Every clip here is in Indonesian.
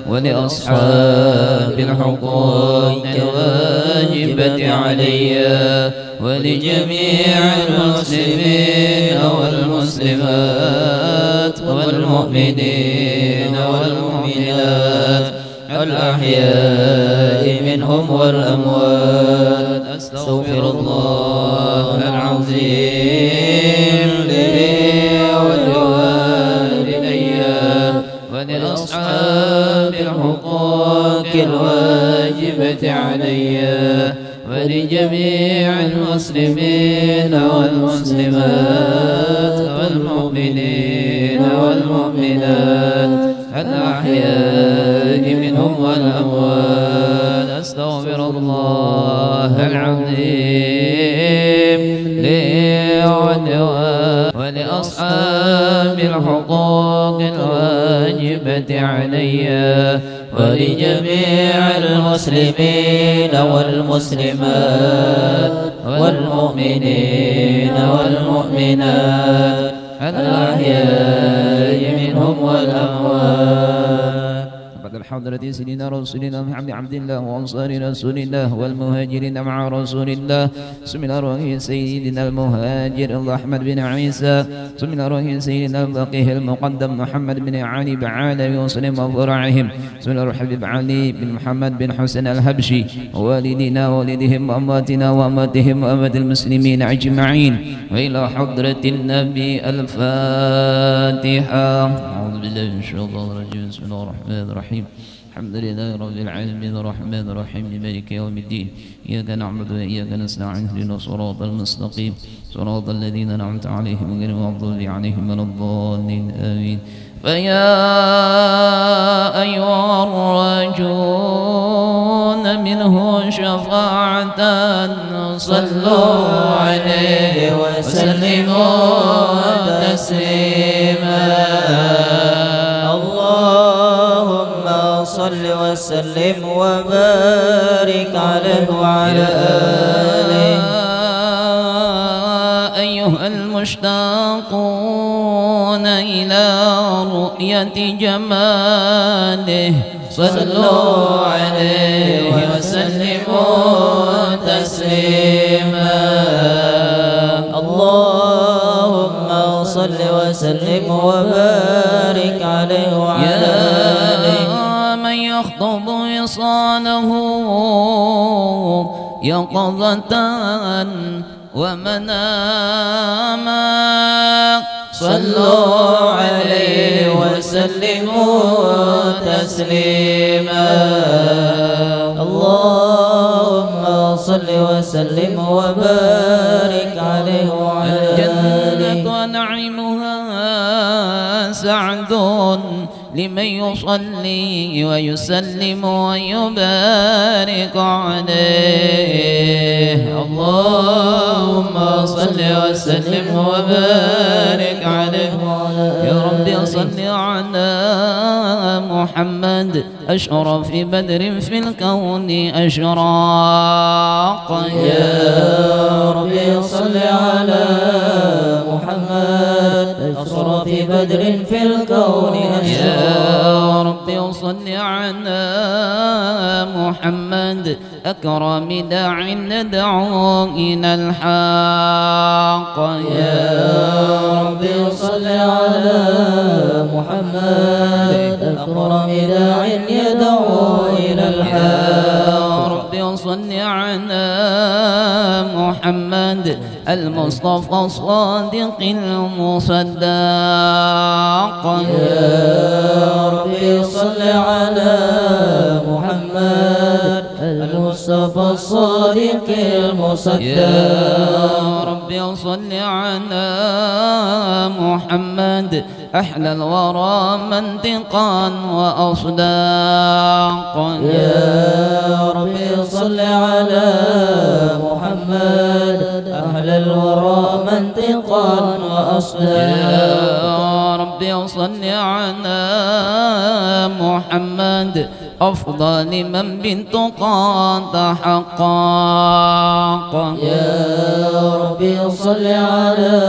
ولأصحاب الحقوق الواجبة علي ولجميع المسلمين والمسلمات والمؤمنين والمؤمنات الأحياء منهم والأموات. أستغفر الله العظيم لي ولوالدي ولأصحاب الحقوق الواجبة علي ولجميع المسلمين والمسلمات والمؤمنين والمؤمنات الأحياء منهم والأموات. أستغفر الله العظيم لي ولأصحاب الحقوق الواجبة علي ولجميع المسلمين والمسلمات والمؤمنين والمؤمنات الأحياء منهم والأموات. بعد الحضرة سيدنا رسول الله محمد عبد الله وأنصار رسول الله والمهاجرين مع رسول الله. بسم الله الرحمن سيدنا المهاجر الله أحمد بن عيسى. بسم الله الرحمن سيدنا الفقيه المقدم محمد بن علي بعالي وسلم وفرعهم. بسم الله الحبيب علي بن محمد بن حسن الحبشي والدنا ووالدهم وأمواتنا وأمواتهم وأموات المسلمين أجمعين. وإلى حضرة النبي الفاتحة. أعوذ بالله من الشيطان الرجيم. بسم الله الرحمن الرحيم. الحمد لله رب العالمين الرحمن الرحيم مالك يوم الدين. إياك نعبد وإياك نستعين اهدنا الصراط المستقيم صراط الذين أنعمت عليهم غير المغضوب عليهم ولا الضالين آمين. فيا أيها الراجون منه شفاعة صلوا عليه وسلموا تسليما. اللهم صل وسلم وبارك عليه وعلى آله. أيها المشتاقون إلى رؤية جماله صلوا عليه وسلموا تسليما. اللهم صل وسلم وبارك عليه وعلى آله. من يخطب وصاله يقظة ومناما صلوا عليه وسلموا تسليما. اللهم صل وسلم وبارك عليه وعلى الجنة ونعيمها سعد لمن يصلي ويسلم ويبارك عليه. اللهم صل وسلم وبارك عليه. يا رب صل على محمد أشرف بدر في الكون أشراق. يا رب صل على محمد أشرف بدر في الكون أشراق. يا رب صل على محمد أكرم داع ندعو إلى الحق. يا رب صل على محمد أكرم داع يدعو إلى الحق. يا رب صل على محمد المصطفى الصادق المصدق. يا رب صل على محمد المصطفى الصادق المصدق. يا رب صل على محمد أحلى الورى منطقا وأصداقا. يا رب صل على محمد أحلى الورى منطقا وأصداقا. يا رب صل على محمد أفضل من بالتقى تحقق. يا ربي صل على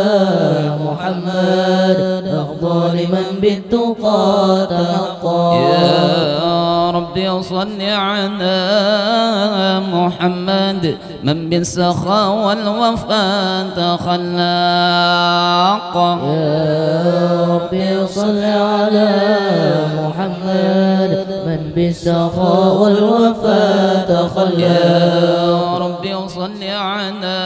محمد أفضل من بالتقى تحقق. يا ربي صل على محمد من بالسخاء والوفاء تخلق. يا ربي صل على محمد من بالسخاء والوفاء تخلق. يا ربي صل على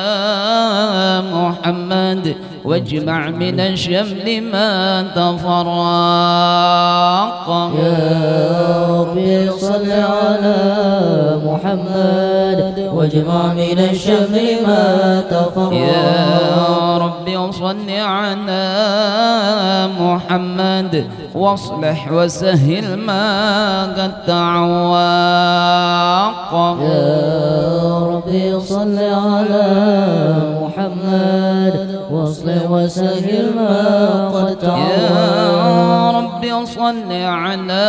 محمد واجمع من الشمل ما تفرق. يا ربي صل على محمد واجمع من الشمل ما تفرق. يا ربي صل على محمد واصلح وسهل ما قد تعوق. يا ربي صل على محمد واصلح وسهل ما قد تعوق. يا ربي صل على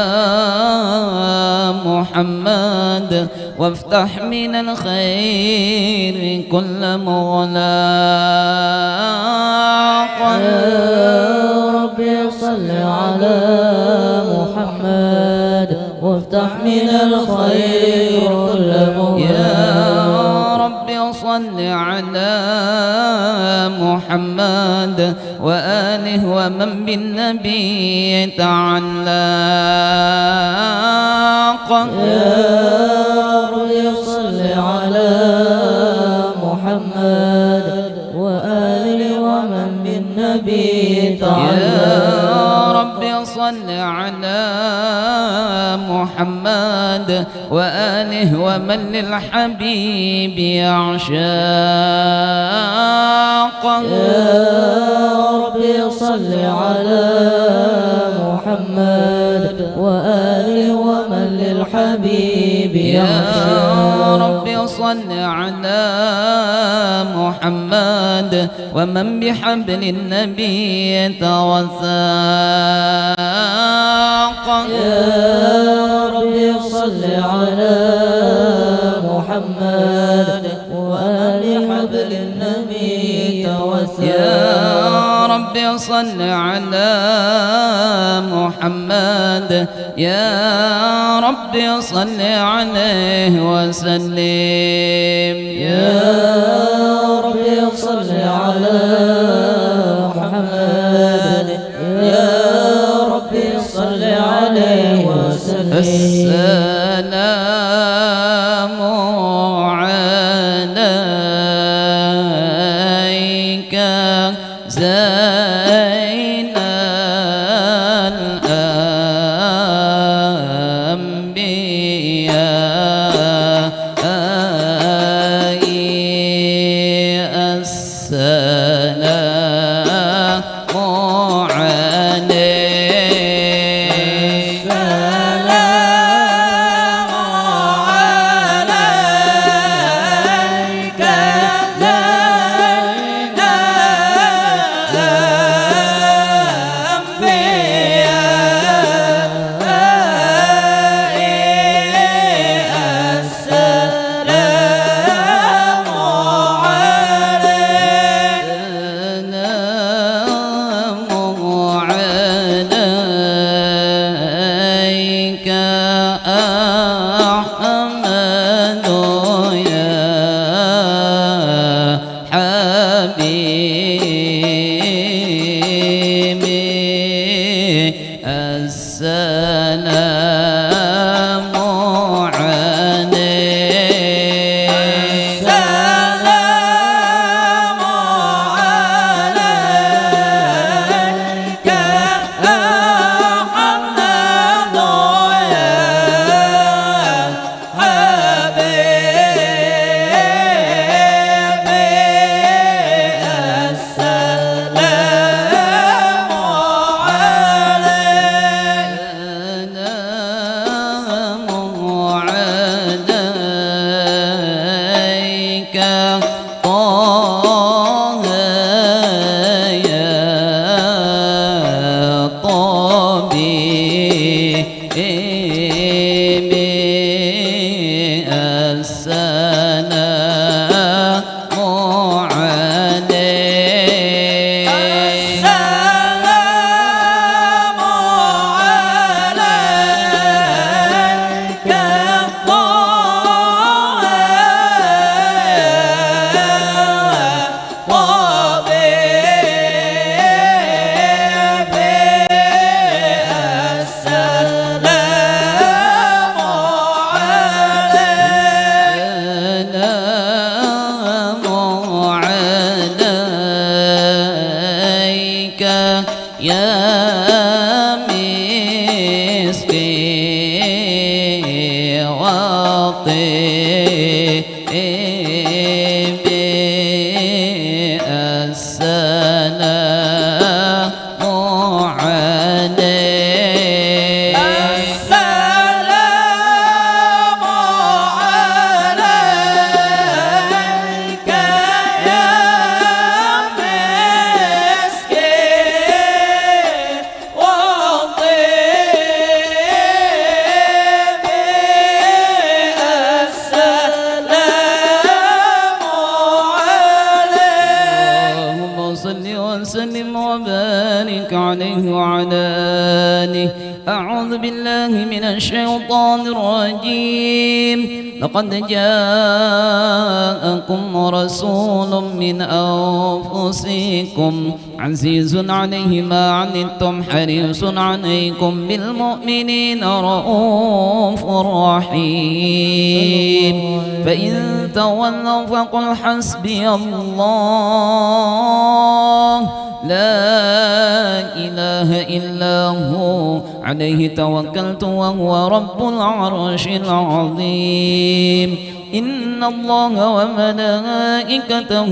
محمد وافتح من الخير كل مغلاق. يا ربي صل على محمد وافتح من الخير كل مغلاق. يا ربي صل على محمد وآله ومن بالنبي تعلق. يا ربي صل على محمد وآله ومن بالنبي تعلق. يا ربي صل على محمد وآله ومن للحبيب يعشاق. يا ربي صل على محمد وآله ومن للحبيب يعشاق. يا ربي صل على محمد ومن بحبل النبي توثاق. يا ربي صل على محمد وآل حبل النبي توثاق. يا ربي صل على محمد يا ربي صل عليه وسلم. يا ربي صل على محمد يا ربي صل عليه وسلم. السلام عليك زين الأنبياء السلام عليك. السلام عليك زين الأنبياء السلام عليك. عليك أحمد يا حبيبي السلام عليك. السلام عليك أحمد يا وسلم وبارك عليه وعلى آله. أعوذ بالله من الشيطان الرجيم. لقد جاءكم رسول من أنفسكم عزيز عليه ما عنتم حريص عليكم بالمؤمنين رؤوف رحيم. فإن تولوا فقل حسبي الله لا إله إلا هو عليه توكلت وهو رب العرش العظيم. إن الله وملائكته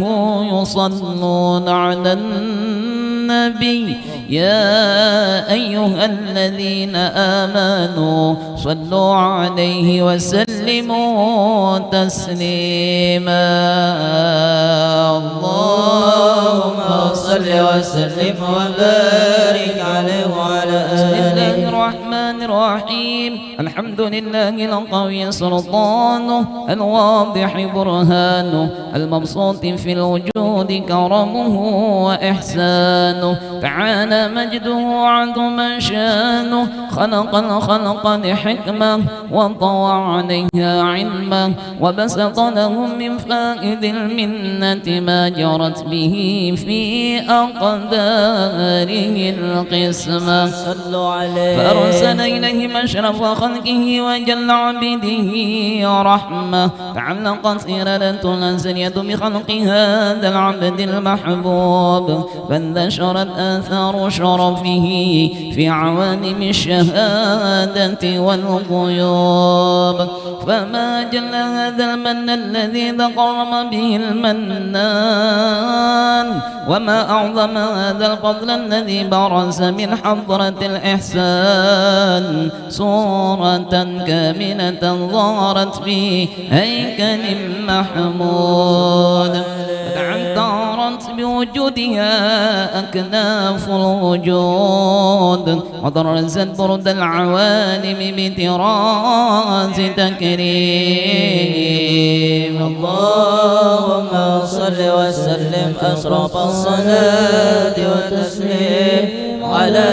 يصلون على النبي يا أيها الذين آمنوا صلوا عليه وسلموا تسليما. اللهم صل وسلم وبارك عليه وعلى آله. بسم الله الرحمن الرحيم. الحمد لله القوي سلطانه الواضح برهانه المبسوط في الوجود كرمه وإحسانه تعالى مجده عظم شانه. خلق الخلق لحكمة وطوى عليها علمه وبسط لهم من فائد المنة ما جرت به في أقداره القسمة. صلوا عليه. فأرسل إليهم أشرف خلقه وجل عبده رحمة تعلقت إرادة الأزلية بخلق هذا العبد المحبوب فانتشرت آثار شرفه في عوالم الشهادة والغيوب. فما جل هذا المن الذي تقرم به المنان وما أعظم هذا الفضل الذي برز من حضرة الإحسان صورة كاملة ظهرت في هيكل محمود تعطرت بوجودها أكناف الوجود وضرزت برد العوالم بطراز تكريم. اللهم صل وسلم أشرف الصلاة والتسليم على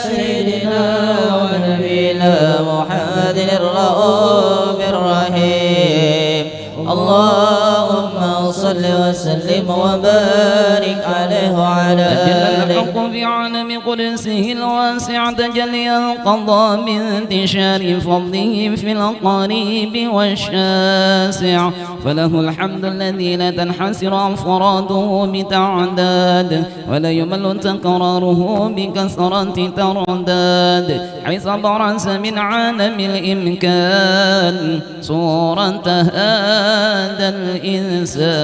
سيدنا ونبينا محمد الرؤوف الرحيم. اللهم صل وسلم وبارك عليه وعلى آله. الحق في عالم قدسه الواسع تجليا قضى من انتشار فضله في القريب والشاسع فله الحمد الذي لا تنحسر أفراده بتعداد ولا يمل تكراره بكثرة ترداد حيث برز من عالم الإمكان صورة هذا الإنسان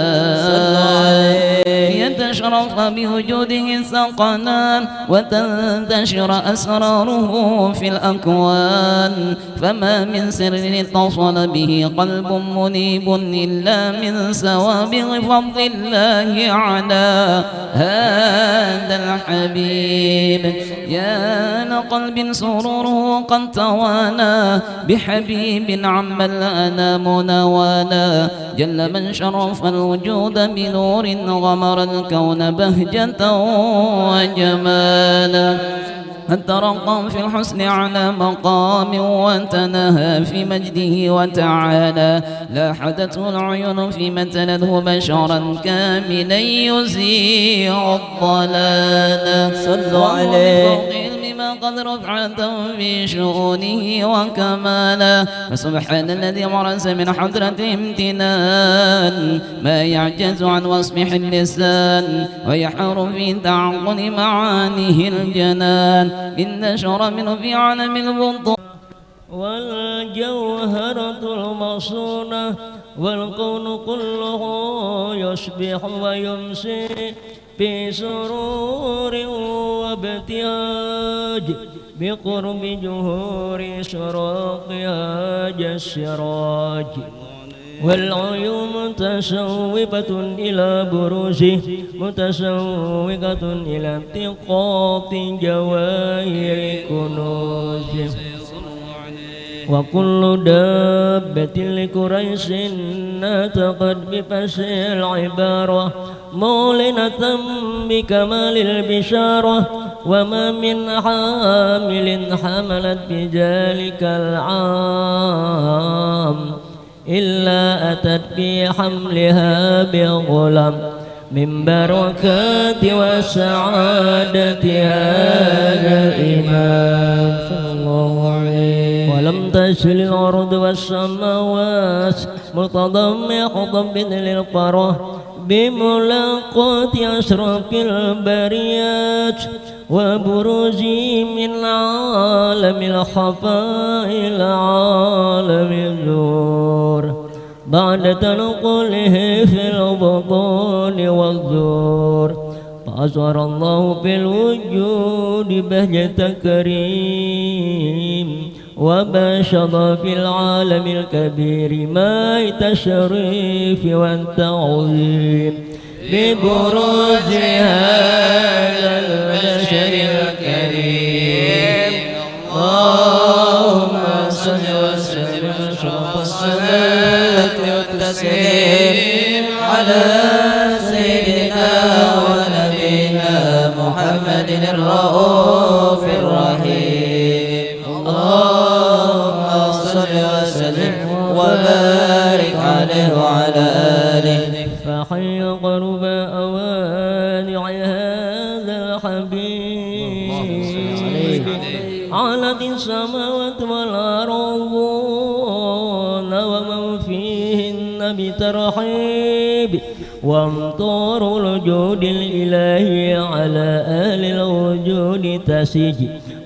يتشرف بوجوده الثقلان وتنتشر أسراره في الأكوان فما من سر اتصل به قلب منيب إلا من سوابغ فضل الله على هذا الحبيب. يا لقلب سروره قد توانى بحبيب عم الأنام نوانا جل من شرف الوجود بنور غمر الكون بهجة وجمالا ترقى في الحسن على مقام وتنهى في مجده وتعالى لاحدته العيون في من تلده بشرا كاملا يزيع الضلال صلوا عليه ما قد رفعته في شؤونه وكمالا فسبحان الذي برز من حضرة امتنان ما يعجز عن وصفه اللسان ويحار في تعقل معانيه الجنان إن نشر منه في عالم البطون والجوهرة المصونة والكون كله يصبح ويمسي بسرور وابتهاج بقرب جهور شراقها السراج والعيون متشوبة إلى بروجه متشوقة إلى التقاط جواهر كنوزه وكل دابة لقريش نطقت بفصح العبارة مولنة بكمال البشارة وما من حامل حملت بذلك العام إلا أتت بحملها بغلام من بركات وسعادة هذا الإمام صلى الله عليه ولم تزل الأرض والسماوات متضمحة بذل الفرح بملاقات أشرف البريات وبروزي من عالم الخفاء إلى عالم النور بعد تنقله في البطون والزور فأظهر الله في الوجود بهجة كريم وبشر في العالم الكبير ما التشريف والتعظيم ببروز هذا البشر الكريم اللهم صل وسلم وشرف الصلاة والتسليم على سيدنا ونبينا محمد الرؤوف الرحيم اللهم صل وسلم وبارك عليه وعلى آله فحي قرب أوانع هذا الحبيب علت السماوات والأرضون ومن فيهن بترحيب وامطار الوجود الإلهي على أهل الوجود تسج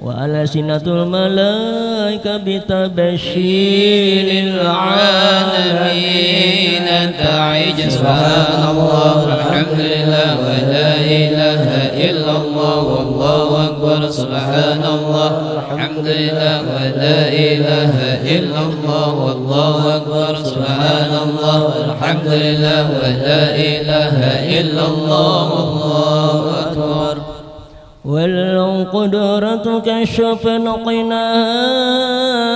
وألسنة الملائكة بتبشير العالمين تعج سبحان الله والحمد لله ولا إله إلا الله والله أكبر سبحان الله والحمد لله ولا إله إلا الله والله أكبر سبحان الله والحمد لله ولا إله إلا الله والله أكبر والقدرة كشف نقنا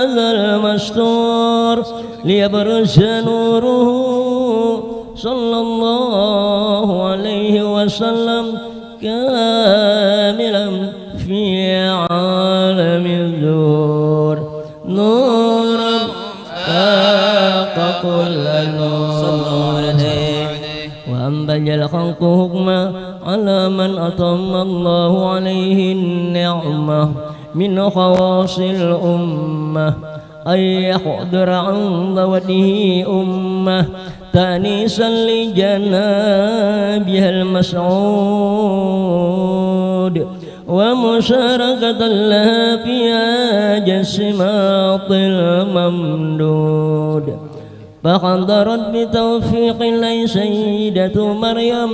هذا المستور ليبرز نوره صلى الله عليه وسلم كاملا في عالم النور نورا فاق كل نور وأنبج الخلق حكما على من أتم الله عليه النعمة من خواص الأمة أن يحضر عند وجهه أمة تأنيسا لجنابها المسعود ومشاركة لها في هاج السماط الممدود فحضرت بتوفيق الله سيدة مريم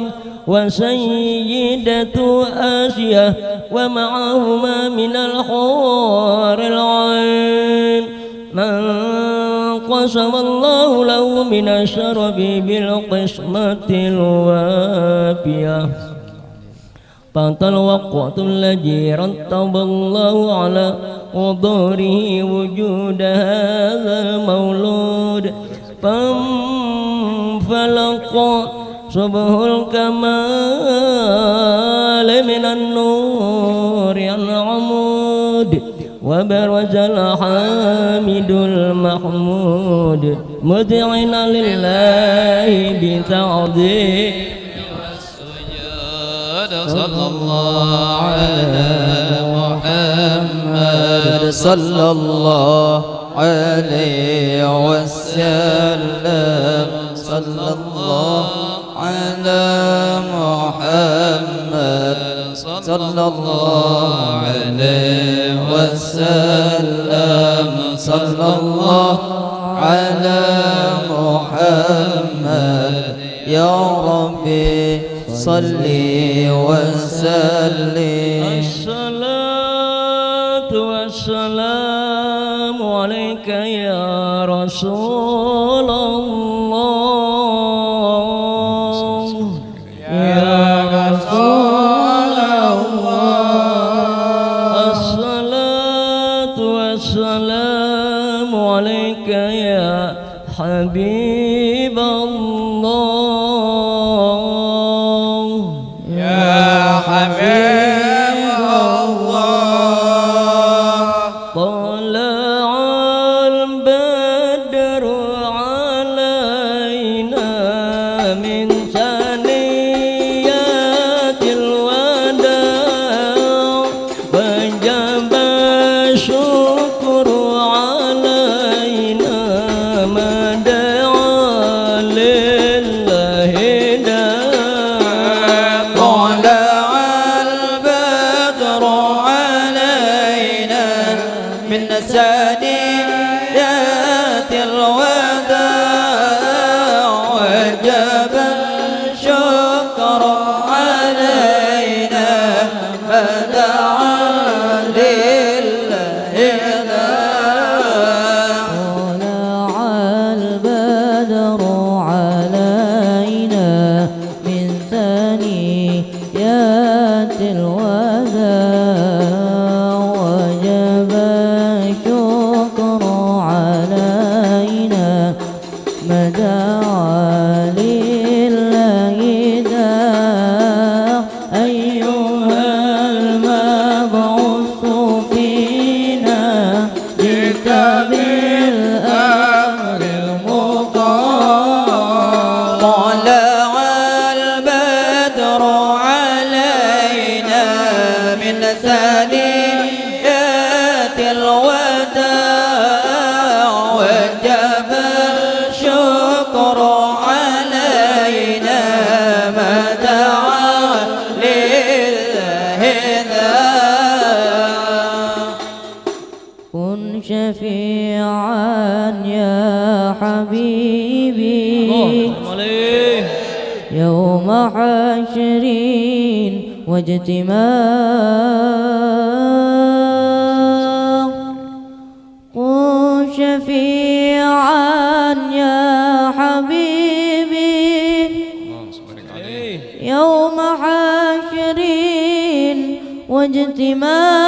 وسيدة آسيا ومعهما من الحور العين من قسم الله له من الشرف بالقسمة الوافية فات الوقت الذي رتب الله على حضوره وجود هذا المولود فانفلق صبح الكمال من النور العمود وبرز الحامد المحمود مذعنا لله بتعظيم والسجود صلى الله على محمد صلى الله عليه وسلم صلى الله على محمد صلى الله عليه وسلم صلى الله على محمد يا ربي صلي وسلم. الصلاة والسلام عليك يا رسول الله يا رسول الله. الصلاة والسلام عليك يا حبيب الله يا حبيب الله. طلع البدر علينا من ثنيات الوداع وجب الشكر علينا ما دعا لله داع. طلع البدر علينا من ثنيات الوداع وجب الشكر علينا ما دعا لله داع. طلع البدر علينا من ثنيات الوداع وجب الشكر علينا ما دعا لله داع. أيها المبعوث فينا جئت بالأمر المطاع. طلع البدر علينا من ثنيات الوداع وجب الشكر علينا ما دعا لله داع. كن شفيعا يا حبيبي يوم حشرين واجتماع. كن شفيعا يا حبيبي يوم حشرين واجتماع.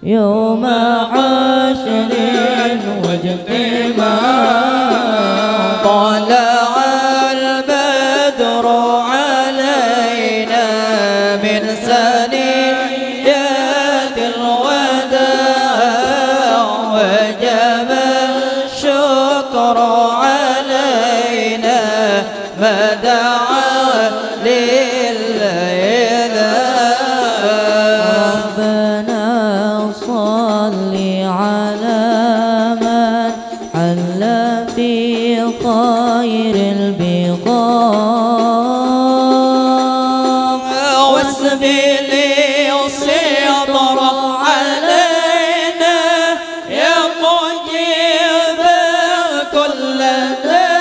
يوم حشر واجتماع. طلع البدر علينا من ثنيات الوداع وجب الشكر علينا ما دعا لله داع. ربنا صل على من حل في خير البقاع. واسبل الصبر علينا يا مجيب كل داع.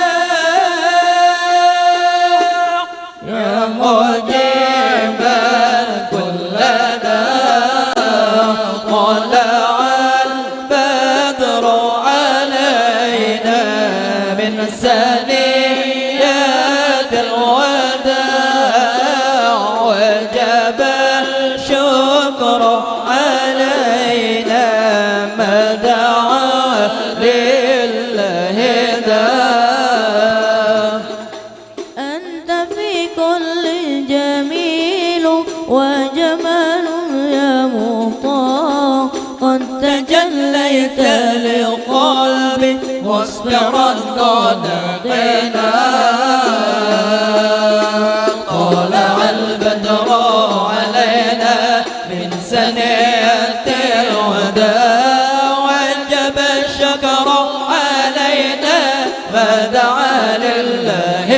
يا مجيب كل داع. طلع البدر تجليت لقلبي مسفرا دون غنى طلع البدر علينا من سنة الوداع وجب الشكر علينا ما دعا لله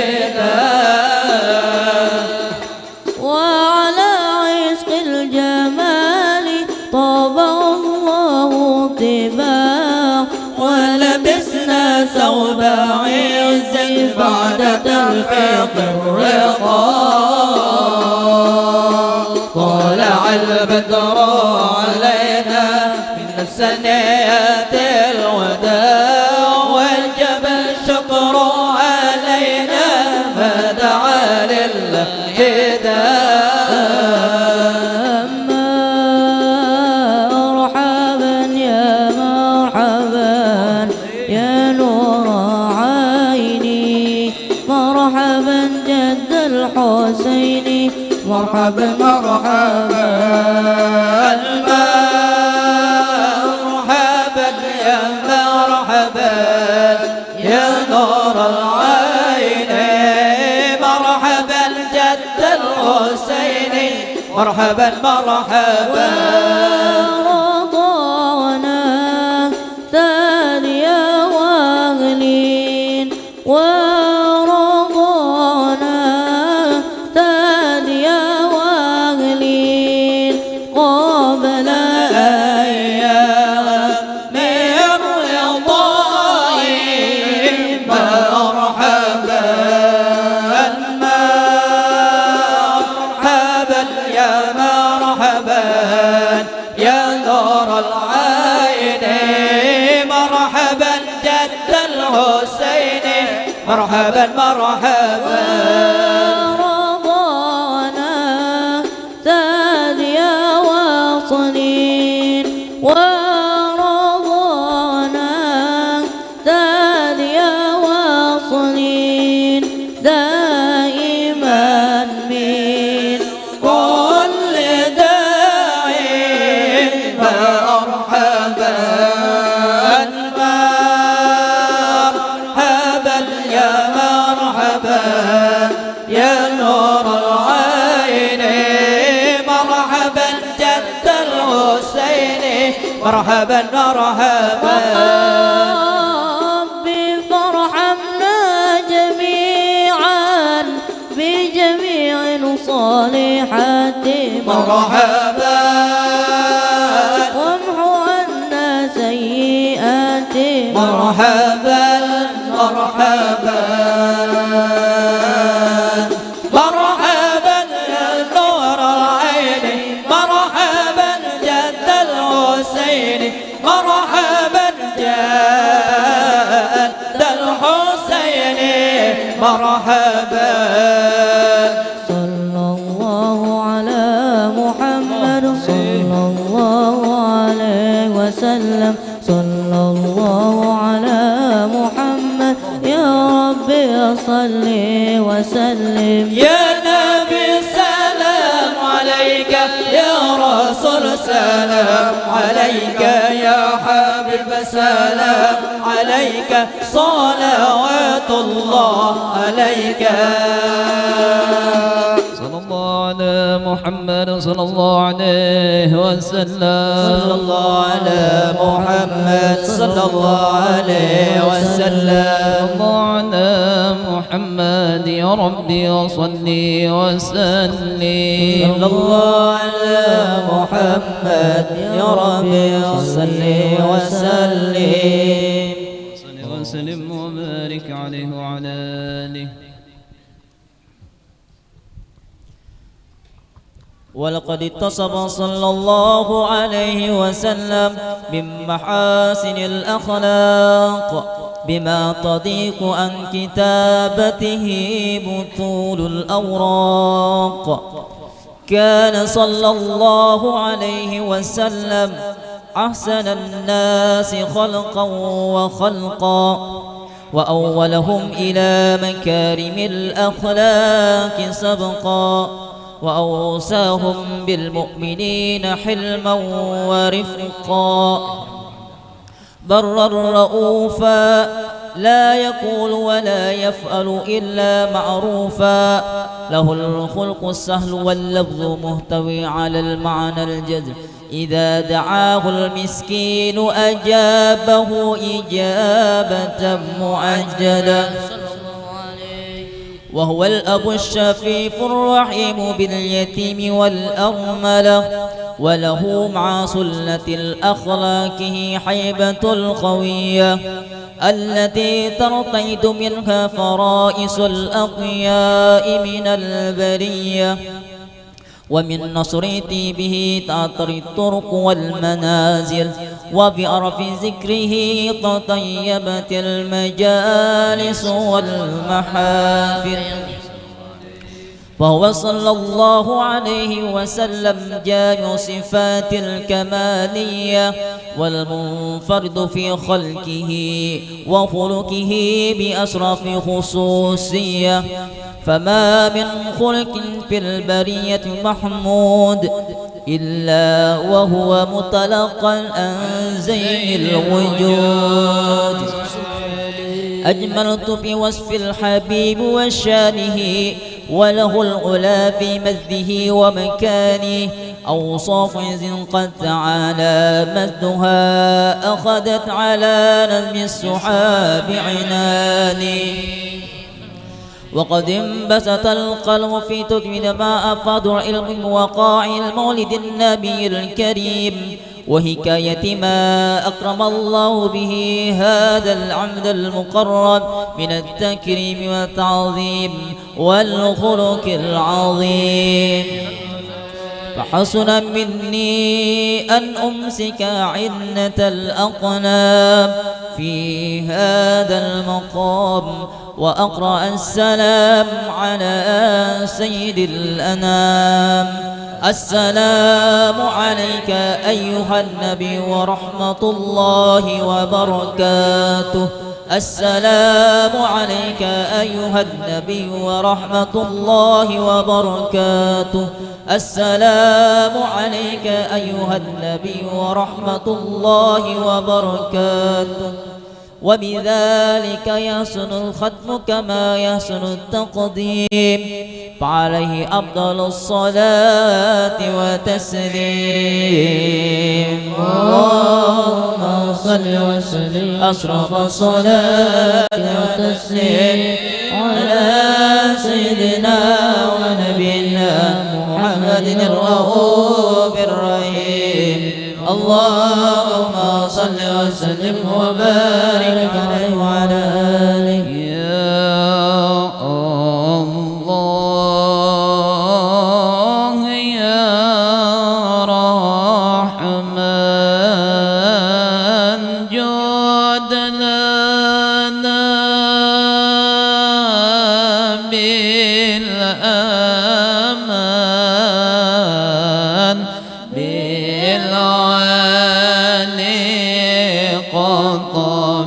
وعلى عشق الجمال طبع الله طباع ولبسنا ثوب عز بعد تلفيق الرضا طلع البدر علينا من سنيات الوداع وجب الشكر علينا ما دعا للهداء مرحبا يا مرحبا يا نور عيني مرحبا جد الحسين مرحبا مرحبا مرحبا يا مرحبا يا نور العين مرحبا جد الحسين مرحبا مرحبا ورضانا ثانيا واغلين ورضانا ثانيا واغلين قبل أيام من رضاي مرحبا مرحبا يا مرحبا يا نور العين مرحبا جد الحسين مرحبا مرحبا ورضانا ثانيا واصلين ورضانا ثانيا واصلين دائما من كل داعي مرحبا مرحبا يا مرحبا يا نور العين مرحبا جد الحسين مرحبا مرحبا ربي فارحمنا جميعا بجميع الصالحات مرحبا وامحو عنا سيئات مرحبا مرحبا مرحبا يا نور العين مرحبا جد الحسين مرحبا جد الحسين مرحبا صلى الله على محمد صلى الله عليه وسلم صلى الله على محمد يا ربي صل وسلم يا نبي سلام عليك يا رسول سلام عليك يا حبيب سلام عليك صلوات الله عليك صلى الله على محمد صلى الله عليه وسلم صلى الله على محمد صلى الله عليه وسلم الله على محمد يا ربي وصلي وسلم صلى الله على محمد يا ربي صل وسلم صل وسلم وبارك عليه وعلى آله. ولقد اتصف صلى الله عليه وسلم من محاسن الأخلاق بما تضيق عن كتابته بطول الأوراق. كان صلى الله عليه وسلم أحسن الناس خلقا وخلقا، وأولهم إلى مكارم الأخلاق سبقا، وأوصاهم بالمؤمنين حلما ورفقا. برا رؤوفا لا يقول ولا يفعل إلا معروفا له الخلق السهل واللفظ مهتوي على المعنى الجذر إذا دعاه المسكين أجابه إجابة معجلة وهو الأب الشفيق الرحيم باليتيم والأرملة وله مع سلة الأخلاق حيبة القوية التي ترتيد منها فرائس الأقياء من البرية ومن نصر به تعطر الطرق والمنازل وبعرف ذكره تطيبت المجالس والمحافل فهو صلى الله عليه وسلم جامع صفات الكمالية والمنفرد في خلقه وخلقه بأشرف خصوصية فما من خلق في البرية محمود إلا وهو متلقى عن زين الوجود أجملت بوصف الحبيب وشانه وله العلا في مده ومكانه أوصاف قد تعالى مدها أخذت على نظم السحاب عناني وقد انبسط القلم في تدوين ما أفاد علم وقاع المولد النبي الكريم وحكاية ما أكرم الله به هذا العبد المقرب من التكريم والتعظيم والخلق العظيم فحسن مني أن أمسك عنة الأقلام في هذا المقام وأقرأ السلام على سيد الأنام السلام عليك أيها النبي ورحمة الله وبركاته السلام عليك أيها النبي ورحمة الله وبركاته السلام عليك أيها النبي ورحمة الله وبركاته وبذلك يحسن الختم كما يحسن التقديم فعليه أفضل الصلاة والتسليم اللهم صل وسلم أشرف الصلاة والتسليم على سيدنا ونبينا محمد الرؤوف الرحيم اللهم صل وسلم وبارك عليه وعلى آله يا الله يا رحمن جود لنا بالأمان بالعالي قطع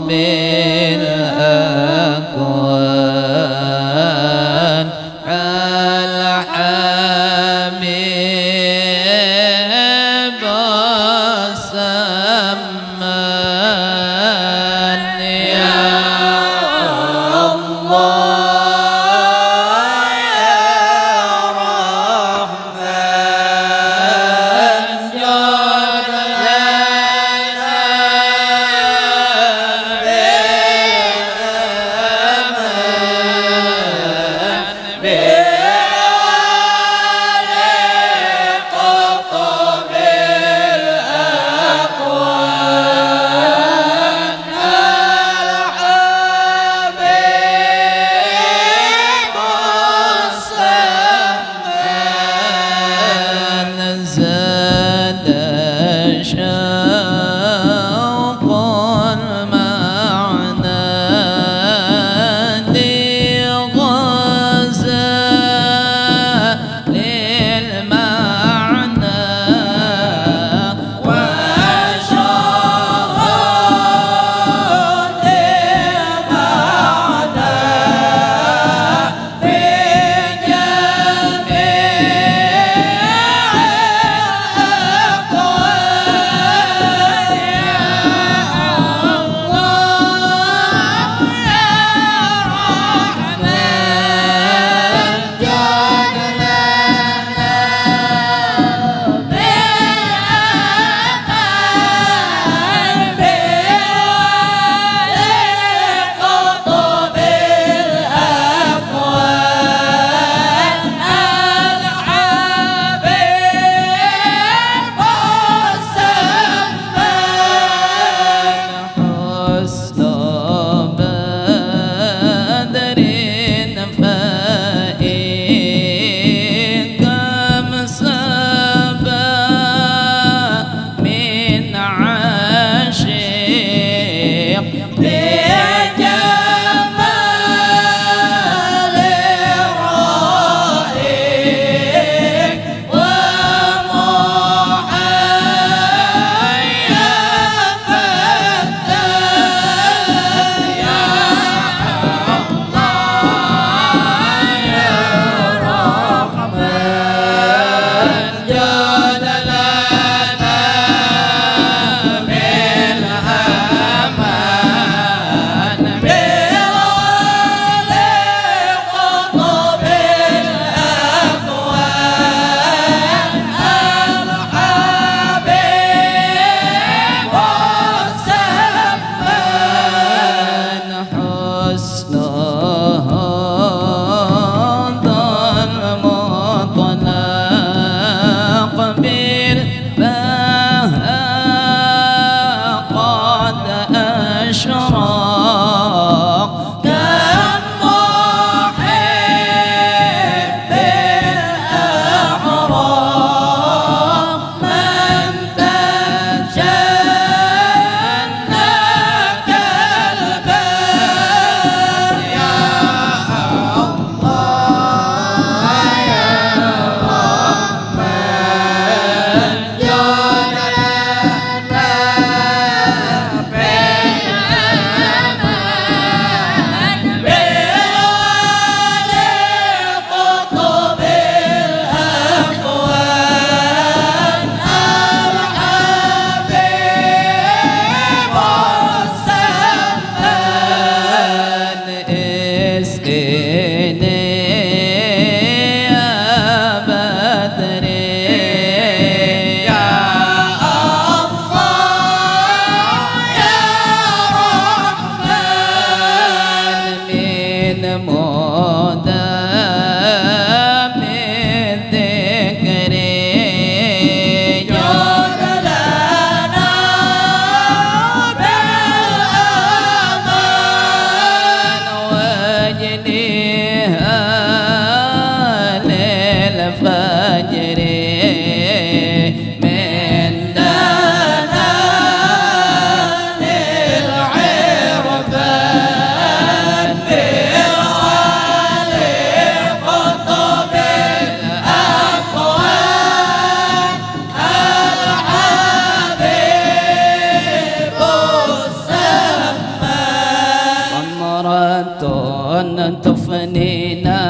تفنينا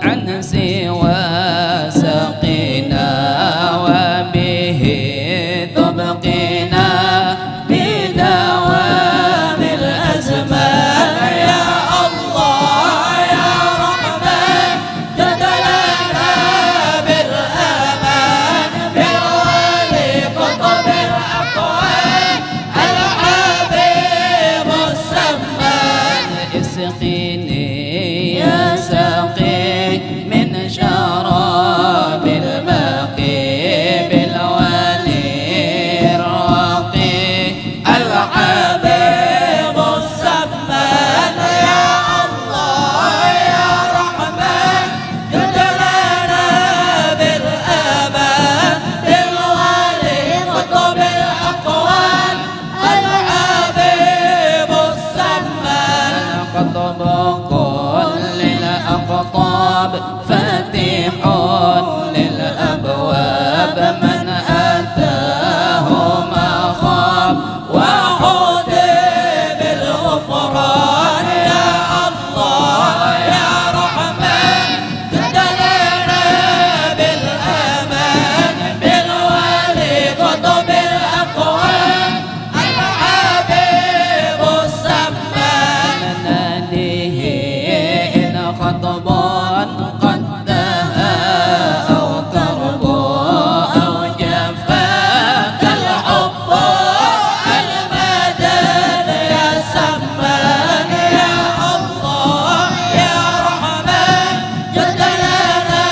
عن سوى سقينا وبه تبقينا بدوام الأزمان يا الله يا رحمن جد لنا بالأمان بالولي قطب الأقوال الحبيب السمان اسقيني يا سقي من شراب الماء بالولي الراقي الحبيب السمان يا الله يا رحمن جد لنا بالأمان بالولي قطب الأقوال الحبيب السمان قطب كل الأقطاب فاتح للأبواب من أتاه ما خاب وحدي بالغفران يا الله يا رحمن جد لنا بالأمان بالولي قطب الأقوال الحبيب السمان ناديه إن خطبان قد دها أو كرب أو جفاك الحب المدد يا سمان يا الله يا رحمن جد لنا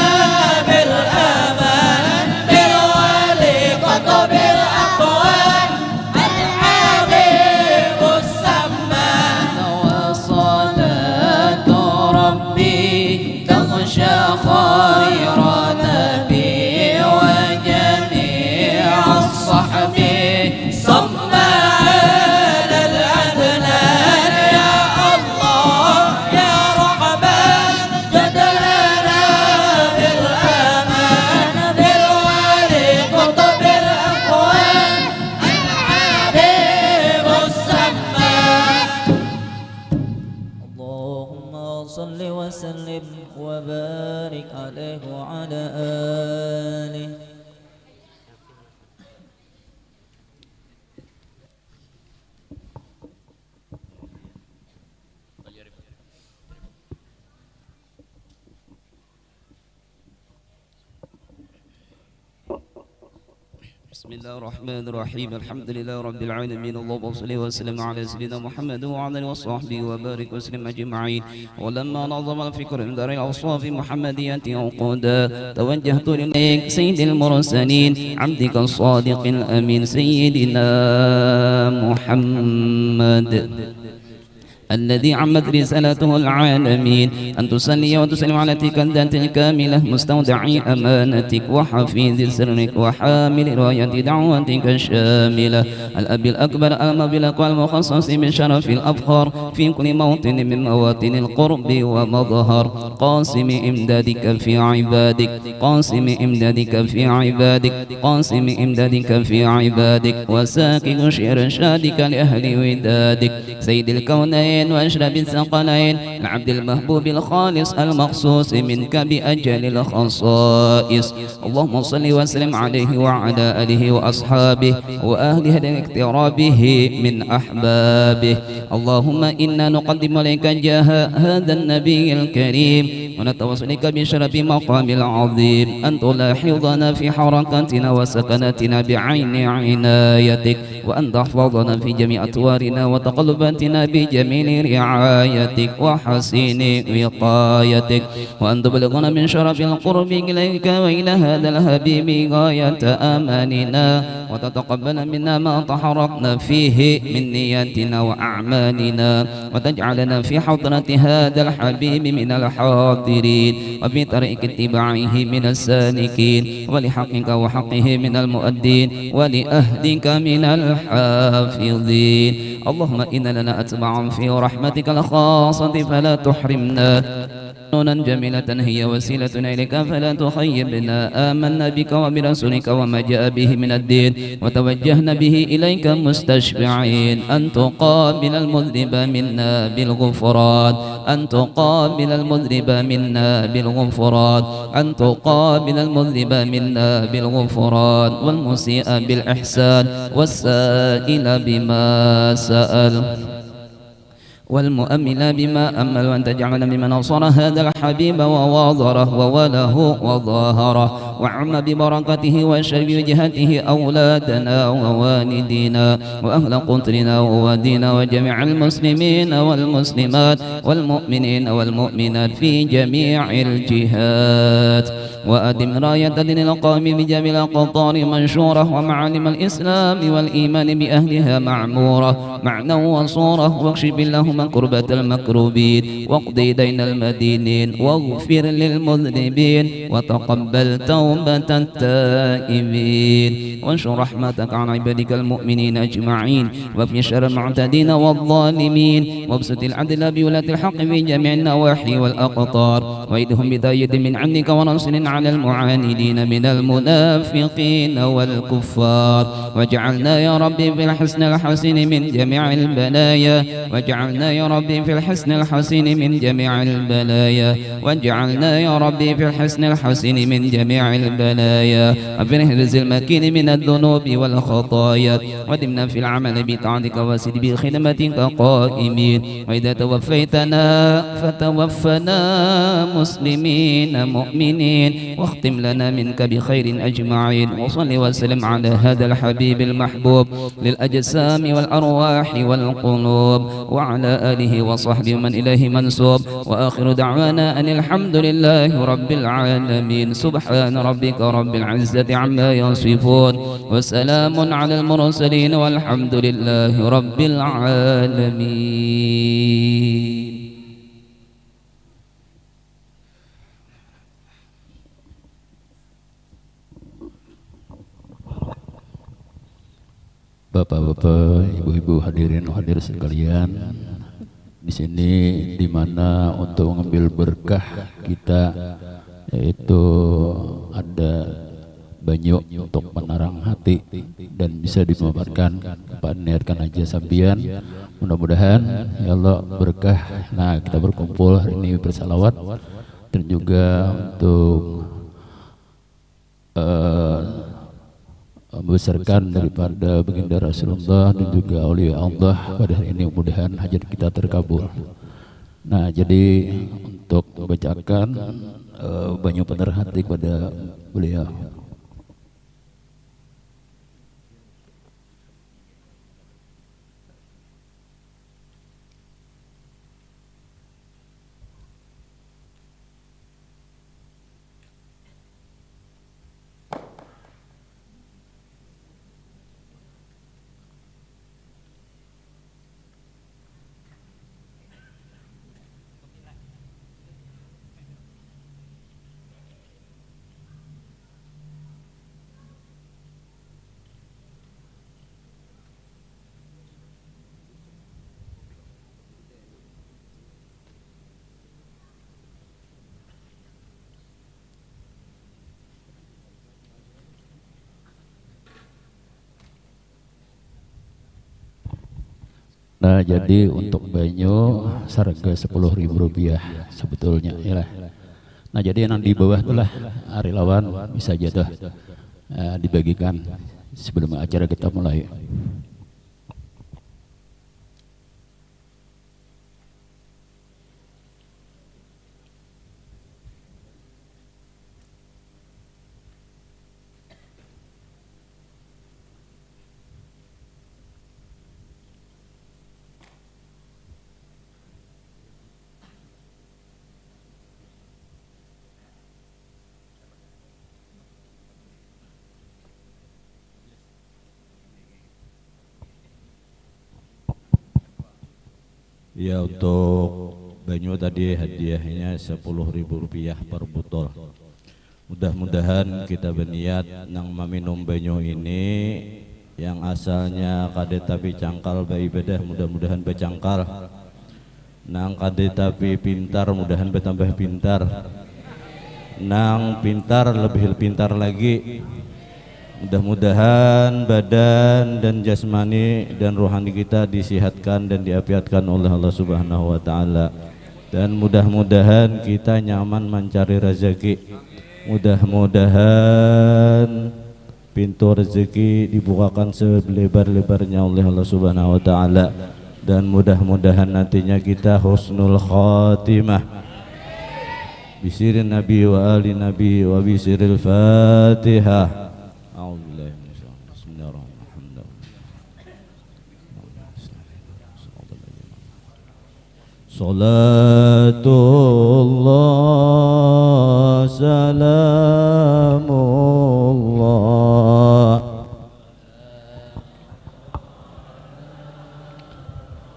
بالأمان بالولي قطب الأقوال الحبيب السمان وصلاة ربي تغشى خير نبي وجميع الصحب صم على العدنان يا الله يا رحمن جد لنا بالأمان بالولي قطب الأقوال الحبيب السمان. اللهم صل وسلم وبارك عليه وعلى آله. بسم الله الرحمن الرحيم الحمد لله رب العالمين اللهم صل وسلم على سيدنا محمد وعلى اله وصحبه وبارك وسلم اجمعين. ولما نظم الفكر من دار الاوصاف محمديه عقودا توجهت اليك سيد المرسلين عبدك الصادق الامين سيدنا محمد الذي عمت رسالته العالمين أن تصلي وتسلم على تلك الذات الكاملة مستودع أمانتك وحفيظ سرك وحامل راية دعوتك الشاملة الأب الأكبر المبلغ والمخصص من شرف الأفخار في كل موطن من مواطن القرب ومظهر قاسم إمدادك في عبادك قاسم إمدادك في عبادك قاسم إمدادك في عبادك وساكن شعر شادك لأهل ودادك سيد الكونين وأشرف الثقلين العبد المحبوب الخالص المخصوص منك بأجل الخصائص. اللهم صل وسلم عليه وعلى آله وأصحابه وأهل اقترابه من أحبابه. اللهم إنا نقدم إليك جاه هذا النبي الكريم ونتوسلك بشرف مقام العظيم أن تلاحظنا في حركاتنا وسكناتنا بعين عنايتك وأن تحفظنا في جميع أطوارنا وتقلباتنا بجميل رعايتك وحسين وقايتك وأن تبلغنا من شرف القرب إليك وإلى هذا الحبيب غاية آماننا وتتقبل منا ما تحركنا فيه من نياتنا وأعمالنا وتجعلنا في حضرة هذا الحبيب من الحاضرين وفي طريق اتباعه من السالكين ولحقك وحقه من المؤدين ولأهدك من الحافظين. اللهم إن لنا أتباعا في رحمتك الخاصة فلا تحرمنا جميلة هي وسيلتنا إليك فلا تخيبنا. آمنا بك وبرسولك وما جاء به من الدين وتوجهنا به إليك مستشفعين أن تقابل المذنب منا بالغفران، أن تقابل المذنب منا بالغفران، أن تقابل المذنب منا بالغفران، والمسيء بالإحسان، والسائل بما سأل، والمؤمل بما أمل، وأن تجعلنا ممن نصر هذا الحبيب وواضره ووله وظاهره، وعم ببركته وشر وجهته أولادنا ووالدينا وأهل قطرنا ووادينا وجميع المسلمين والمسلمات والمؤمنين والمؤمنات في جميع الجهات، وأدم راية دين القوم بجميع الأقطار منشورة، ومعالم الإسلام والإيمان بأهلها معمورة معنى وصورة، واكشف اللهم كربة المكروبين، واقضي دين المدينين، واغفر للمذنبين، وتقبل توبة التائبين، وانشر رحمتك عن عبادك المؤمنين أجمعين، وفي شر المعتدين والظالمين، وابسط العدل بولاة الحق في جميع النواحي والأقطار، وإيدهم بداية من عندك ونصر على المعاندين من المنافقين والكفار، واجعلنا يا ربي في الحسن الحسن من جميع البلايا، واجعلنا يا ربي في الحسن الحسن من جميع البلايا، واجعلنا يا ربي في الحسن الحسن من جميع البلايا، وفي الحرز المكين من الذنوب والخطايا، ودمنا في العمل بطاعتك وسد بخدمتك قائمين، وإذا توفيتنا فتوفنا مسلمين مؤمنين، واختم لنا منك بخير أجمعين، وصل وسلم على هذا الحبيب المحبوب للأجسام والأرواح والقلوب، وعلى آله وصحبه من إليه منسوب، وآخر دعوانا أن الحمد لله رب العالمين. سبحان ربك رب العزة عما يصفون، وسلام على المرسلين، والحمد لله رب العالمين. Bapak-bapak, ibu-ibu, hadirin hadir sekalian, di sini dimana untuk mengambil berkah kita, yaitu ada banyu untuk menarang hati dan bisa dimanfaatkan niatkan aja sambian. Mudah-mudahan ya Allah berkah. Nah, kita berkumpul hari ini bersalawat dan juga untuk membesarkan daripada baginda Rasulullah dan juga aulia Allah pada hari ini, mudah-mudahan hajat kita terkabul. Nah, jadi untuk membacakan banyak penerang hati kepada beliau. Nah, jadi untuk banyu seharga Rp10.000 sebetulnya ya. Nah, jadi yang di bawah itulah relawan bisa aja tuh dibagikan sebelum acara kita mulai. Ya, untuk banyu tadi hadiahnya Rp10.000 per botol. Mudah-mudahan kita berniat nang meminum banyu ini yang asalnya kade tapi cangkal beribadah, mudah-mudahan bercangkal. Nang kade tapi pintar, mudahan bertambah pintar. Nang pintar lebih pintar lagi. Mudah-mudahan badan dan jasmani dan rohani kita disihatkan dan diapiatkan oleh Allah Subhanahu wa taala. Dan mudah-mudahan kita nyaman mencari rezeki. Mudah-mudahan pintu rezeki dibukakan selebar-lebarnya oleh Allah Subhanahu wa taala. Dan mudah-mudahan nantinya kita husnul khatimah bisirin nabi wa ali nabi wa bisiril fatihah. Salatullah salamullah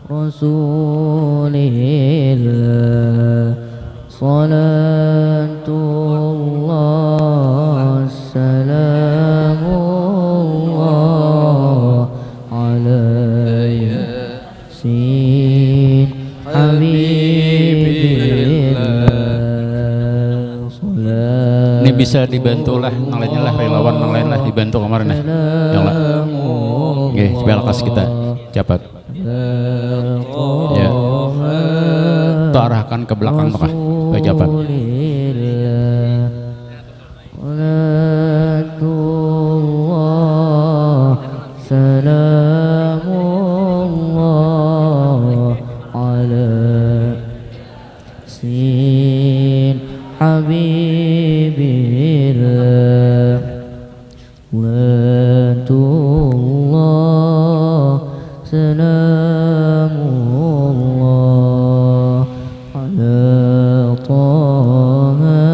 Rasulillah, salatullah salamullah ala yasin habibillah. Ini bisa dibantu lah, yang lainnya lah relawan, yang lain lah dibantu kemarin ya. Yang lah. Oke, spell kas kita cepat. Ya. Tuh arahkan ke belakang Pak. Baik cepat. Salamullah ala sin habibillah. Salatullah salamullah ala taha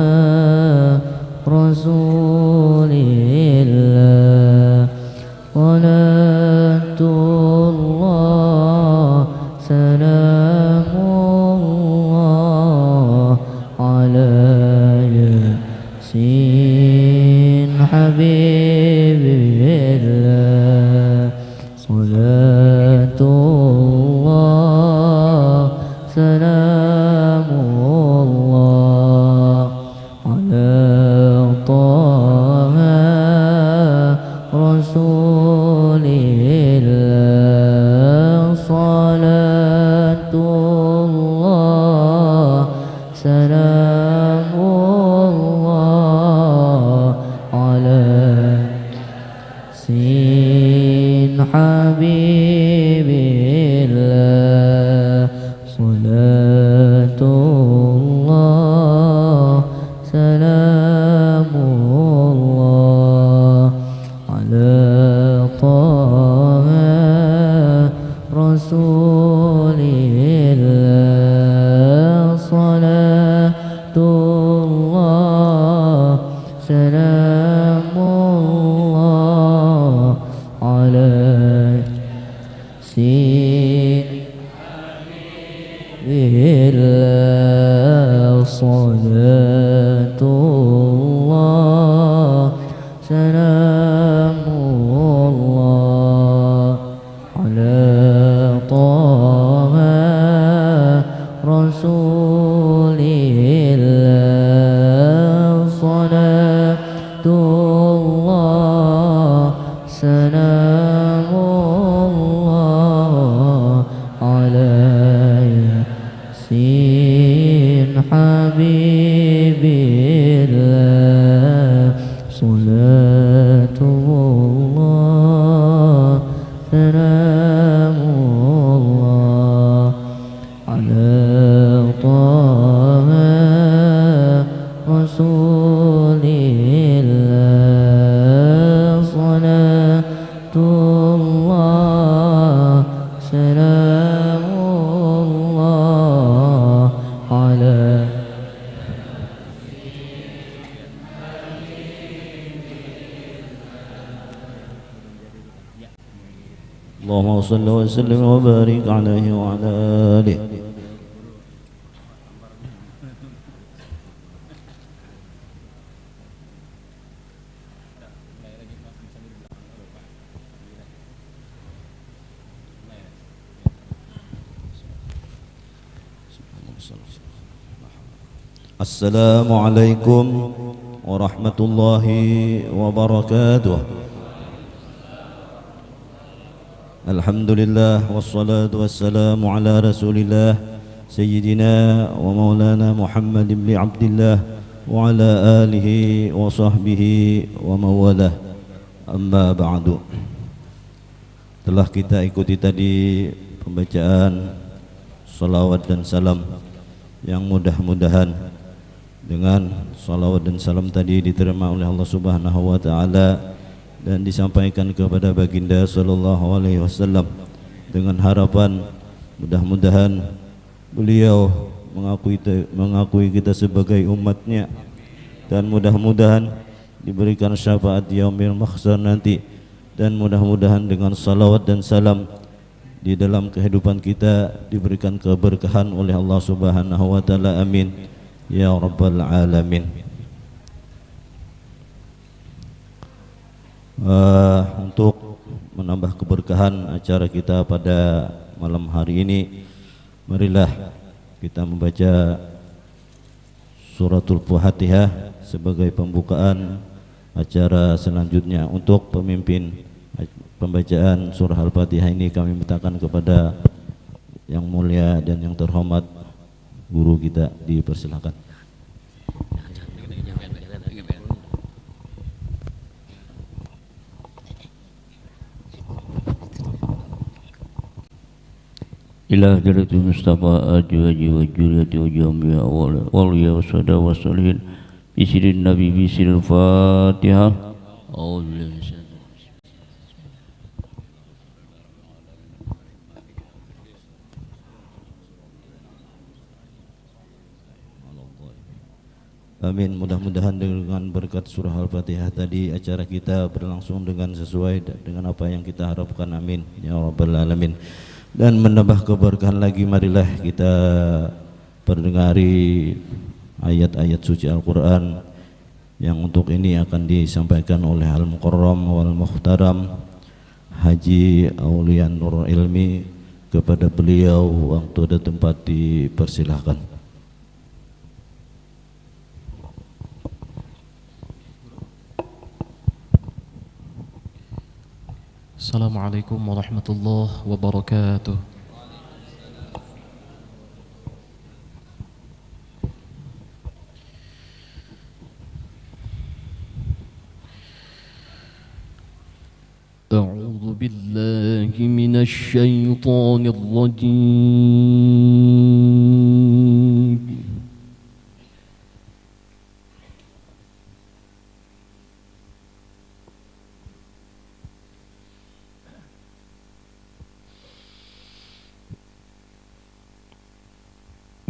rasulillah. Salatullah salamullah ala yasin habibillah. Salatullah salamullah ala taha rasulillah. Salatullah salamullah ala sin habibillah. Salatullah salamullah ala taha rasulillah. Salatullah salamullah ala sin habibillah. Salatullah salamullah ala taha rasulillah. Salatullah salamullah ala yasin habibillah. Salatullah salamullah ala taha rasulillah. Salatullah salamullah ala Allahumma salli wa sallim wa barik alaihi wa ala alihi. Assalamualaikum warahmatullahi wabarakatuh. Alhamdulillah wassalatu wassalamu ala Rasulillah Sayyidina wa maulana Muhammad ibn Abdillah wa ala alihi wa sahbihi wa mawalah. Amma ba'du. Telah kita ikuti tadi pembacaan salawat dan salam yang mudah-mudahan dengan salawat dan salam tadi diterima oleh Allah Subhanahu wa taala dan disampaikan kepada baginda sallallahu alaihi wasallam dengan harapan mudah-mudahan beliau mengakui kita sebagai umatnya dan mudah-mudahan diberikan syafaat yaumil mahsyar nanti dan mudah-mudahan dengan salawat dan salam di dalam kehidupan kita diberikan keberkahan oleh Allah Subhanahu wa taala. Amin ya rabbal alamin. Untuk menambah keberkahan acara kita pada malam hari ini, marilah kita membaca suratul Fatihah sebagai pembukaan acara selanjutnya. Untuk pemimpin pembacaan surah Al-Fatihah ini kami mintakan kepada yang mulia dan yang terhormat guru kita, dipersilakan. Ilah jalatul Mustafa ajwaji wa juriyati wa jami'a waliya wa sada wa salihin bisirin nabi bisiril Fatihah. Amin. Mudah-mudahan dengan berkat surah Al-Fatihah tadi acara kita berlangsung dengan sesuai dengan apa yang kita harapkan. Amin ya rabbal alamin. Dan menambah keberkahan lagi, marilah kita perdengari ayat-ayat suci Al-Quran yang untuk ini akan disampaikan oleh Al-Mukarram wal Muhtaram Haji Aulia Nur Ilmi. Kepada beliau waktu dan tempat dipersilahkan. Assalamualaikum warahmatullahi wabarakatuh. A'udzu billahi minasy syaithanir rajim.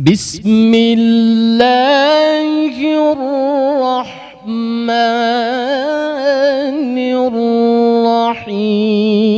Bismillahirrahmanirrahim.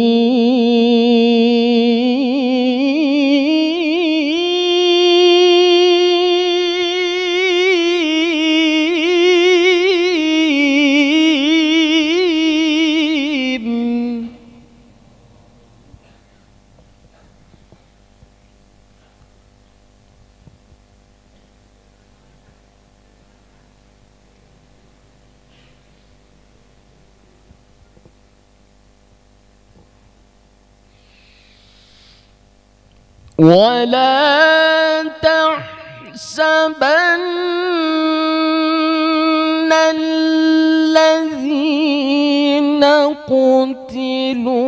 ولا تحسبن الذين قتلوا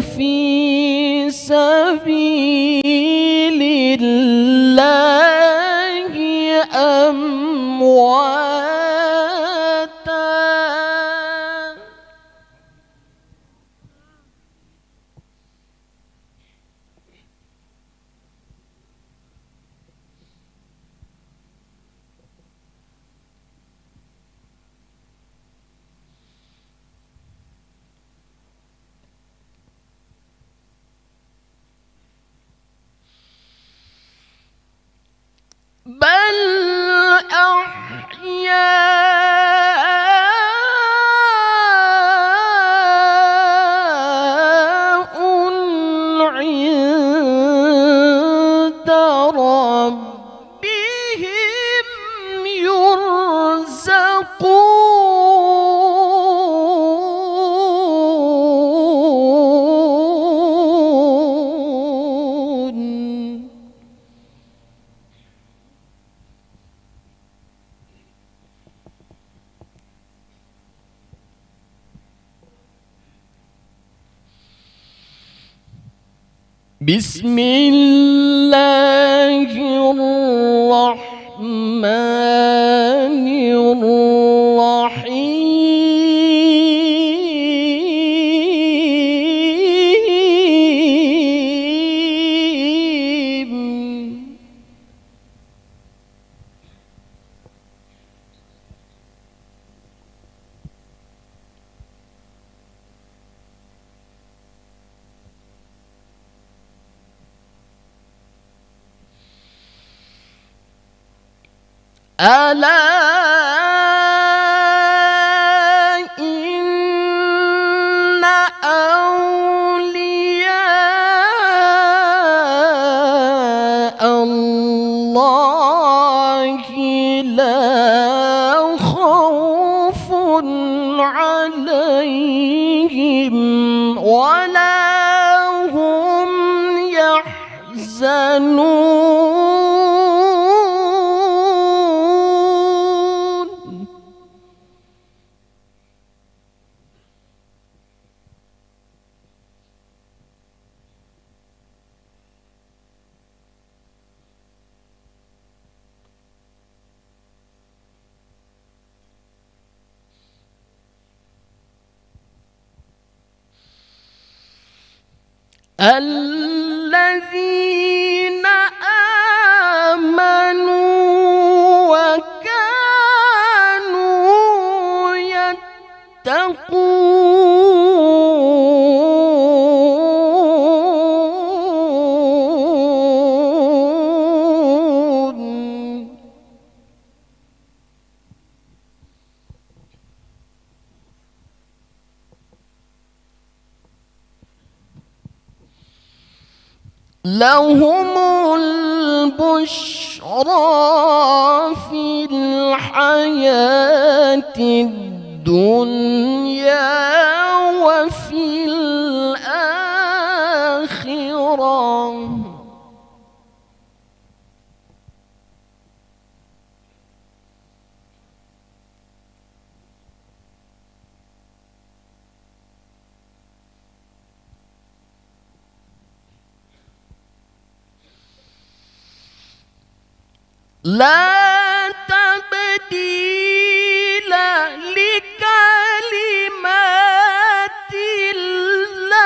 في سبيل الله أمواتا بل أحياء عند ربهم بسم الله الرحمن الرحيم ألا إن أولياء الله لا خوف عليهم ولا هم يحزنون الذين آمنوا وكانوا يتقون لهم البشرى في الحياة الدنيا وفي الآخرة لا تبديل لكلمات الله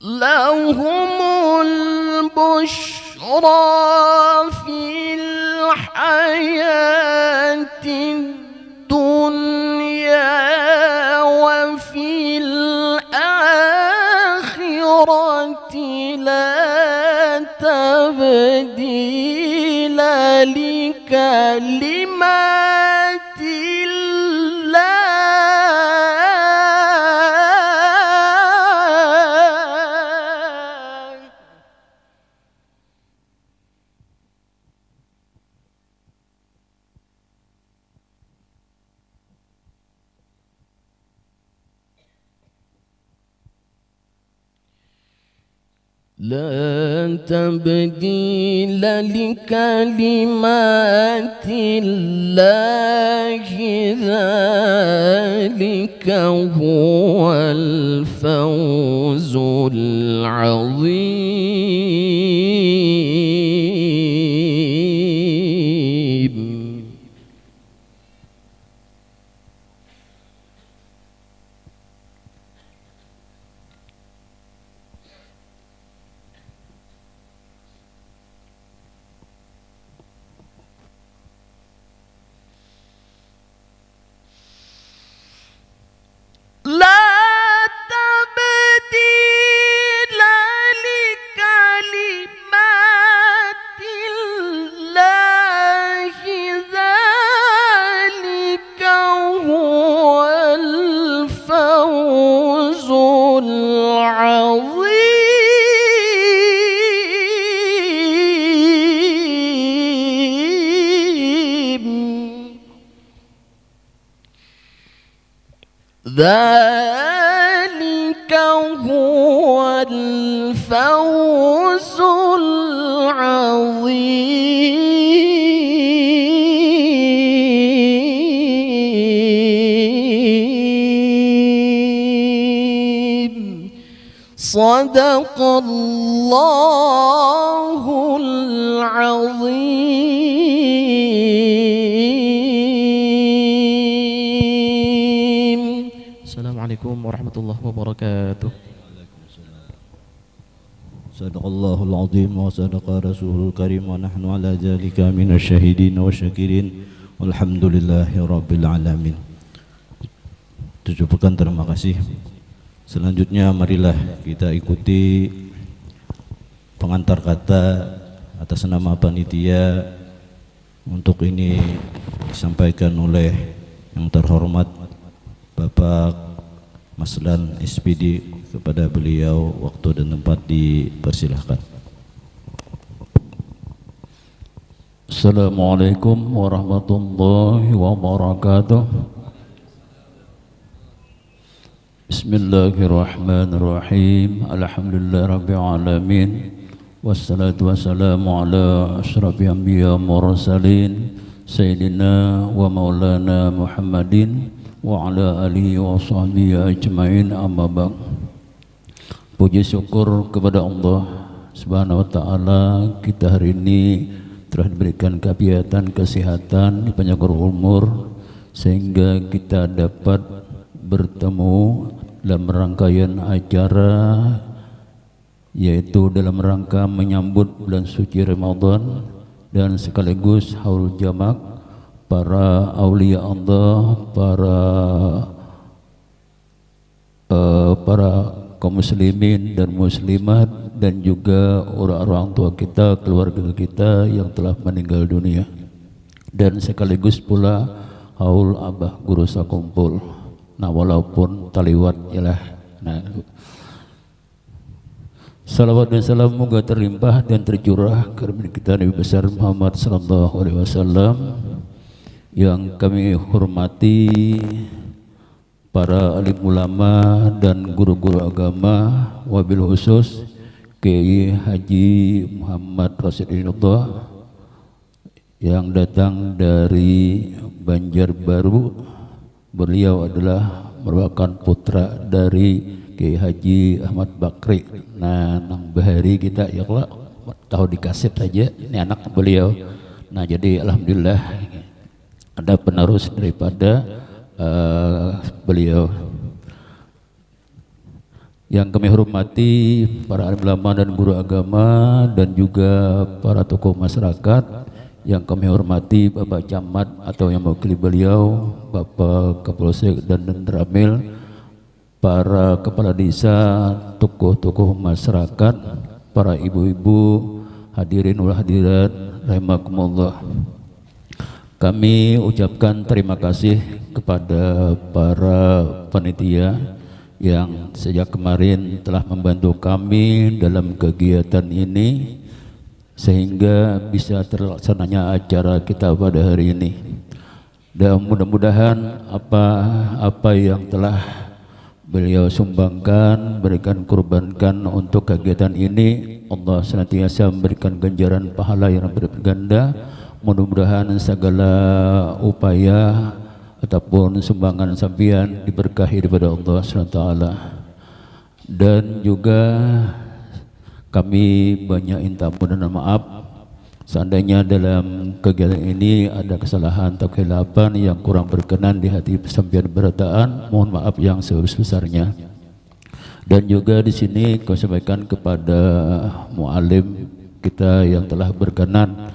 لهم البشرى في الحياة الدنيا وفي الآخرة لا تبديل لكلمات الله لا تبديل لكلمات الله ذلك هو الفوز العظيم لا تبديل لكلمات ذلك هو الفوز العظيم صدق الله العظيم. Assalamualaikum warahmatullahi wabarakatuh. Sadaqallahul azim wa sadaqa rasulul karim wa nahnu ala zalika minasy syahidin wa syakirin walhamdulillahi rabbil alamin. Tujuhkan terima kasih. Selanjutnya marilah kita ikuti pengantar kata atas nama panitia untuk ini disampaikan oleh yang terhormat Bapak Maslan SPD. Kepada beliau waktu dan tempat dipersilahkan. Assalamualaikum warahmatullahi wabarakatuh. Bismillahirrahmanirrahim. Alhamdulillahirabbil alamin. Wassalatu wassalamu ala asyrafil anbiya mursalin sayyidina wa maulana Muhammadin wa ala alihi wa sahbihi ajma'in, amma ba'd. Puji syukur kepada Allah Subhanahu wa taala, kita hari ini telah diberikan kegiatan kesehatan, panjang umur sehingga kita dapat bertemu dalam rangkaian acara, yaitu dalam rangka menyambut bulan suci Ramadan dan sekaligus haul jamak para aulia Allah, para kaum muslimin dan muslimat, dan juga orang-orang tua kita, keluarga kita yang telah meninggal dunia, dan sekaligus pula haul abah guru sakumpul. Nah, walaupun taliwat ialah salawat dan salam moga terlimpah dan tercurah kepada kita Nabi besar Muhammad sallallahu alaihi wasallam. Yang kami hormati para alim ulama dan guru-guru agama, wabil khusus Kiai Haji Muhammad Rasidillah yang datang dari Banjarbaru. Beliau adalah merupakan putra dari Kiai Haji Ahmad Bakri. Nah, nang bahari kita ya kalau tahu di kaset aja ini anak beliau. Nah, jadi alhamdulillah ada penerus daripada beliau. Yang kami hormati para alim ulama dan guru agama dan juga para tokoh masyarakat. Yang kami hormati Bapak Camat atau yang mewakili beliau, Bapak Kapolsek dan Ramil, para kepala desa, tokoh-tokoh masyarakat, para ibu-ibu, hadirin wal hadirat rahimakumullah. Kami ucapkan terima kasih kepada para panitia yang sejak kemarin telah membantu kami dalam kegiatan ini sehingga bisa terlaksananya acara kita pada hari ini. Dan mudah-mudahan apa yang telah beliau sumbangkan, berikan, kurbankan untuk kegiatan ini, Allah senantiasa memberikan ganjaran pahala yang berganda. Mudah-mudahan segala upaya ataupun sumbangan sampian diberkahi daripada Allah SWT. Dan juga kami banyak minta dan maaf seandainya dalam kegiatan ini ada kesalahan atau kehilapan yang kurang berkenan di hati sampian berataan, mohon maaf yang sebesar-besarnya. Dan juga di sini kami sampaikan kepada mu'alim kita yang telah berkenan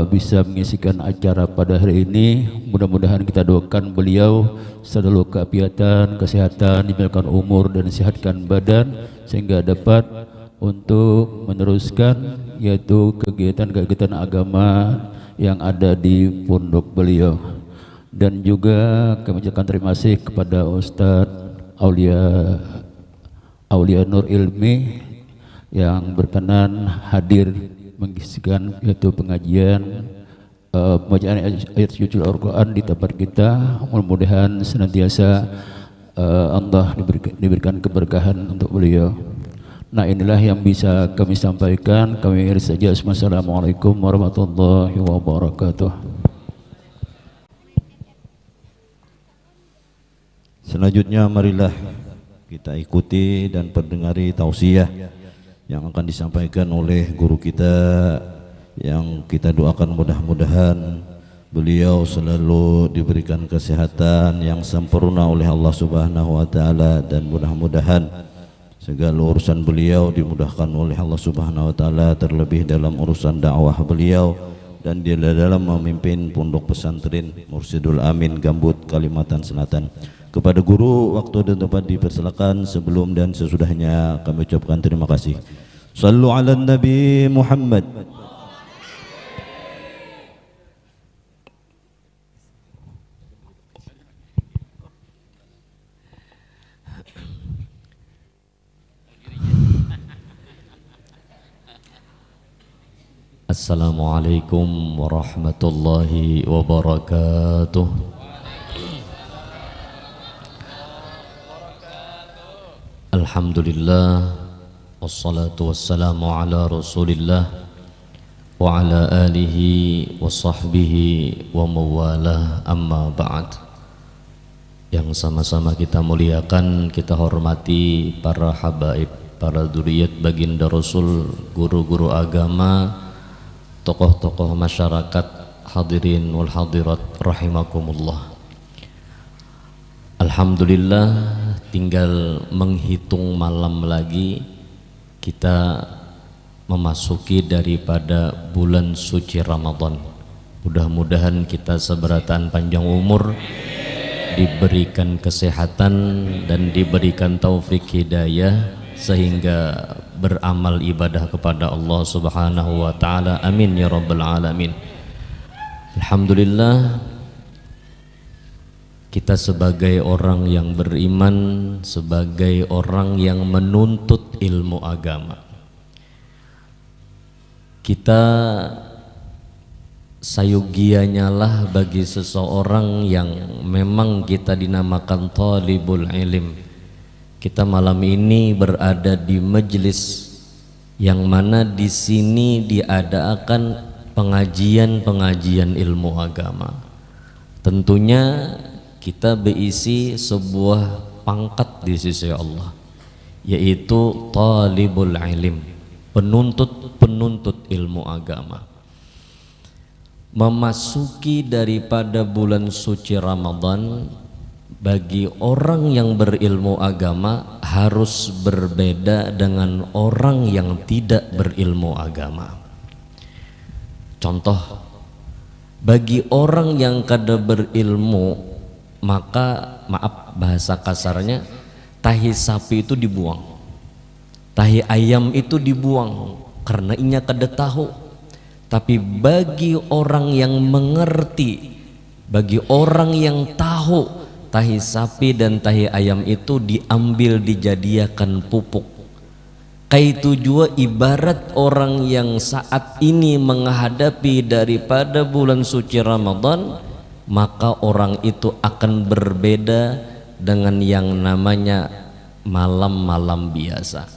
bisa mengisikan acara pada hari ini. Mudah-mudahan kita doakan beliau selalu keapiatan, kesehatan, diberikan umur dan sehatkan badan sehingga dapat untuk meneruskan yaitu kegiatan-kegiatan agama yang ada di pondok beliau. Dan juga kami ucapkan terima kasih kepada Ustadz Aulia Nur Ilmi yang berkenan hadir mengisikan yaitu pengajian pembacaan ayat suci Al-Quran di tempat kita. Mudah-mudahan senantiasa Allah diberikan keberkahan untuk beliau. Nah, inilah yang bisa kami sampaikan. Kami akhiri saja. Assalamualaikum warahmatullahi wabarakatuh. Selanjutnya marilah kita ikuti dan perdengari tausiah yang akan disampaikan oleh guru kita, yang kita doakan mudah-mudahan beliau selalu diberikan kesehatan yang sempurna oleh Allah Subhanahu wa taala, dan mudah-mudahan segala urusan beliau dimudahkan oleh Allah Subhanahu wa taala, terlebih dalam urusan dakwah beliau dan dia dalam memimpin pondok pesantren Mursyidul Amin Gambut Kalimantan Selatan. Kepada guru, waktu dan tempat dipersilakan. Sebelum dan sesudahnya kami ucapkan terima kasih. Sallu ala Nabi Muhammad. Assalamualaikum warahmatullahi wabarakatuh. Alhamdulillah, wassalatu wassalamu ala rasulillah wa ala alihi wa sahbihi wa mawalah, amma ba'd. Yang sama-sama kita muliakan, kita hormati para habaib, para dzurriyyat baginda Rasul, guru-guru agama, tokoh-tokoh masyarakat, hadirin wal hadirat rahimakumullah. Alhamdulillah, tinggal menghitung malam lagi kita memasuki daripada bulan suci Ramadan. Mudah-mudahan kita seberatan panjang umur, diberikan kesehatan dan diberikan taufik hidayah sehingga beramal ibadah kepada Allah Subhanahu wa taala. Amin ya rabbal alamin. Alhamdulillah, kita sebagai orang yang beriman, sebagai orang yang menuntut ilmu agama, kita sayugianya lah bagi seseorang yang memang kita dinamakan talibul ilm. Kita malam ini berada di majelis yang mana di sini diadakan pengajian-pengajian ilmu agama. Tentunya kita berisi sebuah pangkat di sisi Allah, yaitu talibul ilm, penuntut ilmu agama. Memasuki daripada bulan suci Ramadan, bagi orang yang berilmu agama harus berbeda dengan orang yang tidak berilmu agama. Contoh, bagi orang yang kada berilmu, maka maaf bahasa kasarnya, tahi sapi itu dibuang, tahi ayam itu dibuang karena inya kada tahu. Tapi bagi orang yang mengerti, bagi orang yang tahu, tahi sapi dan tahi ayam itu diambil dijadikan pupuk. Kaitu jua ibarat orang yang saat ini menghadapi daripada bulan suci Ramadan, maka orang itu akan berbeda dengan yang namanya malam-malam biasa.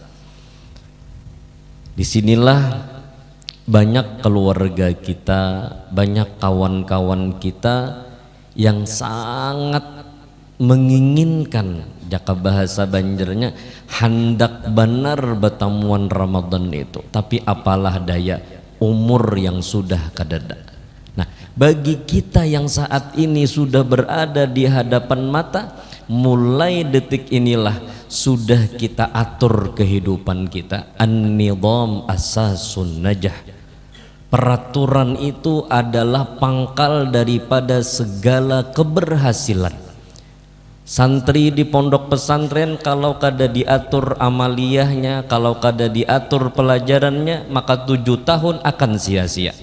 Disinilah banyak keluarga kita, banyak kawan-kawan kita yang sangat menginginkan, jaka bahasa Banjarnya, hendak benar bertemuan Ramadan itu, tapi apalah daya, umur yang sudah kadada. Nah, bagi kita yang saat ini sudah berada di hadapan mata, mulai detik inilah sudah kita atur kehidupan kita. An-nidham asasun najah. Peraturan itu adalah pangkal daripada segala keberhasilan. Santri di pondok pesantren kalau kada diatur amaliyahnya, kalau kada diatur pelajarannya, maka 7 tahun akan sia-sia.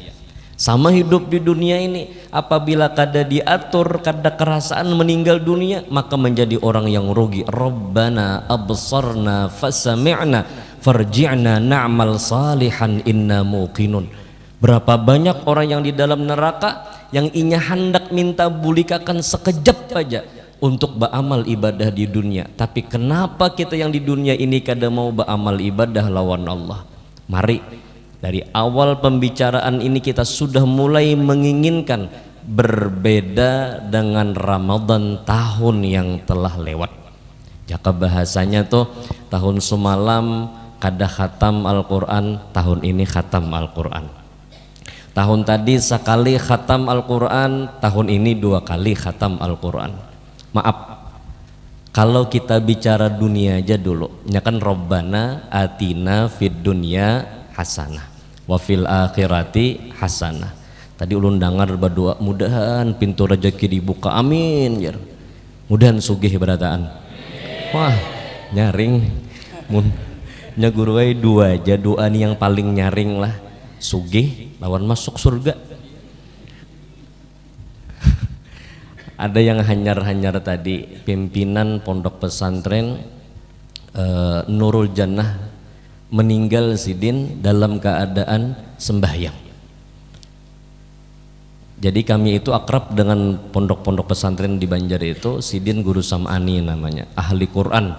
Sama hidup di dunia ini, apabila kada diatur, kada kerasaan meninggal dunia, maka menjadi orang yang rugi. Rabbana absarna fasami'na farji'na na'mal salihan inna muqinun. Berapa banyak orang yang di dalam neraka yang inya hendak minta bulikakan sekejap aja untuk beramal ibadah di dunia. Tapi kenapa kita yang di dunia ini kada mau beramal ibadah lawan Allah? Mari dari awal pembicaraan ini kita sudah mulai menginginkan berbeda dengan Ramadan tahun yang telah lewat. Jaka bahasanya tuh tahun semalam kada khatam Al-Quran, tahun ini khatam Al-Quran. Tahun tadi sekali khatam Al-Quran, tahun ini 2 kali khatam Al-Quran. Maaf, kalau kita bicara dunia aja dulu, ya kan Rabbana atina fid dunya hasanah wa fil akhirati hasanah. Tadi ulun dengar berdoa mudahan pintu rezeki dibuka, amin ya. Mudahan sugih berataan. Wah, nyaring mun nya guru we 2 aja doa nih yang paling nyaring lah. Sugih lawan masuk surga. Ada yang hanyar-hanyar tadi, pimpinan pondok pesantren Nurul Jannah meninggal sidin dalam keadaan sembahyang. Jadi kami itu akrab dengan pondok-pondok pesantren di Banjar itu, sidin Guru Sam'ani namanya, ahli Quran,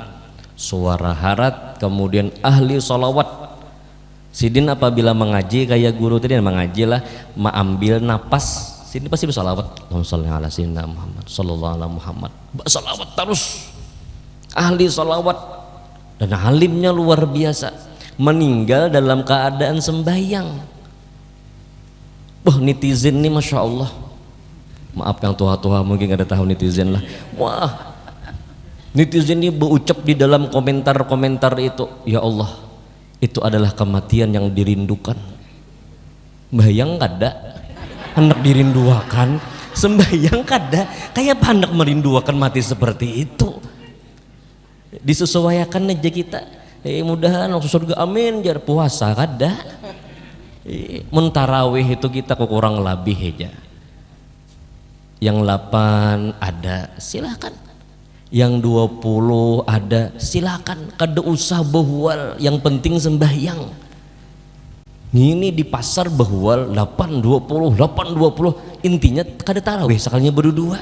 suara harat, kemudian ahli sholawat. Sidin apabila mengaji kayak guru tadi mengaji lah, mengambil napas, sidin pasti bersalawat. Allahumma sholli ala sayyidina Muhammad sallallahu alaihi Muhammad. Bersalawat terus. Ahli sholawat dan alimnya luar biasa. Meninggal dalam keadaan sembahyang. Wah, netizen nih masya Allah. Maaf yang tua-tua mungkin ada tahu netizen lah. Wah, netizen ini berucap di dalam komentar-komentar itu, ya Allah, itu adalah kematian yang dirindukan. Bayang kada hendak dirindukan, sembahyang kada, kayak hendak merindukan mati seperti itu. Disesuaikan aja kita. Mudahan masuk surga amin, jar puasa kada. Mentarawih itu kita kurang lebih aja. Yang 8 ada silakan, yang 20 ada silakan, kada usah bahwal, yang penting sembahyang. Ini di pasar bahwal 8-20 8-20, intinya kada tarawih sekalinya berdua.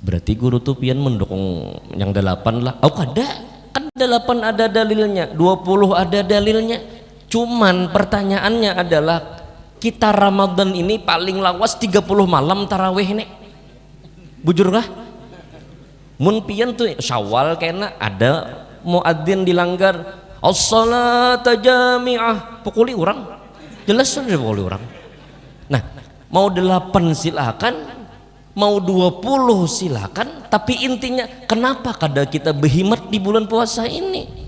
Berarti guru tuh pian mendukung yang 8 lah. Oh kada, kan 8 ada dalilnya, 20 ada dalilnya. Cuman pertanyaannya adalah kita Ramadan ini paling lawas 30 malam tarawih nih. Bujur kah? Mun pian tuh Syawal kena ada muadzin dilanggar, as-salata jami'ah, pukuli orang. Jelas sudah pukuli orang. Nah, mau 8 silakan, mau 20 silakan, tapi intinya kenapa kada kita berhimat di bulan puasa ini?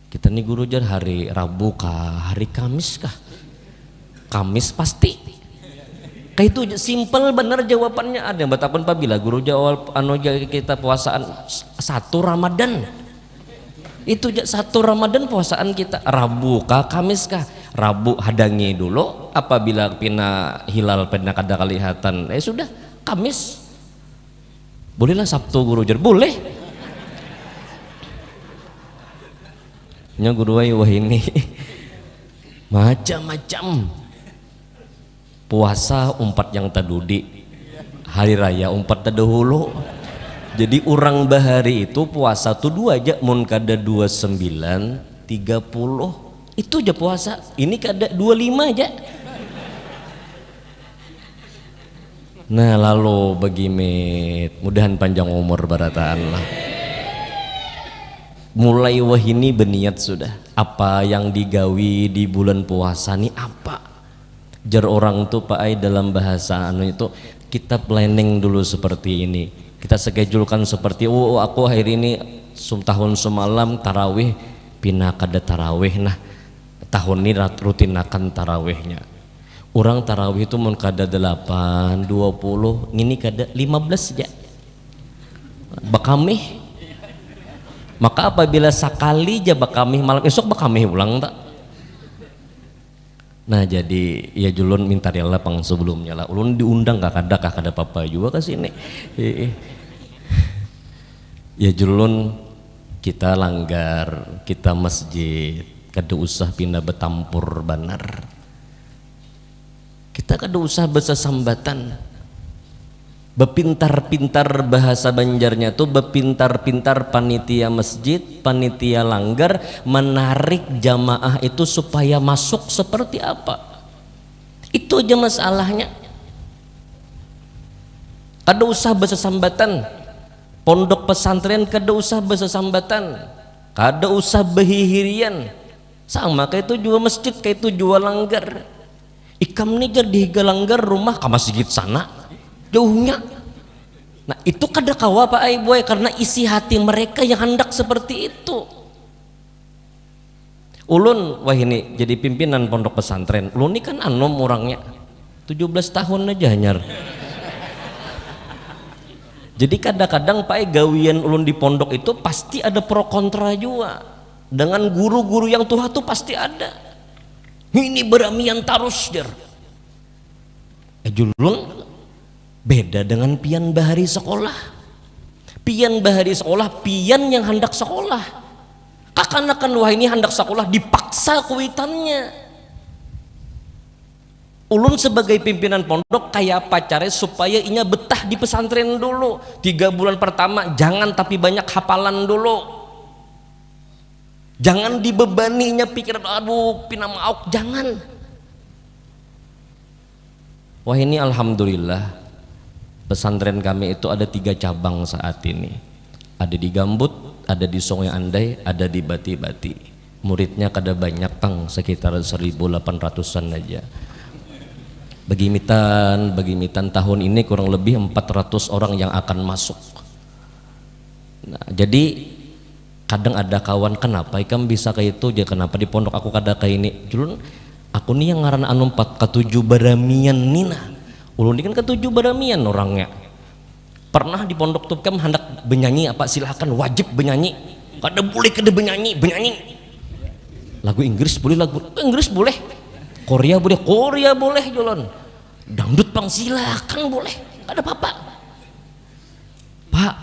Kita nih guru jar hari Rabu kah, hari Kamis kah? Kamis pasti. Kayak itu simple bener jawabannya. Ada yang betapun pabila guru jawab anu kita puasaan 1 Ramadan. Itu 1 Ramadan puasaan kita Rabu kah, Kamis kah? Rabu hadangi dulu, apabila pina hilal pina kada kelihatan, sudah Kamis. Bolehlah Sabtu guru jar, boleh. Nya guru wah ini macam-macam puasa umpat yang tadudi, hari raya umpat tadahulu. Jadi orang bahari itu puasa tuh 2 aja, mun kada 29 30 itu aja puasa, ini kada 25 aja. Nah lalu begimit, mudahan panjang umur barataan lah. Mulai wahini berniat sudah, apa yang digawi di bulan puasa nih apa? Jar orang tuh Pak Ai dalam bahasa anu itu kita planning dulu seperti ini. Kita schedule-kan seperti aku hari ini tahun semalam tarawih pindah kada tarawih, nah tahun ini rutin akan tarawihnya. Orang tarawih itu mun kada 8 20 ini kada 15 aja. Bakamih. Maka apabila sekali aja bakamih malam esok bakamih ulang tak. Nah jadi ya julun minta rela pang sebelumnya lah. Ulun diundang kah kada papa juga ke sini. Ya julun kita langgar, kita masjid, kada usah pindah betampur banar. Kita kada usah bersesambatan. Bepintar-pintar bahasa Banjarnya tuh bepintar-pintar panitia masjid, panitia langgar menarik jamaah itu supaya masuk seperti apa. Itu aja masalahnya. Kada usah bersesambatan. Pondok pesantren kada usah bersesambatan. Kada usah behihirian. Sama kayak itu jual masjid, kayak itu jual langgar. Ikam nih jadi langgar rumah ke masjid sana. Jauhnya. Nah itu kada kawa Pak Boy, karena isi hati mereka yang hendak seperti itu. Ulun wah ini jadi pimpinan pondok pesantren. Ulun ini kan anom orangnya 17 tahun aja nyar. Jadi kadang-kadang Pak gawian ulun di pondok itu pasti ada pro kontra juga. Dengan guru-guru yang tua tuh pasti ada. Ini beramian tarus jar. Julun beda dengan pian bahari sekolah. Pian bahari sekolah, pian yang hendak sekolah. Kakanakan wah ini hendak sekolah dipaksa kuitannya. Ulun sebagai pimpinan pondok kayak pacarnya supaya inya betah di pesantren dulu. 3 bulan pertama jangan tapi banyak hafalan dulu. Jangan dibebaninya pikir aduh pina mauk, jangan. Wah ini alhamdulillah pesantren kami itu ada 3 cabang saat ini. Ada di Gambut, ada di Sungai Andai, ada di Bati-Bati. Muridnya kada banyak Kang, sekitar 1.800-an aja. Bagi mitan tahun ini kurang lebih 400 orang yang akan masuk. Nah, jadi kadang ada kawan kenapa ikam bisa kayak itu, jadi kenapa di pondok aku kada kayak ini. Julun aku nih yang ngaran anu 4 ke 7 baramian nina. Ulun ini kan ke 7 baramian orangnya. Pernah di pondok tuh kam hendak benyanyi apa silahkan wajib benyanyi. Kada boleh kada benyanyi. Lagu Inggris boleh, lagu Inggris boleh. Korea boleh Jolon. Dangdut pang silakan boleh, ada apa-apa. Pak,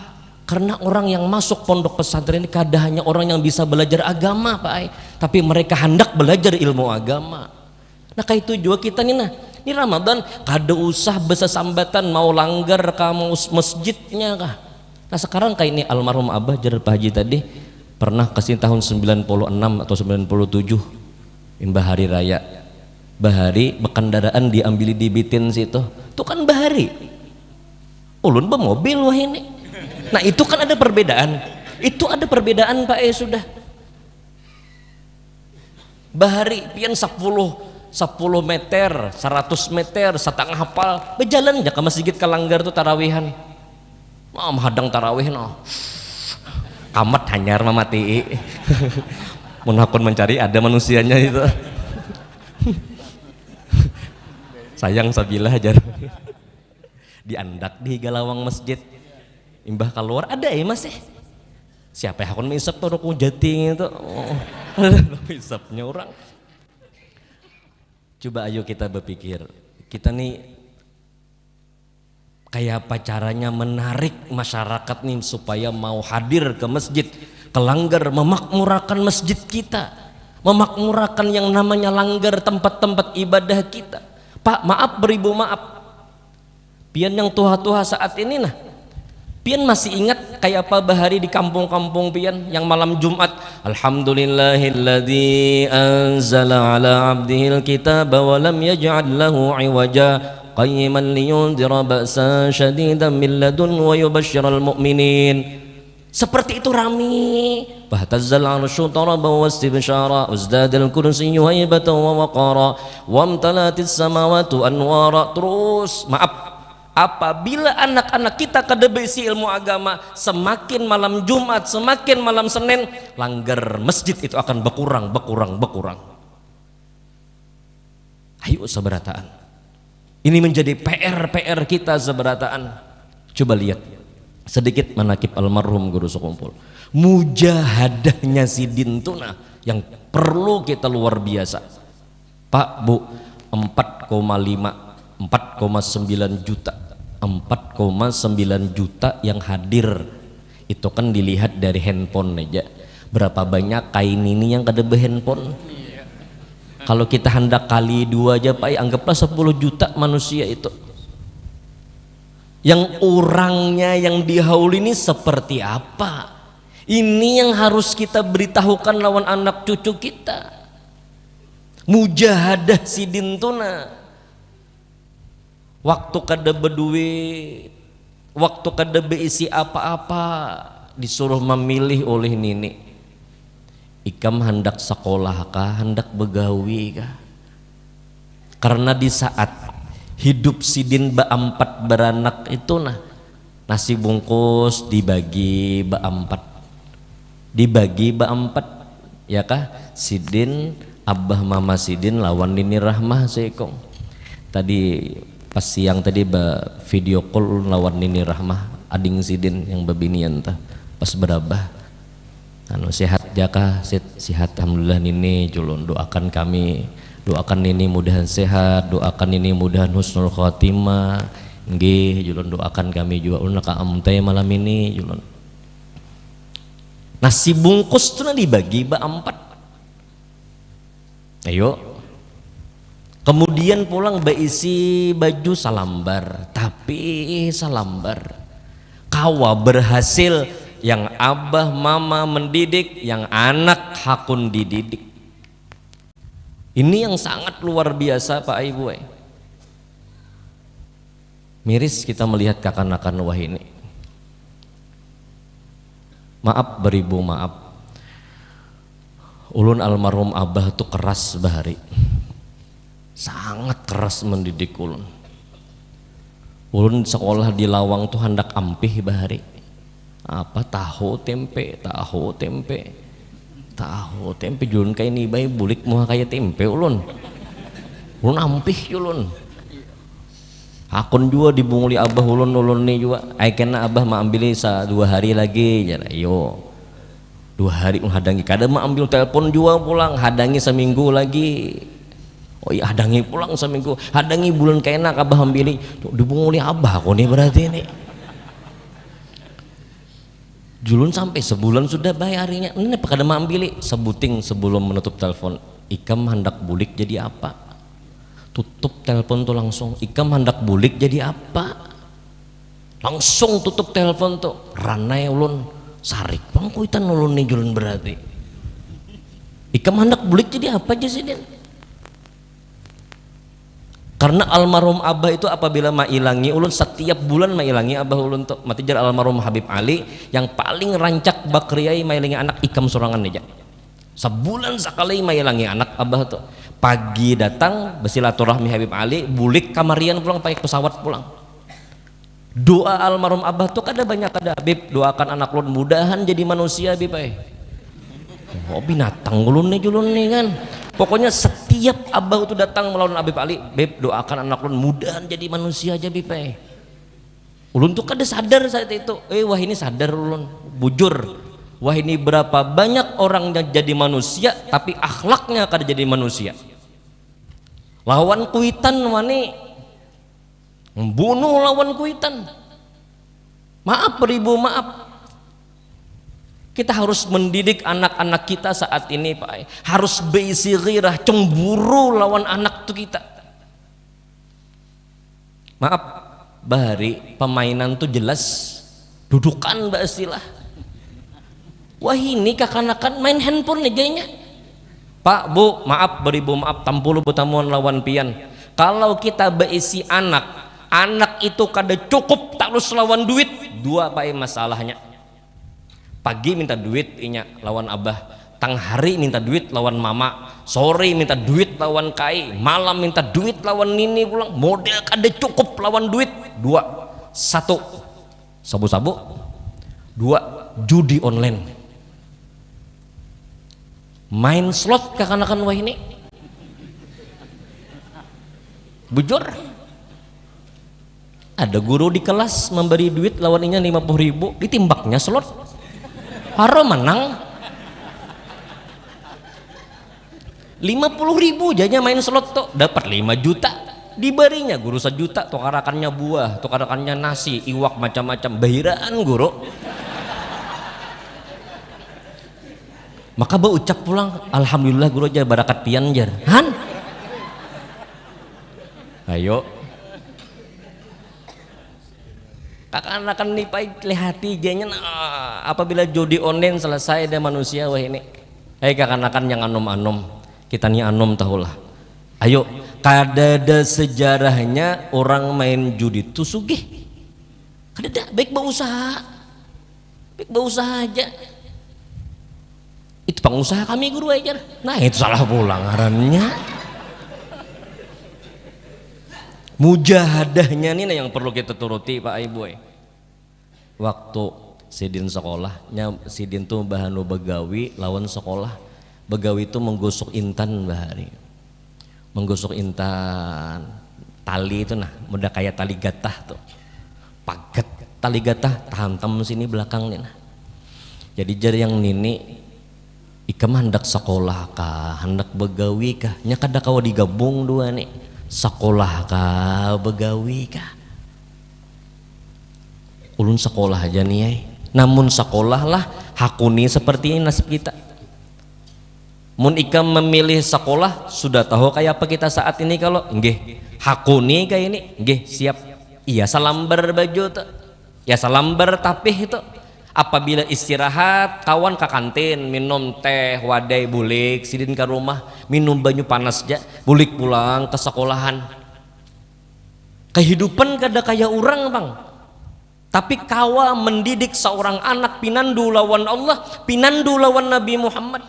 karena orang yang masuk pondok pesantren ini kada hanya orang yang bisa belajar agama Pak, tapi mereka hendak belajar ilmu agama. Nah kayak itu juga kita nih, nah ini Ramadan kada usah bersesambatan mau langgar kah mau masjidnya kah. Nah sekarang kayak ini almarhum Abah Jar Pak Haji tadi pernah kasih tahun 96 atau 97 imbah hari raya. Bahari bekendaraan diambil dibitin situ itu kan bahari ulun bermobil wah ini. Nah itu kan ada perbedaan, itu ada perbedaan Pak sudah. Bahari pian 10 meter 100 meter setengah hafal berjalan aja ke masjid ke langgar tuh tarawihan. Hadang tarawih no kamat hanyar mamati menakun mencari ada manusianya itu. Sayang sabilah ajar diandak di galawang masjid imbah keluar ada ya mas siapa yang akan mengisap tuh rukun jating itu isapnya orang. Coba ayo kita berpikir kita nih kayak apa caranya menarik masyarakat nih supaya mau hadir ke masjid, ke langgar, memakmurkan masjid kita, memakmurkan yang namanya langgar tempat-tempat ibadah kita. Pak maaf beribu maaf pian yang tua-tua saat ini nah pian masih ingat kayak apa bahari di kampung-kampung pian yang malam Jumat alhamdulillahilladzi anzala ala abdihil kitaba wa lam yaj'al lahu iwaja qayyiman liyunzira ba'san syadidan min ladun wa yubashsyiral mu'minin. Seperti itu rami. Fahtazzal 'arsyu taraba wastibsyara uzdadal kursiyyu haibatan wa waqara wamtalatis samawati anwara. Terus maaf apabila anak-anak kita kada berisi ilmu agama semakin malam Jumat semakin malam Senin langgar masjid itu akan berkurang. Ayo seberataan. Ini menjadi PR kita seberataan. Coba lihat sedikit manakib almarhum guru sekumpul. Mujahadahnya si Dintuna yang perlu kita luar biasa. Pak Bu 4,9 juta 4,9 juta yang hadir Itu kan dilihat dari handphone aja. Berapa banyak kain ini yang kedebe handphone. Kalau kita hendak kali 2 aja Pak, anggaplah 10 juta manusia itu. Yang orangnya yang dihauli ini seperti apa? Ini yang harus kita beritahukan lawan anak cucu kita. Mujahadah sidin tuna. Waktu kadebe duit, waktu kadebe isi apa-apa, disuruh memilih oleh nini. Ikam hendak sekolah kah, hendak begawi kah? Karena di saat hidup sidin ba-4 beranak itu nah, nasi bungkus dibagi ba-4, dibagi ba-4, ya kah? Sidin, abah mama sidin lawan nini rahmah sekong. Tadi pas siang tadi video call lawan nini rahmah ading sidin yang babinian tah pas berabah. Anu sehat jaka, sehat alhamdulillah nini julun, doakan kami, doakan nini mudahan sehat, doakan nini mudahan husnul khotimah. Nggih julun, doakan kami juga ulun ka amtay malam ini julun. Nasi bungkus tuh dibagi ba-4. Ayo. Kemudian pulang berisi baju salambar, tapi salambar. Kawa berhasil yang abah mama mendidik, yang anak hakun dididik. Ini yang sangat luar biasa Pak Ibu. Miris kita melihat kekanakan wah ini. Maaf beribu maaf. Ulun almarhum abah tuh keras bahari. Sangat keras mendidik ulun. Ulun sekolah di Lawang tuh hendak ampih bahari. Apa tahu tempe julun kayak ini bayi bulik muha kayak tempe ulun ampih ulun. Akun juga dibunguli abah ulun nih juga. Kena abah ma ambil 2 hari lagi ya yo. 2 hari hadangi kada ma ambil telepon juga pulang, hadangi seminggu lagi. Oh iya hadangi pulang seminggu, hadangi bulan kena abah ambil dibunguli abah kok nih berarti ini. Julun sampai sebulan sudah bayarinya. Ini apa kada ma ambil sebuting sebelum menutup telepon. Ikam hendak bulik jadi apa? Tutup telepon tuh langsung. Ikam hendak bulik jadi apa? Langsung tutup telepon tuh. Ranai ulun sarik pangkuitan ulun nih julun berarti. Ikam hendak bulik jadi apa aja sih den? Karena almarhum abah itu apabila mailangi ulun setiap bulan mailangi abah ulun tuh mati jar almarhum Habib Ali yang paling rancak bakriai mailangi anak ikam sorangan aja. Sebulan sekali mailangi anak abah tuh. Pagi datang bersilaturahmi Habib Ali, bulik kamarian pulang pakai pesawat pulang. Doa almarhum abah tuh kada banyak kada Habib, doakan anak ulun mudahan jadi manusia Habib. Oh binatang ulun nih julun nih kan. Pokoknya setiap abah itu datang melawan Habib Ali, Beb doakan anak ulun mudahan jadi manusia aja Beb. Ulun tuh kada sadar saat itu. Wah ini sadar ulun, bujur. Wah ini berapa banyak orang yang jadi manusia tapi akhlaknya kada jadi manusia. Lawan kuitan wani membunuh lawan kuitan. Maaf beribu maaf. Kita harus mendidik anak-anak kita saat ini Pak. Harus beisi ghirah, cemburu lawan anak tuh kita. Maaf, bahari pemainan tuh jelas dudukan mbak istilah. Wah ini kakanakan main handphone nih Pak Bu, maaf beribu maaf tampulu betamuan lawan pian. Kalau kita beisi anak itu kada cukup terus lawan duit. 2 Pak masalahnya. Pagi minta duit inya lawan abah, tang hari minta duit lawan mama, sore minta duit lawan kai, malam minta duit lawan nini pulang. Model kada cukup lawan duit. 2, 1 sabu-sabu, 2 judi online, main slot kakanakan wah ini bujur. Ada guru di kelas memberi duit lawan inya 50.000, ditimbaknya slot. Haro menang 50.000 jadinya main slot tuh dapat 5 juta diberinya guru 1 juta tukarakannya buah, tukarakannya nasi, iwak macam-macam, bahiraan guru Maka ba ucap pulang, alhamdulillah guru aja barakat pian jar. Han? Ayo. Kakak-anak nipai lihati janya apabila judi online selesai dan manusia wah ini. Hei kakak-anak yang anom-anom, kita nih anom tahulah. Ayo, kadada sejarahnya orang main judi itu sugih. Kadada baik berusaha. Baik berusaha aja. Itu pengusaha kami guru aja. Nah, itu salah pulang ngarannya. Mujahadahnya nih yang perlu kita turuti Pak Ibu. Waktu sidin sekolahnya, sidin tuh bahanu begawi lawan sekolah. Begawi itu menggosok intan bahari, menggosok intan tali itu nah, mudah kayak tali gatah tuh, paket tali gatah tahan-tahan sini belakangnya nah. Jadi jari yang nini ikam hendak sekolah kah, hendak begawi kah, nya kada kawa digabung dua nih. Sekolah kah begawi kah, ulun sekolah aja nih namun sekolah lah hakuni seperti ini nasib kita. Mun ikam memilih sekolah sudah tahu kayak apa kita saat ini kalau nggih hakuni kayak ini nggih siap iya salamber baju tuh ya salamber tapih itu apabila istirahat kawan ke kantin minum teh wadai bulik sidin ke rumah minum banyu panas aja bulik pulang ke sekolahan. Kehidupan kada kaya orang bang, tapi kawa mendidik seorang anak pinandu lawan Allah, pinandu lawan Nabi Muhammad.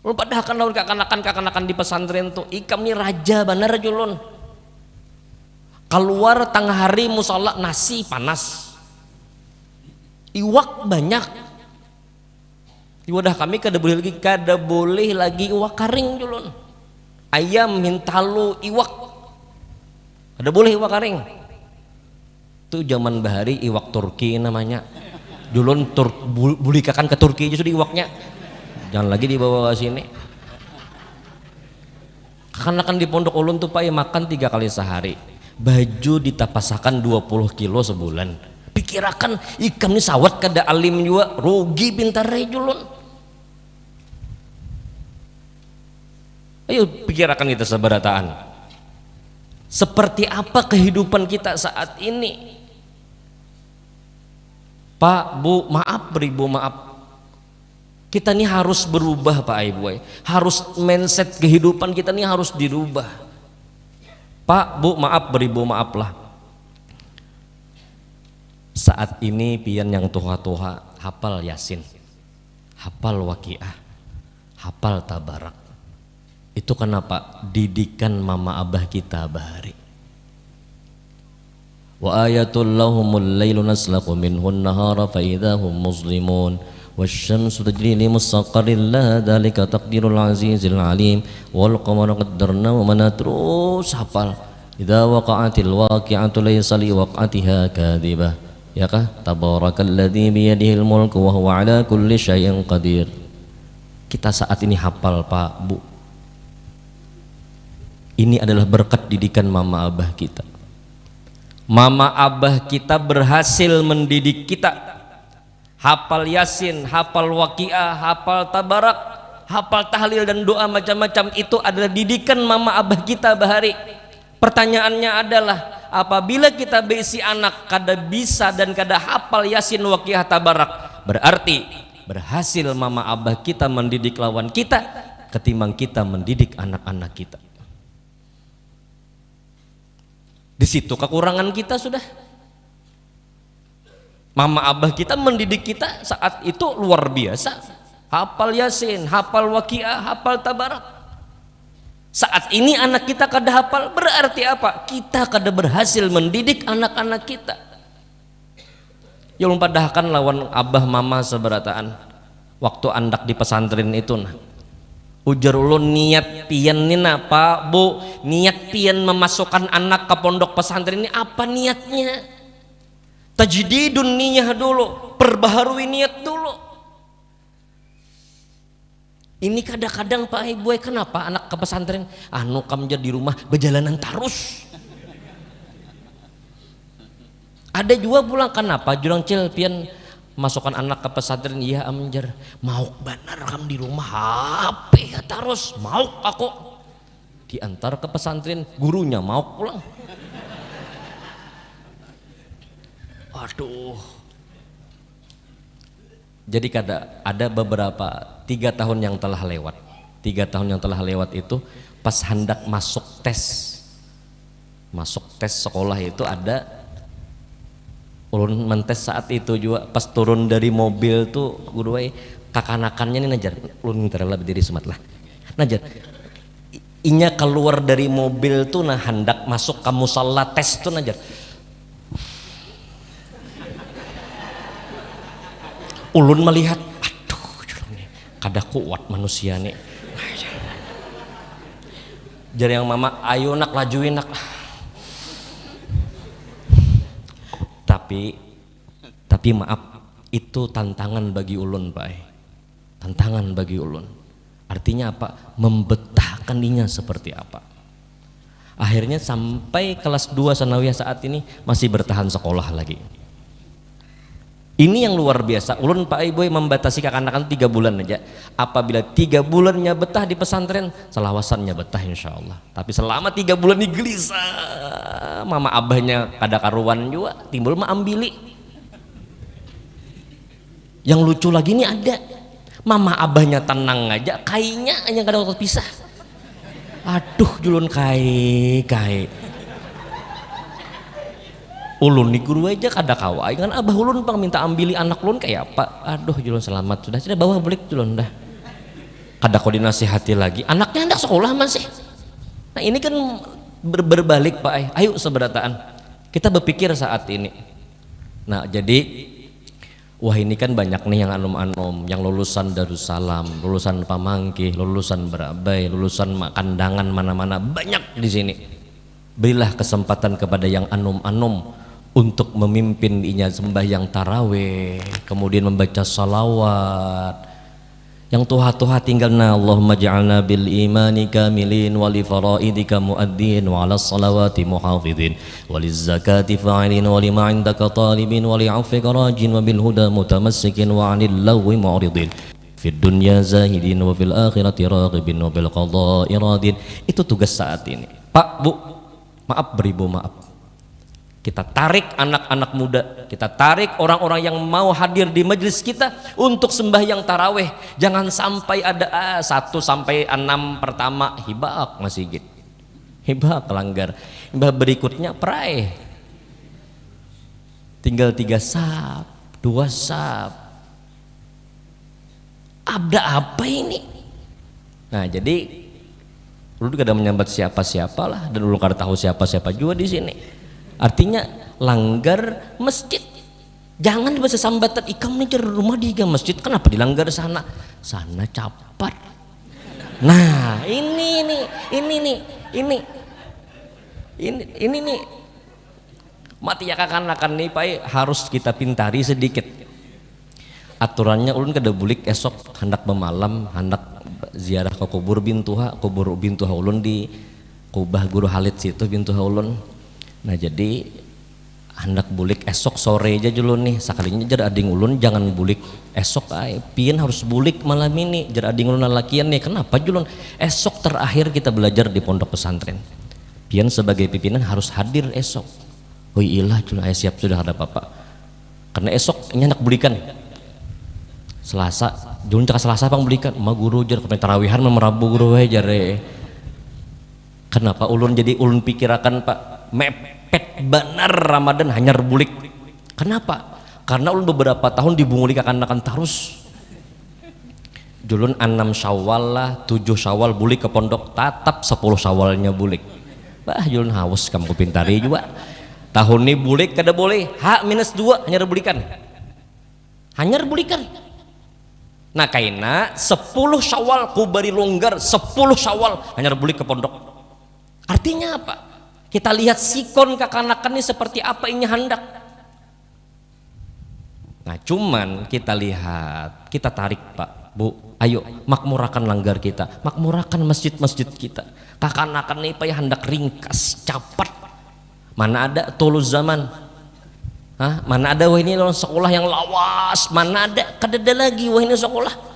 Lu padahal kan lawan kakanakan di pesantren tuh ikam nih raja bener julun keluar tengah hari musola nasi panas iwak banyak. Iwadah kami kada boleh lagi iwak karing julun. Ayam hintalu iwak. Kada boleh iwak karing. Itu zaman bahari iwak Turki namanya. Julun bulikakan ke Turki aja sudah iwaknya. Jangan lagi dibawa ke sini. Kan di pondok ulun tuh Pak ya makan 3 kali sehari. Baju ditapasakan 20 kilo sebulan. Pikirakan ikam ini sawat kada alim juga rugi pintar julun. Ayo pikirakan kita seberataan seperti apa kehidupan kita saat ini. Pak Bu maaf beribu maaf, kita nih harus berubah Pak Ibu, harus mindset kehidupan kita nih harus dirubah. Pak Bu maaf beribu maaf lah. Saat ini pian yang tuha-tuha hafal Yasin, hafal Waqiah, hafal Tabarak. Itu kenapa? Didikan mama abah kita bahari. Wa ayatul lahumul lailu naslaqu minhun nahara fa idahum muslimun wasyamsu tajri li mustaqarrin laha dzalika taqdirul azizil alim wal qamara qaddarnahu terus hafal. Idza waqa'atil waqi'atu laysa li waq'atiha kadhibah. Ya kah? Tabarakalladzi biyadihil mulku wa huwa ala kulli syai'in qadir. Kita saat ini hafal Pak Bu. Ini adalah berkat didikan mama abah kita. Mama abah kita berhasil mendidik kita. Hafal Yasin, hafal Waqiah, hafal Tabarak, hafal tahlil dan doa macam-macam itu adalah didikan mama abah kita bahari. Pertanyaannya adalah apabila kita berisi anak kada bisa dan kada hafal Yasin, Waqiah, Tabarak, berarti berhasil mama abah kita mendidik lawan kita ketimbang kita mendidik anak-anak kita. Di situ kekurangan kita sudah. Mama abah kita mendidik kita saat itu luar biasa. Hafal Yasin, hafal Waqiah, hafal Tabarak. Saat ini anak kita kada hafal, berarti apa? Kita kada berhasil mendidik anak-anak kita. Yang padahkan lawan abah mama seberataan. Waktu andak di pesantren itu nah. Ujar ulun niat pian nina Pak Bu, niat pian memasukkan anak ke pondok pesantren ini apa niatnya? Tajdidun niyah dulu, perbaharui niat dulu. Ini kadang-kadang Pak Ibu kenapa anak ke pesantren anu kam jadi di rumah berjalanan terus. Ada juga pulang kenapa jurang cil pian masukkan anak ke pesantren, iya amjar, mau benar kamu di rumah HP ya terus, mau aku diantar ke pesantren, gurunya mau pulang. Aduh. Jadi ada beberapa 3 tahun yang telah lewat. 3 tahun yang telah lewat itu pas hendak masuk tes sekolah itu ada ulun mentes saat itu juga pas turun dari mobil tuh guru kakanakannya nih najar ulun minta rela berdiri semat lah najar inya keluar dari mobil tuh nah hendak masuk ke musalla tes tuh najar ulun melihat aduh kada kuat manusia nih jari yang mama ayo nak lajuin nak tapi maaf itu tantangan bagi ulun Pak tantangan bagi ulun artinya apa membetahkan dirinya seperti apa akhirnya sampai kelas 2 sanawiyah saat ini masih bertahan sekolah lagi ini yang luar biasa ulun Pak Ibu membatasi kakak-anak 3 bulan aja apabila 3 bulannya betah di pesantren selawasannya betah insya Allah tapi selama 3 bulan ini gelisah mama abahnya kada karuan juga timbul mah ambili yang lucu lagi ini ada mama abahnya tenang aja kainya yang kada waktu pisah aduh julun kai ulun nih guru aja kada kawai kan abah ulun pang minta ambili anak ulun kayak apa aduh julun selamat sudah bawa balik julun dah kada kau dinasihati lagi anaknya hendak sekolah masih nah ini kan berbalik Pak ayo seberataan kita berpikir saat ini nah jadi wah ini kan banyak nih yang anom-anom yang lulusan Darussalam lulusan Pamangkih lulusan Berabai lulusan Kandangan mana-mana banyak di sini berilah kesempatan kepada yang anom-anom untuk memimpin inya sembahyang taraweh kemudian membaca salawat yang tuha-tuha tinggalna Allahumma ja'alna bil imani kamilin wa li faraidika muaddin wa ala salawati muhafidin wa liz zakati fa'ilin wa lima indaka talibin wa li afika rajin wa bil huda mutamassikin wa 'anil lagwi mu'ridin fid dunya zahidin wa fil akhirati raghibin wa bil qada'i radin itu tugas saat ini Pak Bu maaf beribu maaf kita tarik anak-anak muda kita tarik orang-orang yang mau hadir di majelis kita untuk sembahyang taraweh jangan sampai ada 1 sampai 6 pertama hibak masjid hibak kelanggar hibak berikutnya prai tinggal 3 sab 2 sab ada apa ini nah jadi lu gak ada menyambat siapa-siapa lah dan lu gak tahu siapa-siapa juga di sini artinya langgar masjid jangan bahasa sambatan ikam nih rumah di masjid kenapa dilanggar sana capat nah ini nih mati ya kakak-kakak nih Pak harus kita pintari sedikit aturannya ulun kada bulik esok hendak bemalam hendak ziarah ke kubur bintuha ulun di kubah guru Halid situ bintuha ulun nah jadi hendak bulik esok sore aja dulu nih sakalinya jar ading ulun jangan bulik esok pian harus bulik malam ini jar ading ulun lalakian nih kenapa julun esok terakhir kita belajar di pondok pesantren pian sebagai pimpinan harus hadir esok oh iyalah julun siap sudah ada apa karena esok ini hendak bulikan Selasa julun cakap Selasa pang bulikan ma guru jar kemarin tarawihan memerabu guru jar kenapa ulun jadi ulun pikirakan Pak mepet benar Ramadan hanya rebulik kenapa karena ulun beberapa tahun dibunguli kakanakan terus julun 6 Syawal lah 7 Syawal bulik ke pondok tatap 10 Syawalnya bulik wah julun haus kamu pintari juga tahun ini bulik kada boleh H-2 hanya rebulikan nah kaina 10 Syawal ku bari longgar 10 Syawal hanya rebulik ke pondok artinya apa kita lihat sikon kakanakan ini seperti apa ini hendak nah cuman kita lihat kita tarik Pak Bu ayo makmurakan langgar kita makmurakan masjid-masjid kita kakanakan ini Pak ya hendak ringkas capat mana ada tulus zaman Hah? Mana ada wah ini orang sekolah yang lawas, mana ada kadada lagi wah ini sekolah.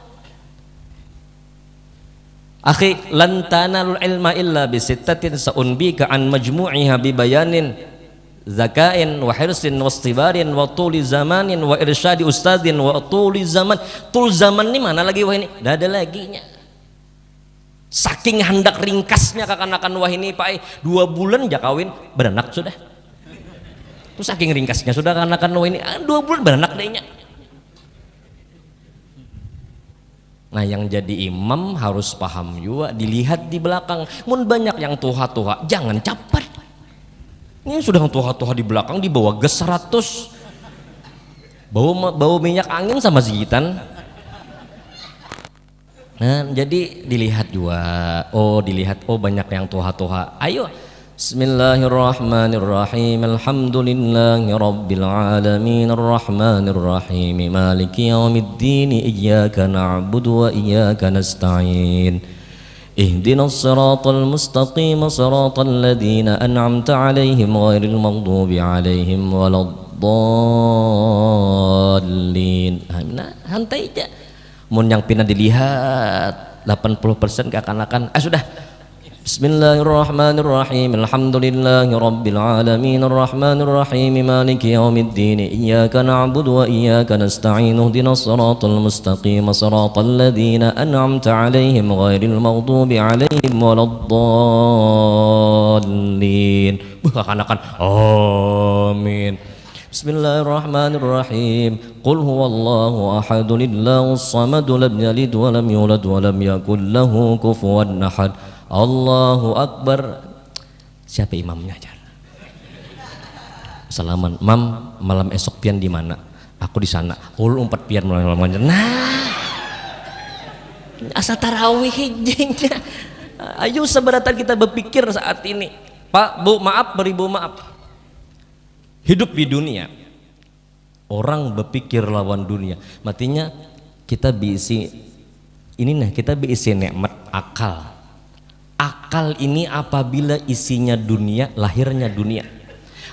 Akhi, lan tanalul ilma illa bisittatin sa'unbika an majmu'iha bi bayanin zakain wa hirsin wa istibarin wa tuli zamanin wa irsyadi ustadin wa tuli zaman. Tul zaman ini mana lagi wah ini? Dah ada laginya. Saking hendak ringkasnya kakanakan wah ini Pak 2 bulan ja kawin beranak sudah. Terus saking ringkasnya sudah kakanakan wah ini 2 bulan beranak dehnya. Nah yang jadi imam harus paham juga, dilihat di belakang. Mun banyak yang tuha-tuha, jangan capat. Ini sudah tuha-tuha di belakang dibawa gas 100. Bau minyak angin sama zigitan. Nah, jadi dilihat juga. Oh, dilihat oh banyak yang tuha-tuha. Ayo. Bismillahirrahmanirrahim. Alhamdulillahi rabbil alamin arrahmanir rahim maliki yaumiddin iyyaka na'budu wa iyyaka nasta'in. Ihdinas siratal mustaqim siratal ladzina an'amta 'alaihim ghairil maghdubi 'alaihim waladdallin. Nah, santai aja. Mun yang pina dilihat 80% keakan-akan sudah. Bismillahirrahmanirrahim. Alhamdulillahi rabbil alamin arrahmanir rahim maliki yaumiddin iyyaka na'budu wa iyyaka nasta'in. Ihdinas siratal mustaqim siratal ladzina an'amta 'alaihim ghairil maghdubi 'alaihim waladdallin. Akan-akan amin. Bismillahirrahmanirrahim. Qul huwallahu ahad Allahus samad lam yalid wa lam yulad wa lam yakul lahu kufuwan ahad. Allahu Akbar. Siapa imamnya aja? Salaman, mam malam esok pian di mana? Aku di sana. Ul 4 pian malam. Nah, asa tarawih hijnya. Ayo seberatan kita berpikir saat ini. Pak, Bu, maaf, beribu maaf. Hidup di dunia, orang berpikir lawan dunia. Matinya kita diisi ini nah kita diisi nikmat akal. Akal ini apabila isinya dunia, lahirnya dunia.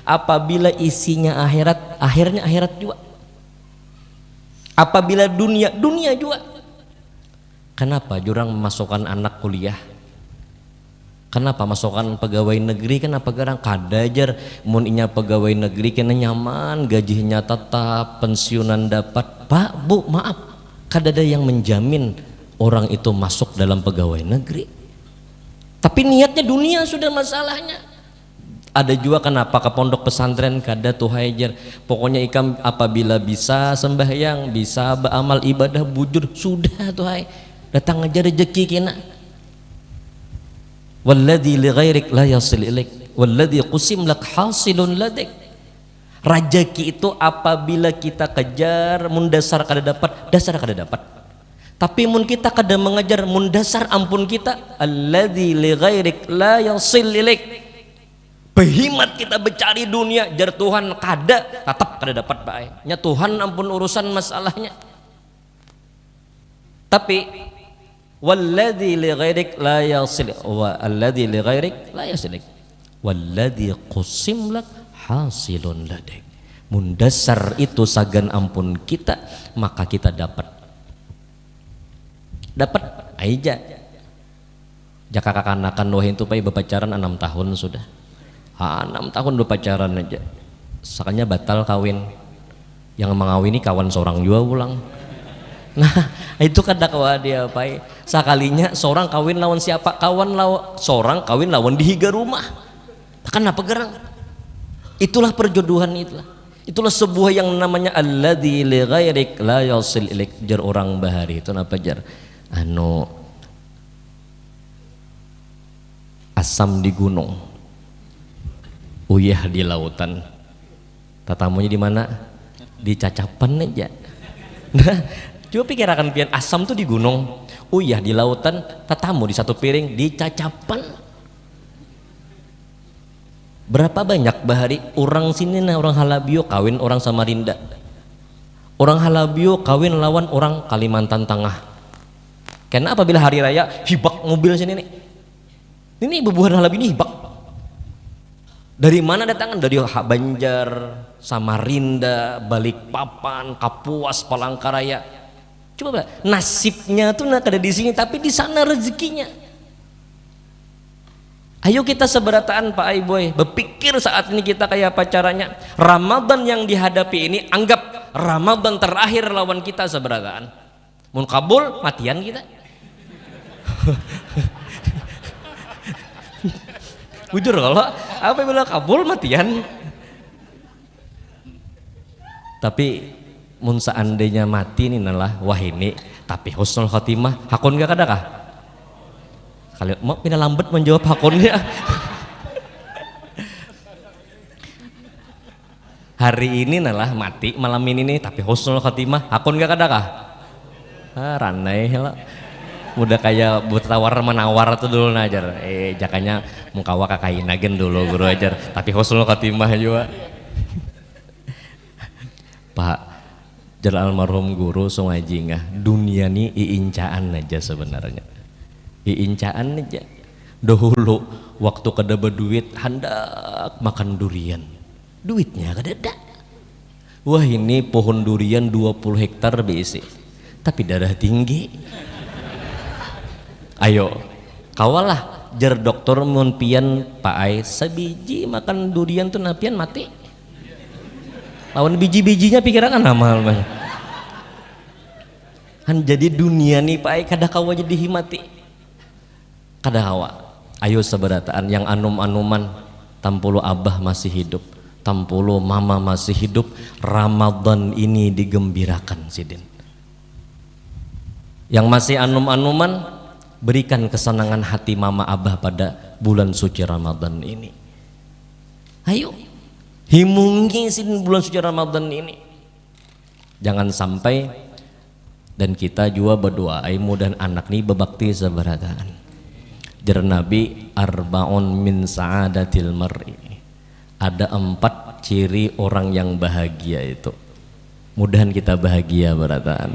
Apabila isinya akhirat, akhirnya akhirat juga. Apabila dunia, dunia juga. Kenapa jurang memasukkan anak kuliah? Kenapa masukkan pegawai negeri? Kenapa garang kadajar mun inya pegawai negeri kena nyaman, gajinya tetap, pensiunan dapat. Pak, Bu, maaf, kadada yang menjamin orang itu masuk dalam pegawai negeri. Tapi niatnya dunia sudah masalahnya. Ada juga kenapa ke pondok pesantren kada tuh hajar. Pokoknya ikam apabila bisa sembahyang, bisa beramal ibadah bujur, sudah tuh hai. Datang aja rezeki kena. Walladzi li ghairik la yasil ilaik walladzi qusim lak hasilun ladik. Rezeki itu apabila kita kejar mun dasar kada dapat, dasar kada dapat. Tapi mun kita kada mengejar mun dasar ampun kita, alladzi li ghairik la yasil ilaik. Behimat kita mencari dunia jar Tuhan kada tetap kada dapat bae. Nya Tuhan ampun urusan masalahnya. Tapi walladzi li ghairik la yasil wa alladzi li ghairik la yasilik walladzi qusim lak hasilun ladik. Mun dasar itu sagan ampun kita, maka kita dapat aja. Jaka kakanakan wah itu pai berpacaran 6 tahun sudah. 6 tahun berpacaran aja. Sakanya batal kawin. Yang mengawini kawan seorang juga pulang. Nah itu kan dakwa dia pai. Sakalinya seorang kawin lawan siapa? Seorang kawin lawan dihiga rumah. Kenapa gerang? Itulah perjodohan itulah. Itulah sebuah yang namanya alladzi li ghairik la yasil ilaik. Jar orang bahari itu apa jar? Asam di gunung, uyah di lautan. Tatamunya di mana? Di cacapan aja. Nah, coba pikirkan pian asam tuh di gunung, uyah di lautan, tatamu di satu piring di cacapan. Berapa banyak bahari orang sini nah orang Halabio kawin orang Samarinda. Orang Halabio kawin lawan orang Kalimantan Tengah. Karena apabila hari raya hibak mobil sini nih. Ini bebuhan Halabio ini hibak. Dari mana datangnya? Dari Banjar, Samarinda, Balikpapan, Kapuas, Palangkaraya. Coba nasibnya tuh nak ada di sini, tapi di sana rezekinya. Ayo kita seberataan Pak Aiboy, berpikir saat ini kita kayak apa caranya. Ramadan yang dihadapi ini anggap Ramadan terakhir lawan kita seberataan. Mun kabul matian kita. Jujur kalau apabila kabul matian. Tapi mun seandainya mati ini nalah wah ini tapi husnul khotimah hakun gak kadakah? Kali mau pindah lambat menjawab hakunnya. Hari ini nalah mati malam ini nih tapi husnul khotimah hakun gak kadakah? Ranai lah. Udah kayak buat tawar menawar tuh dulu najar jakanya mukawa kakain agen dulu guru ajar tapi husnul khotimah juga. Pak Jalal almarhum guru so ngaji ngah dunia nih iincaan aja sebenarnya iincaan aja. Dahulu waktu kada berduit hendak makan durian duitnya kada ada. Wah ini pohon durian 20 hektar BC tapi darah tinggi. Ayo kawalah jar dokter mun pian Pak Ai sebiji makan durian tuh napian mati. Lawan biji-bijinya pikiran kan amal mah. Han jadi dunia nih Pak Ai kada kawa jadi himati. Kada kawa. Ayo seberataan yang anum-anuman tampulu abah masih hidup, tampulu mama masih hidup, Ramadan ini digembirakan sidin. Yang masih anum-anuman berikan kesenangan hati mama abah pada bulan suci Ramadan ini. Ayo himungi sin bulan suci Ramadan ini. Jangan sampai dan kita juga berdoa aimu dan anak nih bebakti seberataan. Jar Nabi arbaun min sa'adatil mar'i. Ada 4 ciri orang yang bahagia itu. Mudahan kita bahagia berataan.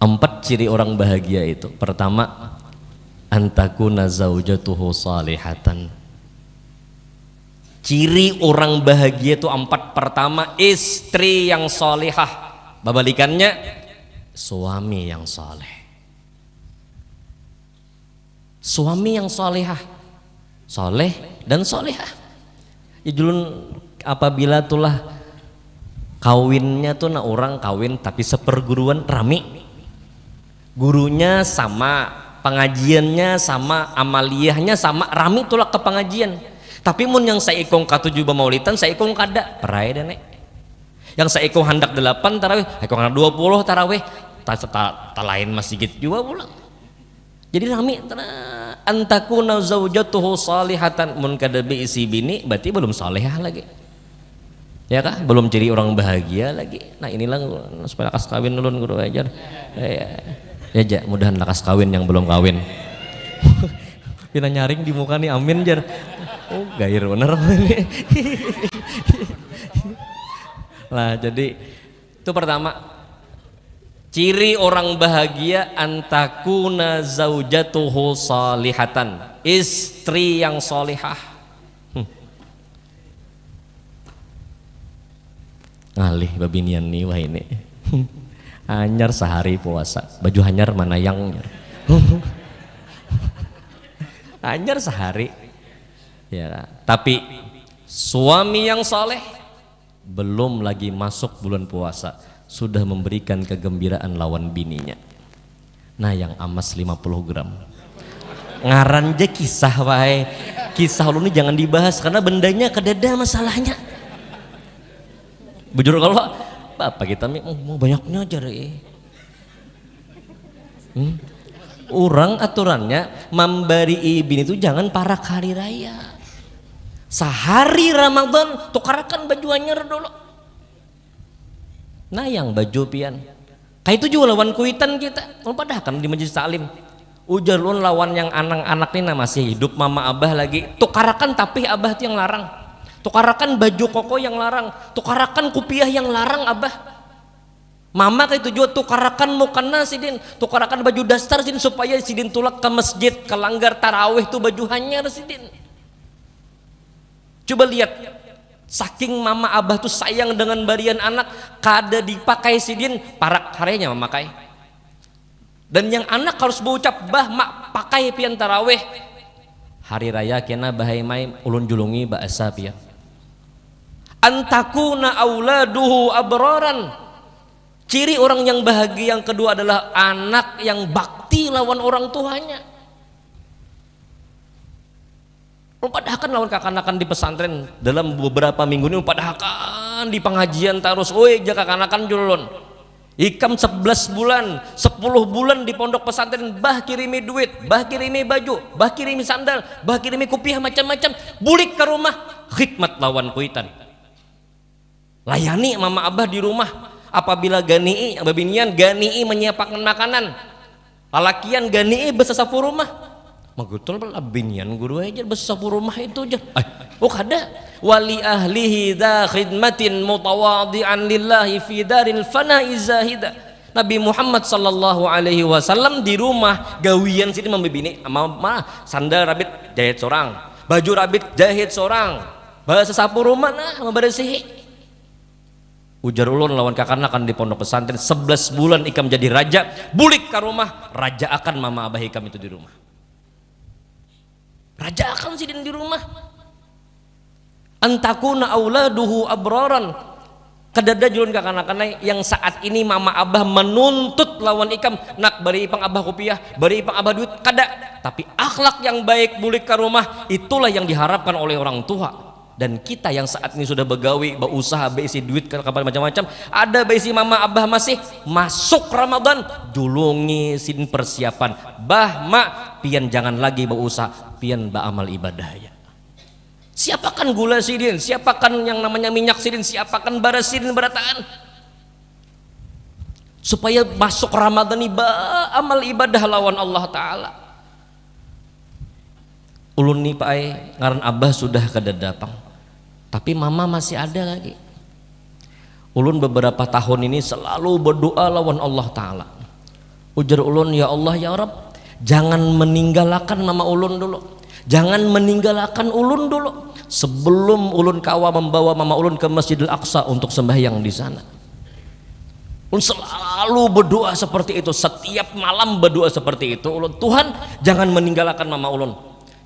4 ciri orang bahagia itu. Pertama, antakuna zaujatuhu salihatan. Ciri orang bahagia itu 4. Pertama, istri yang salihah. Babalikannya, suami yang saleh. Suami yang salihah, saleh dan salihah. Ya julun apabila tulah kawinnya tuh na orang kawin tapi seperguruan rami. Gurunya sama, pengajiannya sama, amaliyahnya sama, rami tulak ke pengajian. Tapi mun yang saya ikong katujuh maulidan, saya ikong kada perai dan yang saya ikong hendak 8 tarawih, ikong hendak 20 tarawih, tak lain masjid juga pulang. Jadi rami antakuna zaujatuhu salihatan, mun kada isi bini berarti belum salihah lagi. Ya kah? Belum ciri orang bahagia lagi. Nah inilah supaya lakas kawin ulun guru ajar. Ya mudahan lakas kawin yang belum kawin. Pina nyaring di muka nih amin jar. Oh gair bener ini. Lah jadi itu pertama ciri orang bahagia antakuna zaujatuhu salihatan, istri yang salihah. Ngalih babinian nih wah ini. Hanyar sehari puasa, baju hanyar mana yang hanyar sehari ya, tapi suami yang saleh belum lagi masuk bulan puasa sudah memberikan kegembiraan lawan bininya. Nah yang amas 50 gram ngaran je kisah wae, kisah lu ini jangan dibahas karena bendanya kedada masalahnya. Bujur kalau apa kita mau banyaknya aja orang aturannya memberi ibin itu jangan para hari raya. Sehari Ramadan tukarakan baju anyar dulu. Nah yang baju pian kayak itu juga lawan kuitan kita kalau padahal kan di majelis taklim ujar lu lawan yang anak-anak ini masih hidup mama abah lagi tukarakan tapi abah itu yang larang, tukarakan baju koko yang larang, tukarakan kupiah yang larang abah. Mama kayak itu juga tukarakan mukana sidin, tukarakan baju dasar sidin supaya sidin tulak ke masjid ke langgar tarawih tuh baju hanyar sidin. Coba lihat, saking mama abah tuh sayang dengan barian anak, kada dipakai sidin parak harinya memakai. Dan yang anak harus berucap, bah mak pakai pian taraweh. Hari raya kena bahai mai ulun julungi bahasa pian. Antakuna auladuhu abraran. Ciri orang yang bahagia yang kedua adalah anak yang bakti lawan orang tuanya. Padahal lawan kakanakan di pesantren dalam beberapa minggu ini padahal di pengajian terus, oi jaga kakanakan julun. Ikam 11 bulan, 10 bulan di pondok pesantren, bah kirimi duit, bah kirimi baju, bah kirimi sandal, bah kirimi kopiah macam-macam, bulik ke rumah, khidmat lawan kuitan. Layani mama abah di rumah. Apabila gani'i babinian gani'i menyiapkan makanan, lalakian gani'i bersesapu rumah. Magutul binian guru aja bersesapu rumah itu aja. Kada wali ahlihi dha khidmatin mutawadi'an lillahi fi daril fana'i zahida. Nabi Muhammad sallallahu alaihi wasallam di rumah gawian sini membibini sandal rabit jahit seorang, baju rabit jahit seorang, bersesapu rumah nah membersihi. Ujar ulun lawan kakanakan di pondok pesantren 11 bulan ikam jadi raja, bulik ke rumah, raja akan mama abah ikam itu di rumah. Raja akan sidin di rumah. Antakuna auladuhu abraran. Kadada julun kakanakan yang saat ini mama abah menuntut lawan ikam, nak beri ipang abah kopiah, beri ipang abah duit, kada. Tapi akhlak yang baik bulik ke rumah, itulah yang diharapkan oleh orang tua. Dan kita yang saat ini sudah begawi, berusaha, beisi duit kapan macam-macam, ada beisi mama abah masih masuk Ramadan, julungi sin persiapan, bah mak pian jangan lagi berusaha, pian beramal ibadah ya. Siapakan gula sidin, siapakan yang namanya minyak sidin, siapakan bara sidin berataan, supaya masuk Ramadan ini amal ibadah lawan Allah Ta'ala. Ulun nih Pak Ai, ngaran abah sudah kedadapang, tapi mama masih ada lagi. Ulun beberapa tahun ini selalu berdoa lawan Allah Ta'ala. Ujar ulun, ya Allah ya Rabb, jangan meninggalkan mama ulun dulu, jangan meninggalkan ulun dulu sebelum ulun kawa membawa mama ulun ke Masjidil Aqsa untuk sembahyang di sana. Ulun selalu berdoa seperti itu, setiap malam berdoa seperti itu. Ulun, Tuhan jangan meninggalkan mama ulun,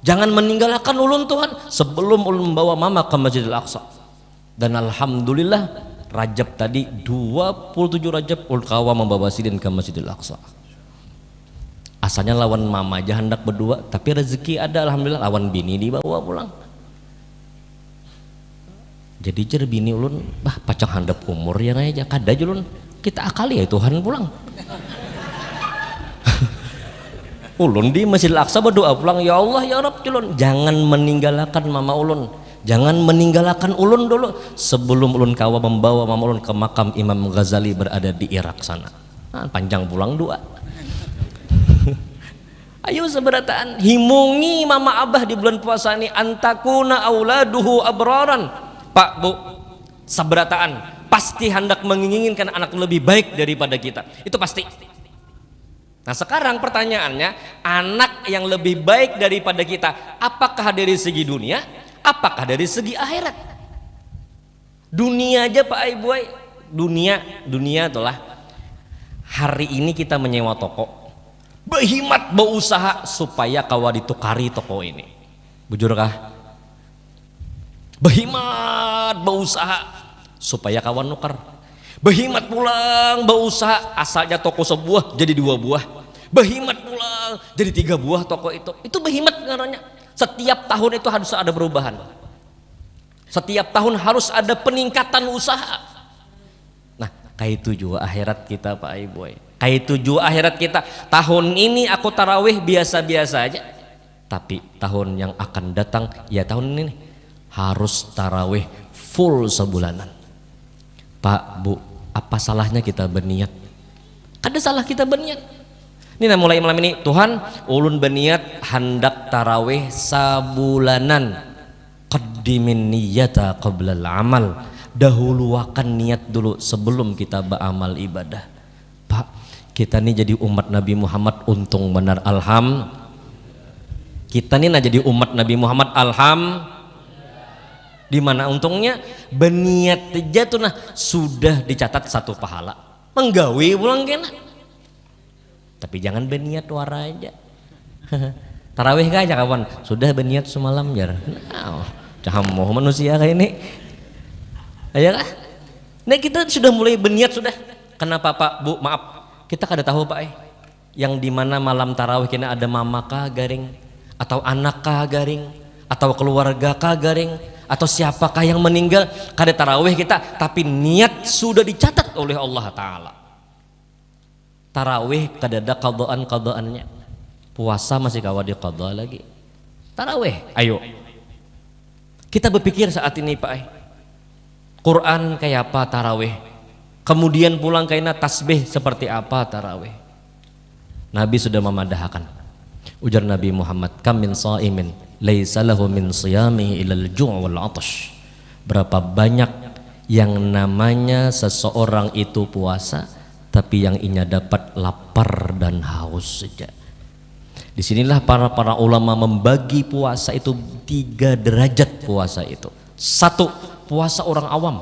jangan meninggalkan ulun Tuhan sebelum ulun membawa mama ke Masjidil Aqsa. Dan alhamdulillah Rajab tadi 27 Rajab ulun kawa membawa sidin ke Masjidil Aqsa. Asalnya lawan mama aja hendak berdua, tapi rezeki ada alhamdulillah lawan bini dibawa pulang. Jadi cer bini ulun, bah pacang handap umur ya aja kada julun kita akali ya Tuhan pulang. Ulun di Masjidil Aqsa berdoa pulang, ya Allah ya Rabb ulun jangan meninggalkan mama ulun, jangan meninggalkan ulun dulu sebelum ulun kawa membawa mama ulun ke makam Imam Ghazali berada di Irak sana. Nah, panjang pulang doa. Ayo seberataan himungi mama abah di bulan puasa ini, antakuna auladuhu abraran. Pak Bu, seberataan pasti hendak menginginkan anak lebih baik daripada kita, itu pasti. Nah sekarang pertanyaannya, anak yang lebih baik daripada kita, apakah dari segi dunia, apakah dari segi akhirat? Dunia aja Pak Ibu, dunia itulah hari ini kita menyewa toko, berhimat berusaha supaya kawa ditukari toko ini, bujurkah? Berhimat berusaha supaya kawan nukar, berhimat pulang berusaha asalnya toko sebuah jadi 2 buah, berhimat pulang jadi 3 buah toko itu berhimat karena setiap tahun itu harus ada perubahan, setiap tahun harus ada peningkatan usaha. Nah kayak itu juga akhirat kita Pak Ibu, kayak itu juga akhirat kita. Tahun ini aku tarawih biasa-biasa aja, tapi tahun yang akan datang ya tahun ini harus tarawih full sebulanan. Pak Bu, apa salahnya kita berniat? Ada salah kita berniat. Ini nah mulai malam ini Tuhan ulun berniat hendak tarawih sabulanan. Qaddimin niyata qablal amal. Dahuluakan niat dulu sebelum kita beramal ibadah. Pak, kita nih jadi umat Nabi Muhammad untung benar kita nih nah jadi umat Nabi Muhammad Di mana untungnya berniat jatuh nah sudah dicatat 1 pahala. Menggawe pulang kena. Tapi jangan berniat wara aja. Tarawih aja kawan. Sudah berniat semalam jar. Nah, cahamoh manusia kayak ini. Ayo kah? Nah kita sudah mulai berniat sudah. Kenapa Pak Bu maaf kita kada tahu Pak yang dimana malam tarawih kena ada mama kah garing atau anak kah garing atau keluarga kah garing atau siapakah yang meninggal kada tarawih kita tapi niat sudah dicatat oleh Allah Ta'ala. Tarawih kada ada qadaan-qadaannya, puasa masih kawa di qada lagi. Tarawih ayo kita berpikir saat ini Pak Quran kayak apa tarawih, kemudian pulang kaina tasbih seperti apa tarawih. Nabi sudah memadahkan. Ujar Nabi Muhammad, kam min shaimin laisa lahu min siyamihi ilal ju' wal 'atash. Berapa banyak yang namanya seseorang itu puasa tapi yang inya dapat lapar dan haus saja. Disinilah para ulama membagi puasa itu 3 derajat puasa itu. 1 puasa orang awam,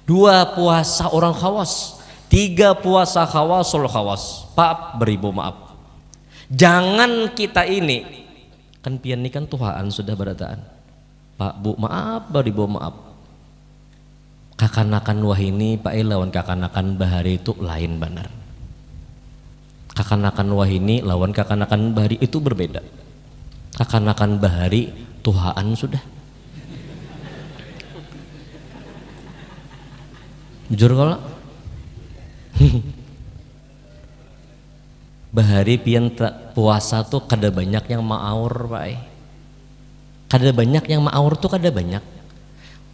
2 puasa orang khawas, 3 puasa khawasul khawas. Pak beribu maaf, jangan kita ini kan pian ini kan Tuhan sudah berataan. Pak Bu maaf beribu maaf. Kakanakan wahini Pak lawan kakanakan bahari itu lain benar. Kakanakan wahini lawan kakanakan bahari itu berbeda. Kakanakan bahari Tuhan sudah. Jujur kalau bahari pian puasa tuh kada banyak yang ma'aur Pak. Kada banyak yang ma'aur tuh kada banyak.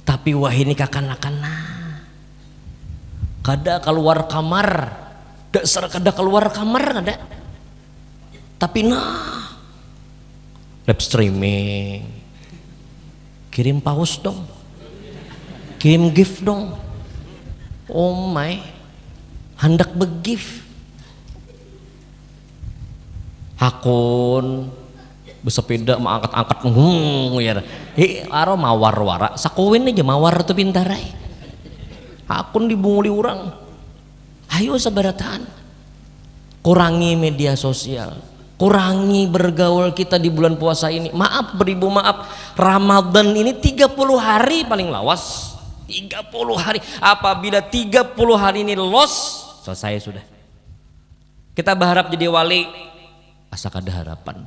Tapi wah ini kakanakan kada keluar kamar, kada keluar kamar kada. Tapi live streaming, kirim paus dong, kirim gift dong. Oh my, hendak begift. Hakun bersepeda mengangkat-angkat ya. Aro mawar wara sakuin aja mawar tuh pintarai. Hakun dibunguli orang. Ayo sabarataan. Kurangi media sosial. Kurangi bergaul kita di bulan puasa ini. Maaf beribu maaf. Ramadan ini 30 hari paling lawas. 30 hari. Apabila 30 hari ini los, selesai sudah. Kita berharap jadi wali. Asa kada harapan.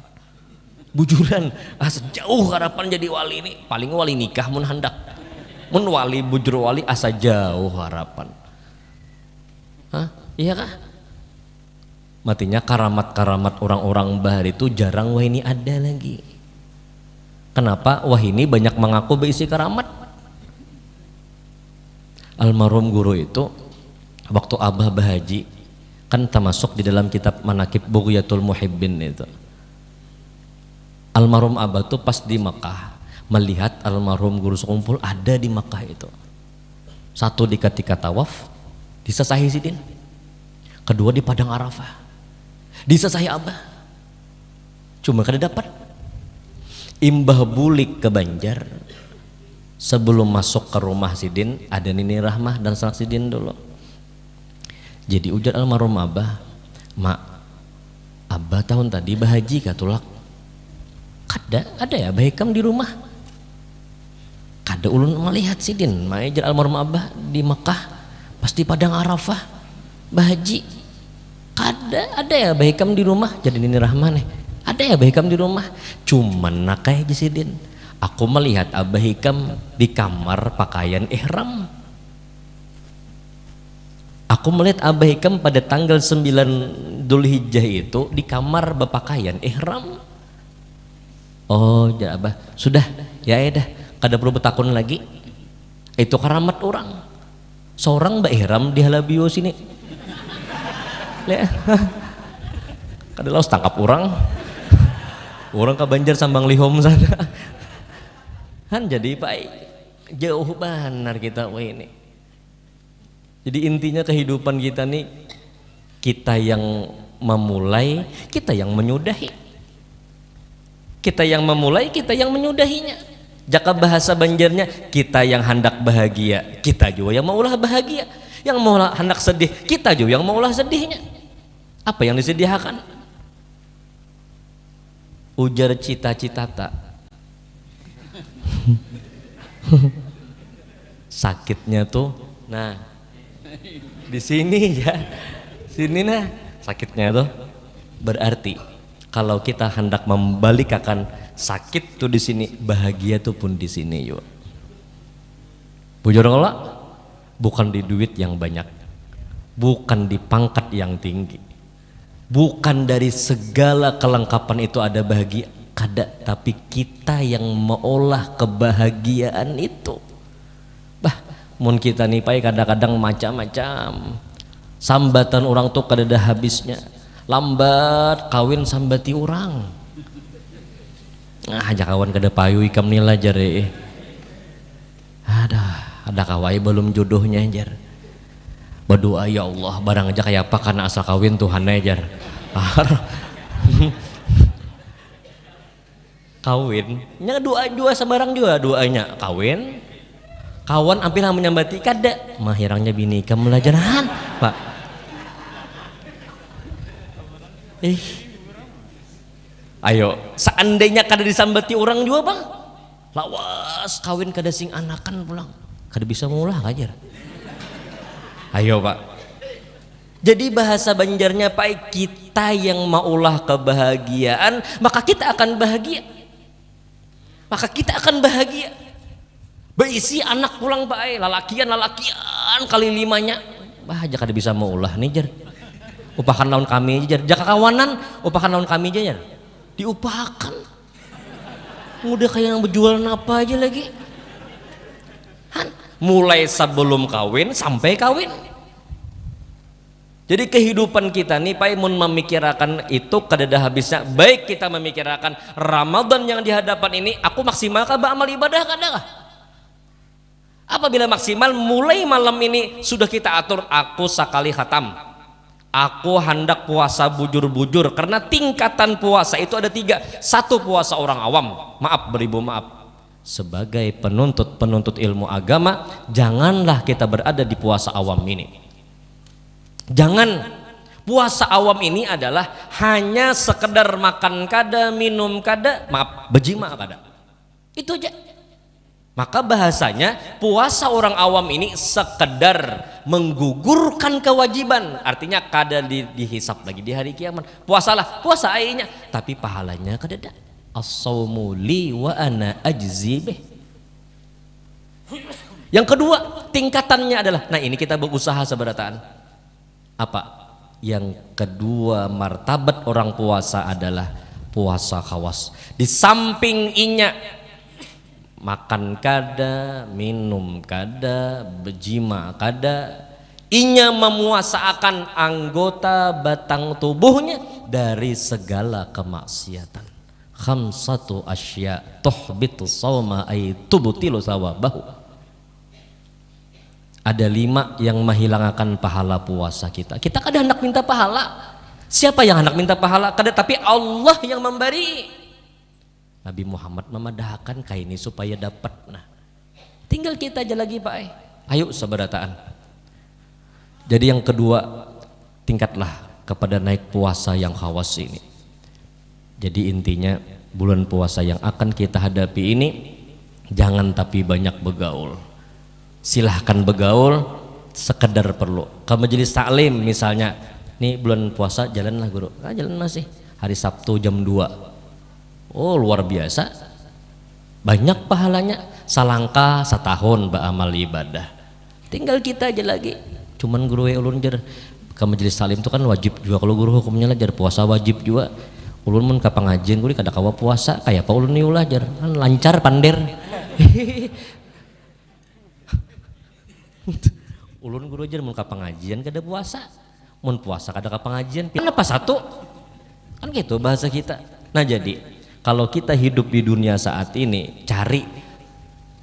Bujuran asa jauh harapan jadi wali ini. Paling wali nikah mun hendak. Mun wali bujur wali asa jauh harapan. Hah? Iya kah? Matinya karamat-karamat orang-orang bahar itu jarang wah ini ada lagi. Kenapa? Wah ini banyak mengaku berisi karamat. Almarhum guru itu waktu Abah Bahaji kan termasuk di dalam kitab Manaqib Bughyatul Muhibbin itu. Almarhum Abah tuh pas di Mekah melihat almarhum guru sekumpul ada di Mekah itu. Satu di ketika tawaf disesahi sidin, kedua di padang Arafah disesahi Abah. Cuma kada dapat. Imbah bulik ke Banjar sebelum masuk ke rumah sidin ada Nini Rahmah dan sanak sidin dulu. Jadi ujar almarhum Abah, mak Abah tahun tadi bahaji katulak. Ada ya bahikam di rumah. Kada ulun melihat sidin, majar almarhum Abah di Mekah pas di padang Arafah bahaji. Ada ya bahikam di rumah. Jadi Nini Rahman nih. Ada ya bahikam di rumah. Cuman nakai di sidin. Aku melihat Abah Hikam di kamar pakaian ihram. Aku melihat Abah Hikam pada tanggal 9 Dzulhijjah itu di kamar berpakaian ihram. Oh ya Abah, sudah ya dah, kada perlu bertakun lagi. Itu karamat orang. Seorang mbak ihram di halabio sini. Lihat. Kada laos tangkap orang. Orang ke Banjar sambang lihom sana. Kan jadi Pak jauh benar kita ini. Jadi intinya kehidupan kita nih, kita yang memulai, kita yang menyudahi. Kita yang memulai, kita yang menyudahinya. Jaka bahasa Banjarnya, kita yang hendak bahagia, kita juga yang maulah bahagia. Yang maulah hendak sedih, kita juga yang maulah sedihnya. Apa yang disediakan? Ujar cita-cita tak. Sakitnya tuh, nah di sini ya, sini nah sakitnya tuh. Berarti kalau kita hendak membalikkan sakit tuh di sini, bahagia tuh pun di sini yuk. Bujur kalau bukan di duit yang banyak, bukan di pangkat yang tinggi, bukan dari segala kelengkapan itu ada bahagia, kada, tapi kita yang mengolah kebahagiaan itu. Bah, mun kita nih pai kadang-kadang macam-macam. Sambatan orang tuh kada ada habisnya. Lambat kawin sambati orang. Nah, aja kawan kada payu ikam nila jare. Ada kawai belum jodohnya jar. Berdoa ya Allah barang aja kayak apa karena asal kawin Tuhan jar. Kawin, nya doa sembarang juga doanya kawin. Kawan hampir menyambati kada, mahirangnya bini kamu belajaran, Pak. Ayo, seandainya kada disambati orang juga bang, lawas kawin kada sing anakan pulang, kada bisa mulah ajar. Ayo Pak. Jadi bahasa Banjarnya Pak, kita yang maulah kebahagiaan, maka kita akan bahagia. Maka kita akan bahagia. Berisi anak pulang Pak, lalakian kali 5-nya. Bah aja kada bisa maulah nih jar. Upahan lawan kami aja jar. Jaka kawanan, upahan lawan kami aja jar. Diupahakan. Udah kayak yang berjualan apa aja lagi. Mulai sebelum kawin sampai kawin. Jadi kehidupan kita nih Pak mun memikirkan itu kada ada habisnya. Baik kita memikirkan Ramadan yang di hadapan ini, aku maksimalkan beramal ibadah kadang. Apabila maksimal, mulai malam ini sudah kita atur, aku sekali khatam, aku hendak puasa bujur-bujur, karena tingkatan puasa itu ada 3. 1 puasa orang awam, maaf beribu maaf, sebagai penuntut ilmu agama, janganlah kita berada di puasa awam ini. Jangan. Puasa awam ini adalah hanya sekedar makan kada, minum kada, maaf bejima kada, itu aja. Maka bahasanya puasa orang awam ini sekedar menggugurkan kewajiban, artinya kada dihisap lagi di hari kiamat. Puasalah, puasa airnya, tapi pahalanya kada ada. As-saumu li wa ana ajzi bih. Yang kedua tingkatannya adalah, nah ini kita berusaha seberataan. Apa? Yang kedua martabat orang puasa adalah puasa khawas. Di samping inya makan kada, minum kada, bejima kada, inya memuasakan anggota batang tubuhnya dari segala kemaksiatan. Khamsatu asya tuhbitu sawma ay tubtilu sawabahu. Ada 5 yang menghilangkan pahala puasa kita. Kita kada hendak minta pahala. Siapa yang hendak minta pahala? Kada, tapi Allah yang memberi. Nabi Muhammad memadahkan kaini supaya dapat. Nah, tinggal kita aja lagi Pak. Ayo seberataan. Jadi yang kedua, tingkatlah kepada naik puasa yang khawas ini. Jadi intinya bulan puasa yang akan kita hadapi ini, jangan tapi banyak begaul. Silahkan begaul sekedar perlu. Ke majelis taklim misalnya, nih bulan puasa jalanlah guru. Ah, jalan masih. Hari Sabtu jam 2. Oh luar biasa, banyak pahalanya. Salangkah setahun beramal ibadah. Tinggal kita aja lagi. Cuman guru ulun jar ke majelis taklim itu kan wajib juga. Kalau guru hukumnya lah jar puasa wajib juga. Ulun mun ka pengajian guru kada kawa puasa kayak apa ulun ni ulah jar kan lancar pander. Ulun guru jar mun ka pengajian kada puasa, mun puasa kada ka pengajian. Kenapa satu? Kan gitu bahasa kita. Nah jadi kalau kita hidup di dunia saat ini, cari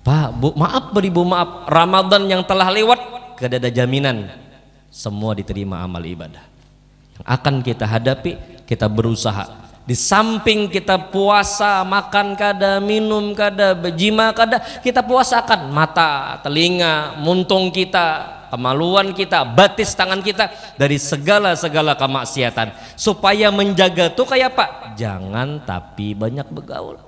Pak, Bu, maaf beribu maaf, Ramadan yang telah lewat kada ada jaminan semua diterima amal ibadah. Yang akan kita hadapi, kita berusaha Di samping kita puasa, makan kada, minum kada, berjima kada, kita puasakan mata, telinga, muntung kita, kemaluan kita, batis tangan kita dari segala kemaksiatan. Supaya menjaga tuh kayak apa? Jangan tapi banyak bergaul.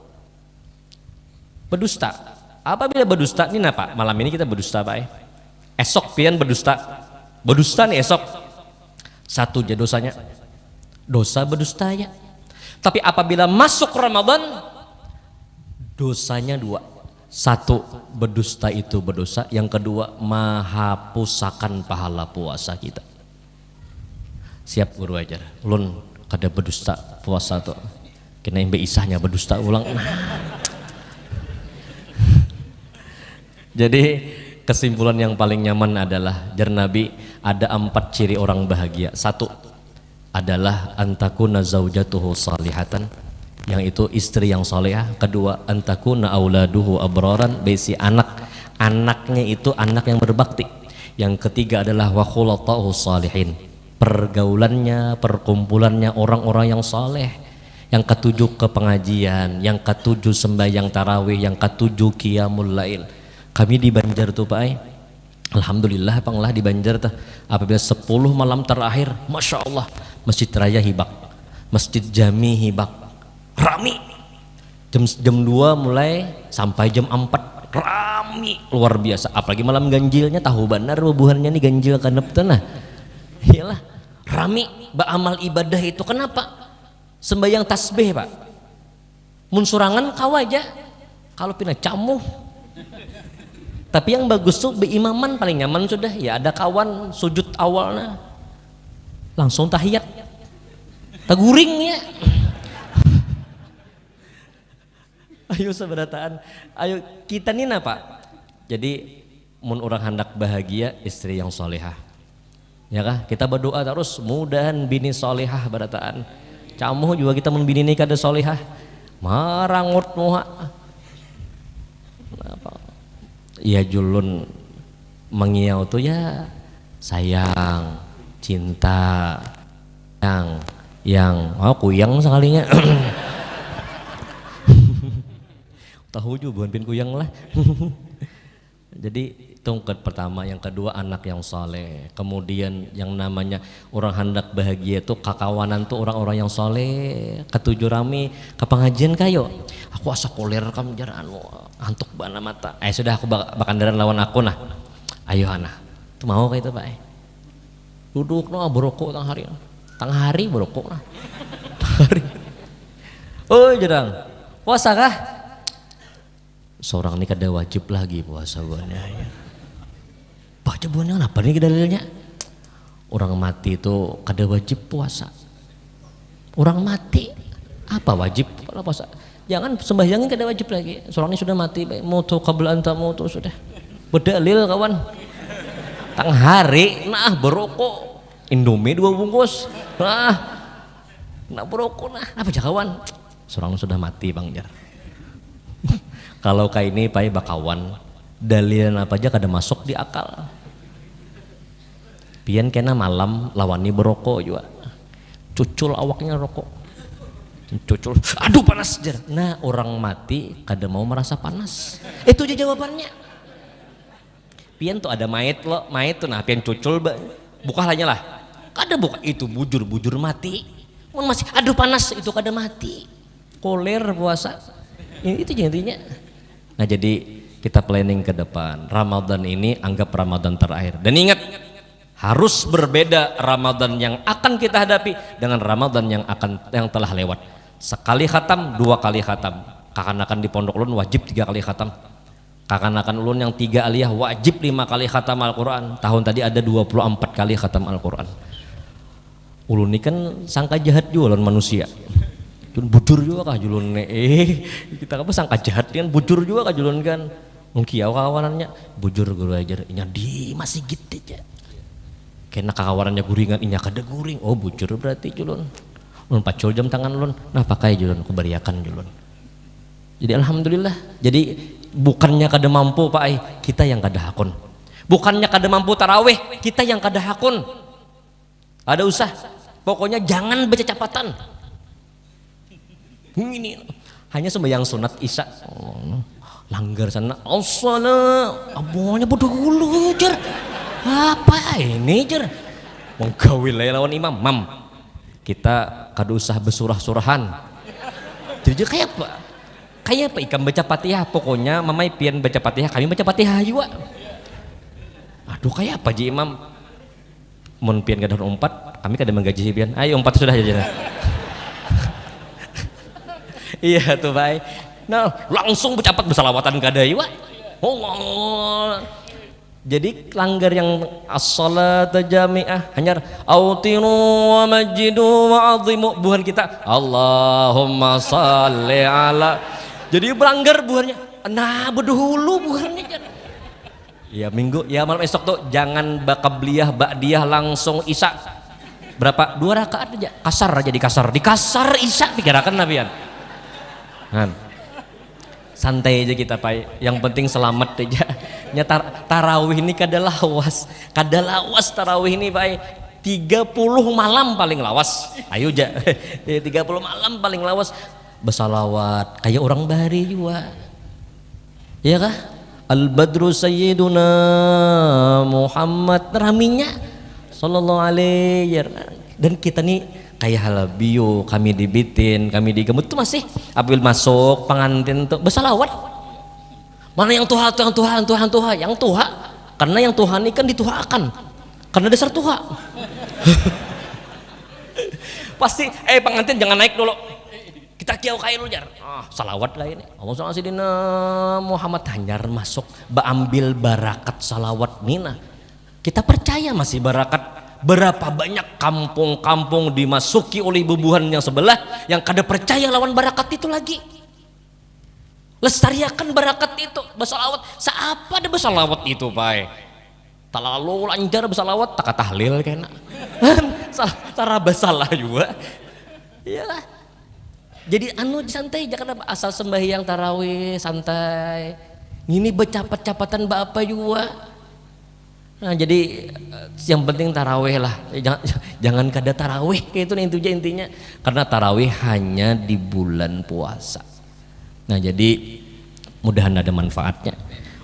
Berdusta. Apabila berdusta ini apa? Malam ini kita berdusta Pak. Esok pian berdusta. Berdusta nih esok. Satu aja dosanya. Dosa berdusta ya. Tapi apabila masuk Ramadan, dosanya dua. Satu, berdusta itu berdosa. Yang kedua, mahapusakan pahala puasa kita. Siap guru ajar. Ulun kada berdusta puasa tuh. Kena imbe isahnya berdusta ulang. Jadi kesimpulan yang paling nyaman adalah jar Nabi ada 4 ciri orang bahagia. Satu adalah antakuna zaujatuhu salihatan, yang itu istri yang salehah. Kedua, antakuna auladuhu abraran, besi anaknya itu anak yang berbakti. Yang ketiga adalah wa khulatahu salihin, pergaulannya, perkumpulannya orang-orang yang saleh. Yang ketujuh ke pengajian, yang ketujuh sembahyang tarawih, yang ketujuh qiyamul lail. Kami di Banjar tuh Pak, alhamdulillah panglah di Banjar tuh apabila 10 malam terakhir, masya Allah, Masjid Raya hibak, Masjid Jami hibak, rami. Jam 2 mulai sampai jam 4 rami luar biasa. Apalagi malam ganjilnya, tahu benar bubuhannya nih ganjil kanep tanah. Iyalah, rami beramal ibadah itu. Kenapa? Sembahyang tasbih Pak. Mun surangan kau aja, kalau pindah camuh. Tapi yang bagus tuh beimaman paling nyaman sudah. Ya ada kawan sujud awalnya langsung tahiyat, taguring ya. Ayo seberataan, ayo kita nih apa? Jadi mun orang hendak bahagia, istri yang solehah, ya kah? Kita berdoa terus mudahan bini solehah berataan. Camuh juga kita mun bini nikah ada solehah, marangut muha. Ya julun mengiau tuh ya sayang, cinta, yang kuyang sekalinya. Tahu juga bukan pin kuyang lah. Jadi itu pertama. Yang kedua anak yang soleh. Kemudian yang namanya orang hendak bahagia itu kakawanan tuh orang-orang yang soleh. Ketujuh rami ke pengajian kayo. Aku asa koler kamu jaran antuk bana mata. Sudah aku bakandaran lawan aku nah. Ayo anak. Tuh mau kayak itu Pak. Duduk no berokok tang hari berokok nah. Hari. Oh jarang. Puasa kah? Seorang ini kada wajib lagi puasa buahnya. Baca buahnya kenapa nih dalilnya? Orang mati itu kada wajib puasa. Orang mati apa wajib kalau puasa? Jangan sembahyangin kada wajib lagi. Seorang ini sudah mati, mutu qabla anta mutu sudah. Berdalil kawan. Tang hari nah berokok. Indomie 2 bungkus. Nah berokok nah apa kawan? Seorang sudah mati Bang Jar. Kalau kayak ini Pak bakawan dalil apa aja kada masuk di akal. Pian kena malam lawani berokok juga. Cucul awaknya rokok. Cucul, aduh panas jar. Nah orang mati kada mau merasa panas. Itu aja jawabannya. Pian tuh ada mayat tuh nah pian cucul buka hanya lah. Kada buka itu bujur mati. Mun masih aduh panas itu kada mati. Koler puasa. Itu intinya. Nah jadi kita planning ke depan. Ramadan ini anggap Ramadan terakhir. Dan ingat harus berbeda Ramadan yang akan kita hadapi dengan Ramadan yang telah lewat. Sekali khatam, 2 kali khatam. Kakanakan di pondok ulun wajib 3 kali khatam. Kakanakan ulun yang 3 aliyah wajib 5 kali khatam Al-Quran. Tahun tadi ada 24 kali khatam Al-Quran. Ulun ini kan sangka jahat juga ulun manusia. Bujur juga kah julun kita apa sangka jahat kan bujur juga kah julun kan mungkin kawanannya bujur guru ajar inya di masih gitu aja kena kawanannya guringan inya kada guring oh bujur berarti julun ulun pacul jam tangan ulun nah pakai julun kubariakan julun jadi alhamdulillah jadi bukannya kada mampu Pak kita yang kada hakun bukannya kada mampu tarawih kita yang kada hakun ada usah pokoknya jangan baca capatan. Ini hanya sembahyang sunat isya. Langgar sana. As-salat. Abonya berdulu jer. Apa ini jer? Mau gawe lawan imam, mam. Kita kada usah bersurah-surahan. Jadi kayak apa? Kayak apa ikan baca Fatihah, pokoknya mamai pian baca Fatihah, kami baca Fatihah juga. Aduh kayak apa ji imam? Mun pian kada umpat, kami kada menggaji si pian. Ayo umpat sudah aja. Iya tuh baik. Nah langsung bercapat bersalawatan kada juga. Allah. Jadi langgar yang as-salat jami'ah hanya autinu wa majidu wa azimu, buhan kita Allahumma salli ala. Jadi beranggar buhannya. Nah berdahulu buhannya. Ya minggu ya malam esok tuh jangan bakabliyah ba'diyah langsung isya. Berapa? 2 rakaat aja. Kasar aja di kasar isya pikirakan nabian. Kan. Santai aja kita Pak, yang penting selamat aja. Tarawih ini kada lawas tarawih ini Pak. 30 malam paling lawas. Ayo aja. 30 malam paling lawas. Bersalawat kayak orang bahari juga. Iya kah? Al-Badru Sayyiduna Muhammad raminya sallallahu alaihi. Dan kita nih kayak halabio, kami dibitin, kami digemut tuh masih apabila masuk pengantin tuh bersalawat. Mana yang Tuhan yang Tuhan, karena yang Tuhan ini kan dituhakan karena dasar Tuhan. Pasti pengantin jangan naik dulu, kita kiau kayak lu jar. Salawat lah ini Allahumma sholli ala Muhammad, hanyar masuk ambil barakat salawat nina. Kita percaya masih barakat. Berapa banyak kampung-kampung dimasuki oleh bubuhan yang sebelah yang kada percaya lawan barakat itu lagi. Lestariakan barakat itu, bersalawat. Siapa ada bersalawat itu Pak? Tak lalu lancar bersalawat, tak tahlil kena. Cara basalah juga. Iyalah. Jadi santai, jangan asal sembahyang tarawih santai. Ini bercapat-capatan apa juga. Nah jadi yang penting tarawih lah, jangan kada tarawih kayak itu intinya, karena tarawih hanya di bulan puasa. Nah jadi mudahan ada manfaatnya.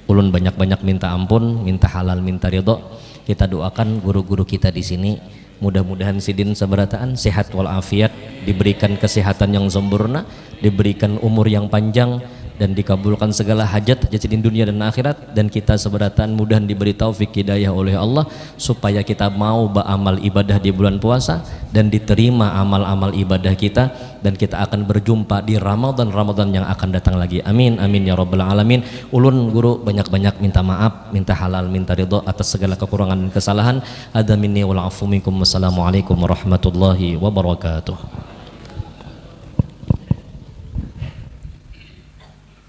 Ulun banyak-banyak minta ampun, minta halal, minta ridho. Kita doakan guru-guru kita di sini, mudah-mudahan sidin sabarataan sehat walafiat, diberikan kesehatan yang sempurna, diberikan umur yang panjang, dan dikabulkan segala hajat di dunia dan akhirat. Dan kita seberataan mudah diberi taufik hidayah oleh Allah supaya kita mau beramal ibadah di bulan puasa dan diterima amal-amal ibadah kita, dan kita akan berjumpa di Ramadan yang akan datang lagi. Amin amin ya rabbal alamin. Ulun guru banyak-banyak minta maaf, minta halal, minta ridho atas segala kekurangan dan kesalahan. Ada minni wal afu minkum. Wassalamualaikum warahmatullahi wabarakatuh.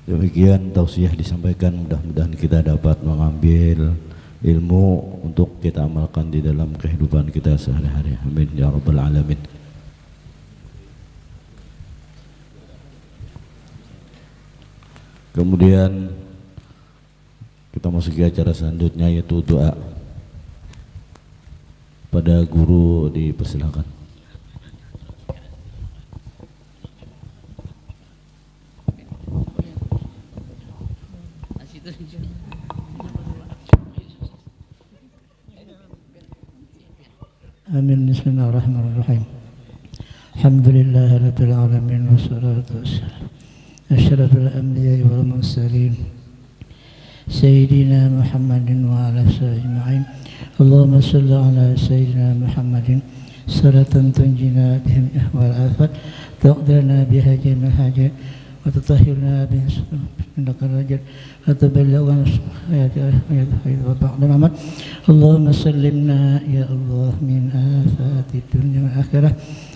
Demikian tausiah disampaikan, mudah-mudahan kita dapat mengambil ilmu untuk kita amalkan di dalam kehidupan kita sehari-hari. Amin ya rabbal alamin. Kemudian kita masuki acara selanjutnya, yaitu doa. Pada guru dipersilakan. Amin. Bismillahirrahmanirrahim. Alhamdulillahi rabbil alamin wassalatu wassalam asyrafil anbiya'i wal mursalin sayyidina Muhammadin wa ala ajma'in. Allahumma shalli ala sayyidina Muhammadin salatan tunjina bihim ahwal afat taqdirna biha jami'al hajat wa tutahhirna biha min darajat wa tuballighuna ayat wa ba'da amal. Allahumma sallimna ya Allah min afati dunya wal akhirah.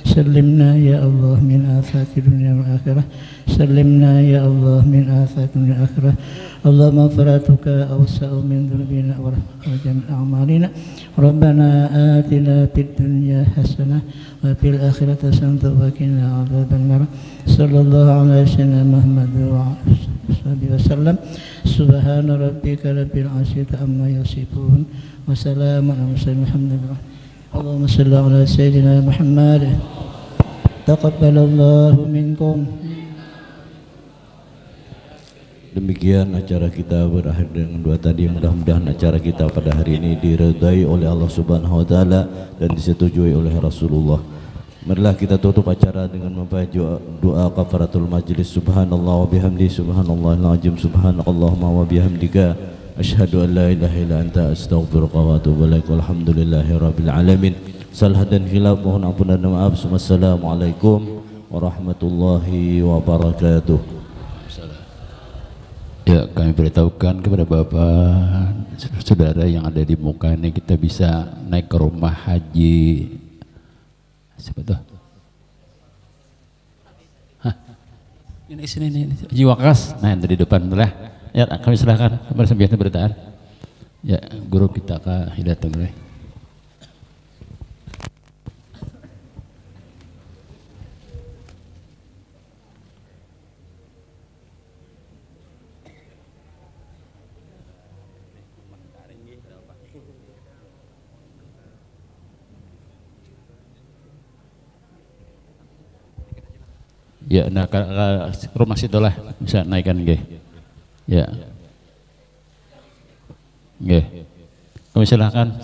Sallimna ya Allah min afati dunya wal akhirah. Sallimna ya Allah min afati dunya wal akhirah. Allahumma faratuka awsa'u min dhunubina wa jami'i a'malina. Rabbana atina fid dunya hasanah wa fil akhirati hasanah wa qina adzaban nar. Sallallahu alaihi wasallam Muhammad wa alihi wasallam. Subhana rabbika rabbil izzati amma yasifun wa salamun ala mursalin walhamdulillah. Allahumma shalli ala sayyidina Muhammad. Taqabbalallahu minkum. Demikian acara kita berakhir dengan doa tadi. Mudah-mudahan acara kita pada hari ini diridai oleh Allah Subhanahu wa taala dan disetujui oleh Rasulullah. Marilah kita tutup acara dengan membaca doa kafaratul majlis. Subhanallah wa bihamdi, subhanallahil azim, subhanakallahumma wa bihamdika asyhadu an la ilaha illa anta astaghfiruka wa atubu ilaik. Walhamdulillahirabbil alamin. Salah dan khilaf mohon ampun dan maaf. Wassalamualaikum warahmatullahi wabarakatuh. Ya, kami beritahukan kepada Bapak, saudara yang ada di muka ini, kita bisa naik ke rumah haji. Siapa tuh? Hah? Ini sini nih, Haji Wakas. Nah, yang di depan lah. Ya, kami silakan kepada sembilan beritaan. Ya, guru kita Kak Hidayat mulai. Ya, nah ke rumah situ lah bisa naikkan nggih. Ya. Nggih. Kami silakan